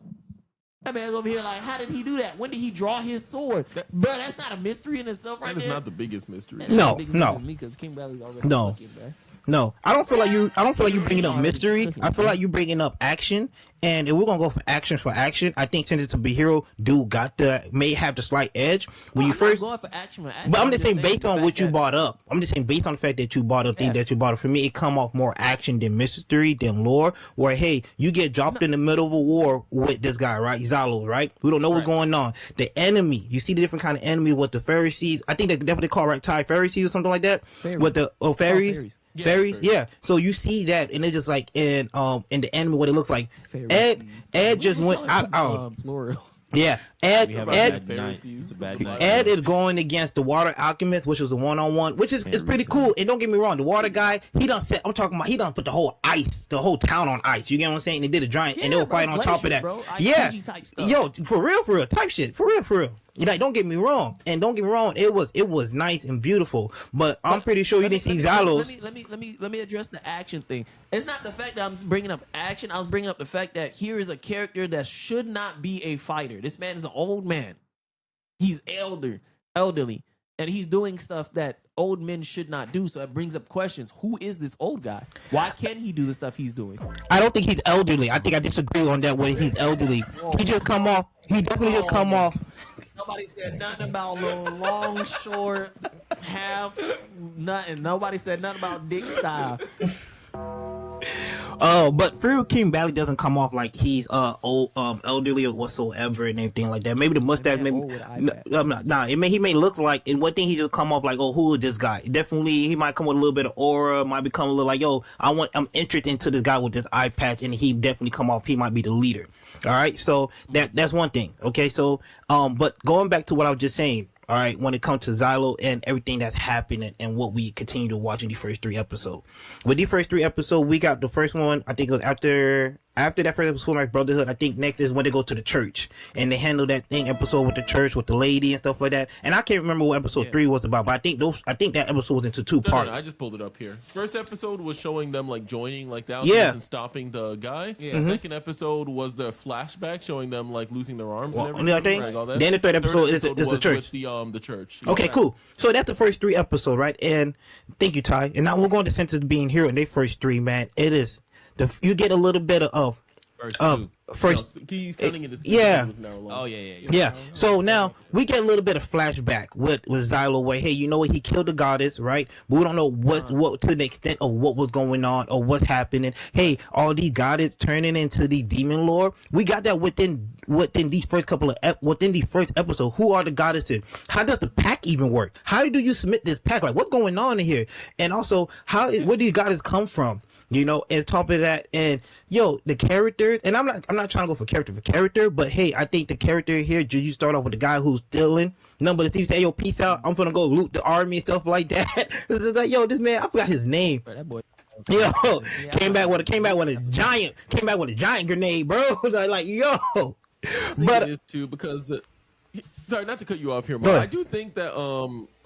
That man's over here like, how did he do that? When did he draw his sword? Bro, that's not a mystery in itself right That is there. not the biggest mystery. That's not No, the biggest no. mystery to me, 'cause King Bradley's already No. fucking, bro. No, I don't feel like you bringing up mystery. I feel like you bringing up action. And if we're gonna go for action, I think Sentenced to be Hero may have the slight edge when you I'm not first. going for action. But I'm just saying, based the on fact what you that- brought up, I'm just saying, based on the fact that you brought up things that you brought up, for me, it come off more action than mystery, than lore, where, hey, you get dropped in the middle of a war with this guy, right? Zalo, right? We don't know what's going on. The enemy, you see the different kind of enemy with the Pharisees. I think that's what they call, right? Thai Pharisees or something like that? Fairies. With the, fairies? fairies. Yeah, Fairies, fairies. yeah. So you see that, and it's just like in the enemy, what it looks like. Pharisees. Ed just went out. Plural. Yeah, We have a Ed bad night. It's a bad night. Ed is going against the Water Alchemist, which was a 1-on-1, which is pretty cool. And don't get me wrong, the Water guy, he done put the whole town on ice. You get what I'm saying? They did a giant, and they were fighting on top of that. Bro. Yeah, type stuff. yo, for real, type shit, for real. Like, don't get me wrong, it was nice and beautiful. But I'm pretty sure you didn't see Xylos. Let me address the action thing. It's not the fact that I'm bringing up action. I was bringing up the fact that here is a character that should not be a fighter. This man is an old man. He's elderly, and he's doing stuff that old men should not do. So it brings up questions. Who is this old guy? Why can't he do the stuff he's doing? I don't think he's elderly. I think I disagree on that way. He's elderly. He definitely just come off. Nobody said nothing about little long, short, half, nothing. Nobody said nothing about dick style. But Fury King Valley doesn't come off like he's old, elderly or whatsoever and everything like that. Maybe the mustache, maybe he may look like. And one thing he just come off like, oh, who is this guy? Definitely, he might come with a little bit of aura. Might become a little like, yo, I'm interested into this guy with this eye patch, and he definitely come off. He might be the leader. All right, so that's one thing. Okay, so but going back to what I was just saying. All right, when it comes to Xylo and everything that's happening and what we continue to watch in the first 3 episodes. With the first 3 episodes, we got the first one, I think it was after that first episode, like Brotherhood. I think next is when they go to the church and they handle that episode with the church with the lady and stuff like that. And I can't remember what episode 3 was about, but I think that episode was into 2 parts. No, I just pulled it up here. First episode was showing them like joining like the Alchemist and stopping the guy. Yeah. The second episode was the flashback showing them like losing their arms and everything. I think. All that. Then the third episode is the church. With the church. Okay, cool. So that's the first 3 episodes, right? And thank you, Ty. And now we're going to Senses Being Hero in their first 3, man. It is you get a little bit of yeah. Oh yeah. Yeah. So now we get a little bit of flashback with Xylo where, hey, you know what, he killed the goddess, right? But we don't know what to the extent of what was going on or what's happening. Hey, all these goddess turning into the demon lord. We got that within these first episodes. Who are the goddesses? How does the pack even work? How do you submit this pack? Like, what's going on in here? And also, where do these goddesses come from? You know, and top of that, and the characters, and I'm not trying to go for character, but hey, I think the character here, you start off with the guy who's stealing. But Steve say, yo, peace out. I'm gonna go loot the army and stuff like that. This is like, this man, I forgot his name. Bro, that boy. Came back with a giant grenade, bro. Like, yo. But it is too because sorry, not to cut you off here, but I do think that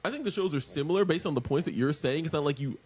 I think the shows are similar based on the points that you're saying. It's not like you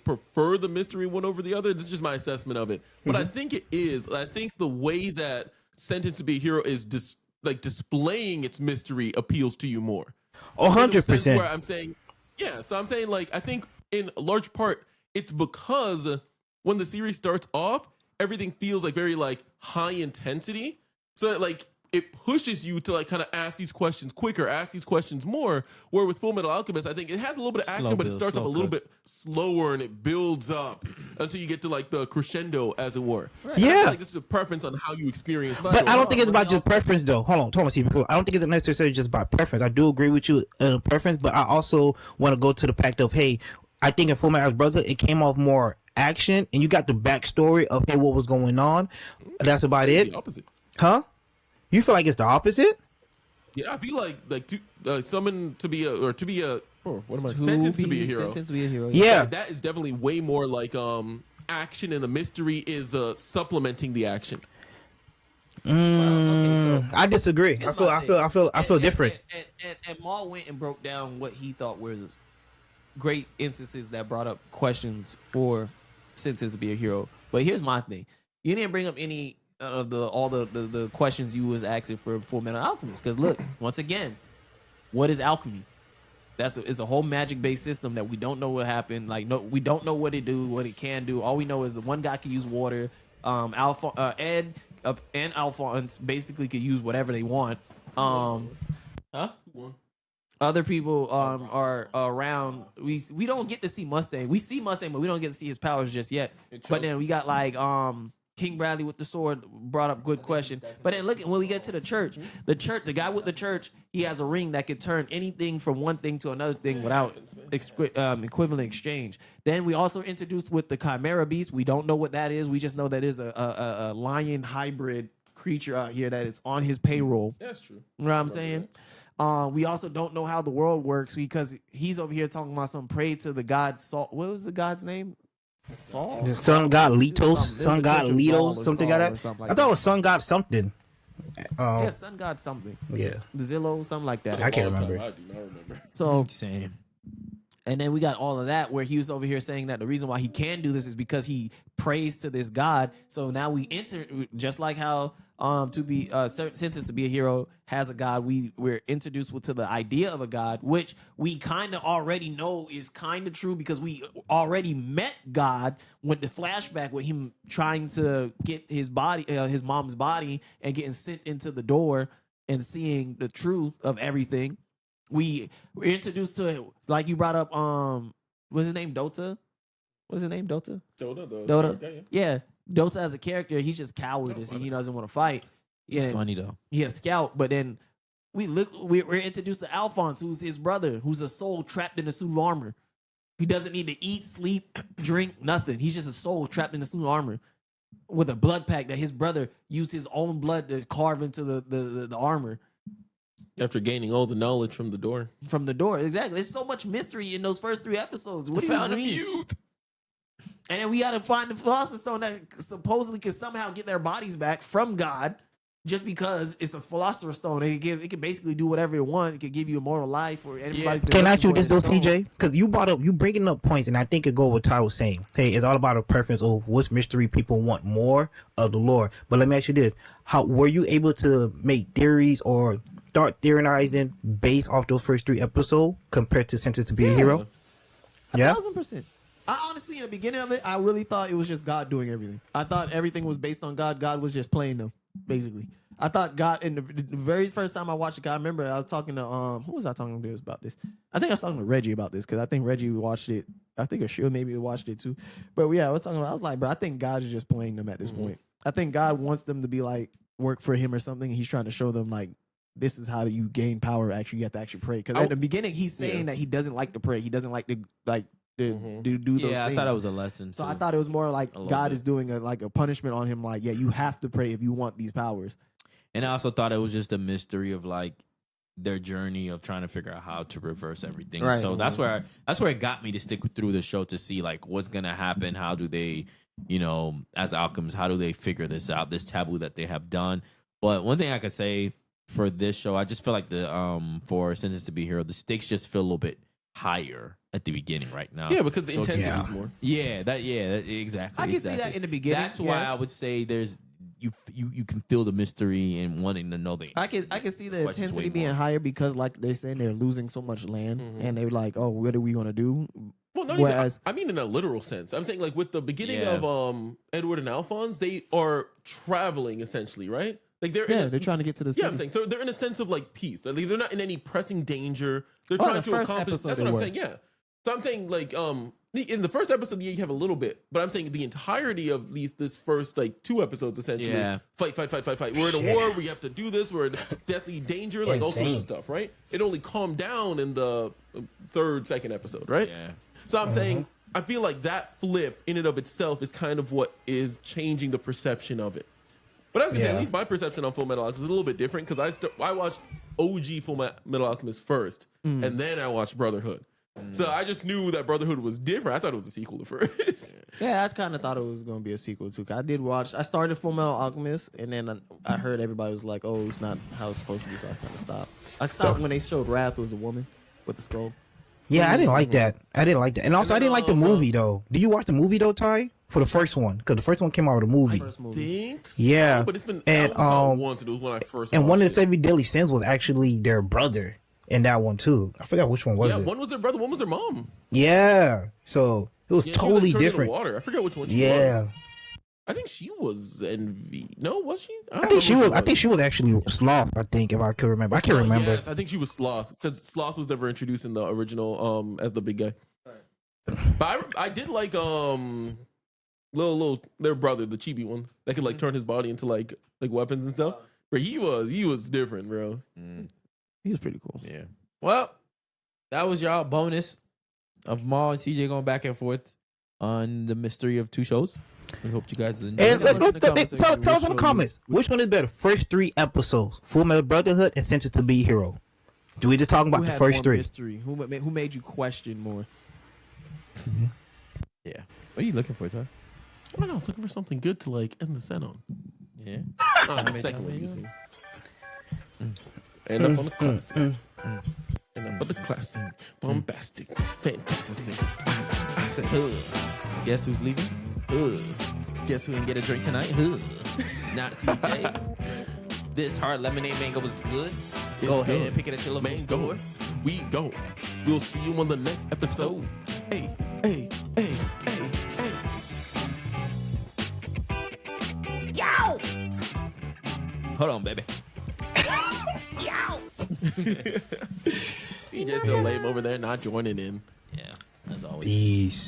prefer the mystery one over the other. This is just my assessment of it. But I think it is. I think the way that Sentenced to Be a Hero is displaying its mystery appeals to you more. 100%. Where I'm saying, yeah. So I'm saying, like, I think in a large part it's because when the series starts off, everything feels like very like high intensity. So that, like, it pushes you to like kind of ask these questions quicker, ask these questions more. Where with Full Metal Alchemist, I think it has a little bit of action, but it starts up a little bit slower and it builds up until you get to like the crescendo, as it were. Right. Yeah, I feel like this is a preference on how you experience. But I don't think it's about just preference, though. Hold on, Steve. I don't think it's necessarily just about preference. I do agree with you in preference, but I also want to go to the fact of, hey, I think in Full Metal Brother, it came off more action, and you got the backstory of, hey, what was going on. That's about it. The opposite, huh? You feel like it's the opposite? Yeah, I feel like to summon to be a what am I? Sentenced to be a hero. Sentenced to be a hero. Yeah, that is definitely way more like action, and the mystery is supplementing the action. I disagree. I feel different. And Maul went and broke down what he thought were great instances that brought up questions for Sentenced to Be a Hero. But here's my thing: you didn't bring up any of the questions you was asking for Full Metal Alchemist. Because look, once again, what is alchemy? It's a whole magic based system that we don't know what happened. Like, no, we don't know what it do, what it can do. All we know is the one guy can use water. Ed and Alphonse basically could use whatever they want. Other people are around. We don't get to see Mustang. We see Mustang, but we don't get to see his powers just yet. But then we got like King Bradley with the sword brought up good question. But then look, when we get to the church, the guy with the church, he has a ring that could turn anything from one thing to another thing without equivalent exchange. Then we also introduced with the Chimera Beast. We don't know what that is. We just know that is a lion hybrid creature out here that is on his payroll. That's true. You know what I'm saying? We also don't know how the world works because he's over here talking about some pray to the god Saul. What was the god's name? Saul? The sun god Litos, There's sun a god picture of Litos, Saul or something Saul like or that. something like I thought it that. was sun god something. Yeah, sun god something. Yeah. Zillow, something like that. I can't All the time, remember. I do not remember. So, Same. and then we got all of that where he was over here saying that the reason why he can do this is because he prays to this God. So now we enter, just like how to be sentenced to be a hero has a God. We're introduced to the idea of a God, which we kind of already know is kind of true because we already met God with the flashback with him trying to get his body, his mom's body, and getting sent into the door and seeing the truth of everything. We're introduced to it, like you brought up. What's his name? Dota. What's his name? Dota. Dota. Yeah, Dota as a character, he's just cowardice and he doesn't want to fight. It's Yeah, funny though. he a scout, but then we're introduced to Alphonse, who's his brother, who's a soul trapped in a suit of armor. He doesn't need to eat, sleep, drink, nothing. He's just a soul trapped in a suit of armor with a blood pack that his brother used his own blood to carve into the armor. After gaining all the knowledge from the door. From the door, exactly. There's so much mystery in those first 3 episodes. What do you Found a mean? youth. And then we got to find the Philosopher's Stone that supposedly can somehow get their bodies back from God, just because it's a Philosopher's Stone. And it can basically do whatever it wants. It can give you immortal life, or everybody's been Can I ask looking you this for though, the stone. CJ? Because you bringing up points, and I think it go with what Ty was saying. Hey, it's all about a preference of what's mystery people want more of the lore. But let me ask you this: how were you able to make theories or start theorizing based off those first 3 episodes compared to Sentenced to be a Hero? Yeah. 1,000%. I honestly, in the beginning of it, I really thought it was just God doing everything. I thought everything was based on God. God was just playing them, basically. I thought God, in the very first time I watched it, I remember I was talking to, who was I talking to about this? I think I was talking to Reggie about this, because I think Reggie watched it. I think Ashil maybe watched it too. But yeah, I was like, bro, I think God's just playing them at this point. I think God wants them to be like, work for him or something. He's trying to show them, like, this is how you gain power. Actually, you have to actually pray. Because at the beginning, he's saying that he doesn't like to pray. He doesn't like to, do those things. Yeah, I thought it was a lesson. So too. I thought it was more like God bit. is doing a punishment on him. Like, yeah, you have to pray if you want these powers. And I also thought it was just a mystery of like their journey of trying to figure out how to reverse everything. Right. So that's where it got me to stick through the show to see like what's gonna happen. How do they, as alchemists, how do they figure this out? This taboo that they have done. But one thing I could say for this show, I just feel like for Sentenced to be a Hero, the stakes just feel a little bit higher at the beginning right now. Yeah, because the intensity is more. Yeah, exactly. I can see that in the beginning. That's why yes. I would say there's you can feel the mystery and wanting to know the I can see the questions intensity way being more. higher because, like they're saying, they're losing so much land, and they're like, "Oh, what are we gonna do?" Well, not Whereas- even. I mean, in a literal sense. I'm saying, like, with the beginning Yeah. of Edward and Alphonse, they are traveling essentially, right? Like they're Yeah, in they're trying to get to the city. yeah. I'm saying so they're in a sense of like peace. Like, they're not in any pressing danger. They're Oh, trying the to first accomplish. episode That's it what I'm was. saying. Yeah. So I'm saying like in the first episode, yeah, you have a little bit, but I'm saying the entirety of this first like 2 episodes essentially. Yeah. Fight. We're in a war. We have to do this. We're in deathly danger. Like all sorts Insane. of stuff, right? It only calmed down in the second episode, right? Yeah. So I'm saying, I feel like that flip in and of itself is kind of what is changing the perception of it. But I was gonna say, at least my perception on Full Metal Alchemist is a little bit different because I watched OG Full Metal Alchemist first, and then I watched Brotherhood. So I just knew that Brotherhood was different. I thought it was a sequel to first. Yeah, I kind of thought it was going to be a sequel too. 'Cause I started Full Metal Alchemist, and then I heard everybody was like, "Oh, it's not how it's supposed to be," so I kind of stopped. I stopped when they showed Wrath was a woman with the skull. Yeah, I didn't like that. And also, I didn't like the movie though. Did you watch the movie though, Ty? For the first one, because the first one came out with a movie. First movie. Think so? Yeah. But it's been And, I saw it once, and it was when I first And watched one of the it. 7 deadly sins was actually their brother in that one too. I forgot which one was Yeah, it. one was their brother, one was their mom. Yeah, so it was Yeah, totally she was, like, turned into different. water. I forget which one she Yeah, was. I think she was Envy. No, was she? I think she was. I think she was actually Sloth. I think if I could remember. I can't remember. Yes, I think she was Sloth because Sloth was never introduced in the original as the big guy. But I did like little their brother, the chibi one that could like turn his body into like weapons and stuff. But he was different, bro. He was pretty cool. Yeah. Well, that was y'all bonus of Maal and CJ going back and forth. on the mystery of 2 shows. We hope you guys enjoyed. And Tell us in the comment section tell which us in the show comments which one is better. First 3 episodes, Full Metal Brotherhood and Sent to Be Hero. Do we just talk about Who the had first more 3? mystery? Who made you question more? Yeah. What are you looking for, Ty? I don't know. I was looking for something good to like end the set on. Yeah. Oh, the second one, you see. Enough on the classic. Enough of the classic. Bombastic. Fantastic. I said, guess who's leaving? Guess who didn't get a drink tonight? Not CJ. This hard lemonade mango was good. Go ahead and pick it at your local store. We go. We'll see you on the next episode. Hey, hey, hey, hey, hey. Hold on, baby. He just still lame over there, not joining in. Yeah, as always. Peace.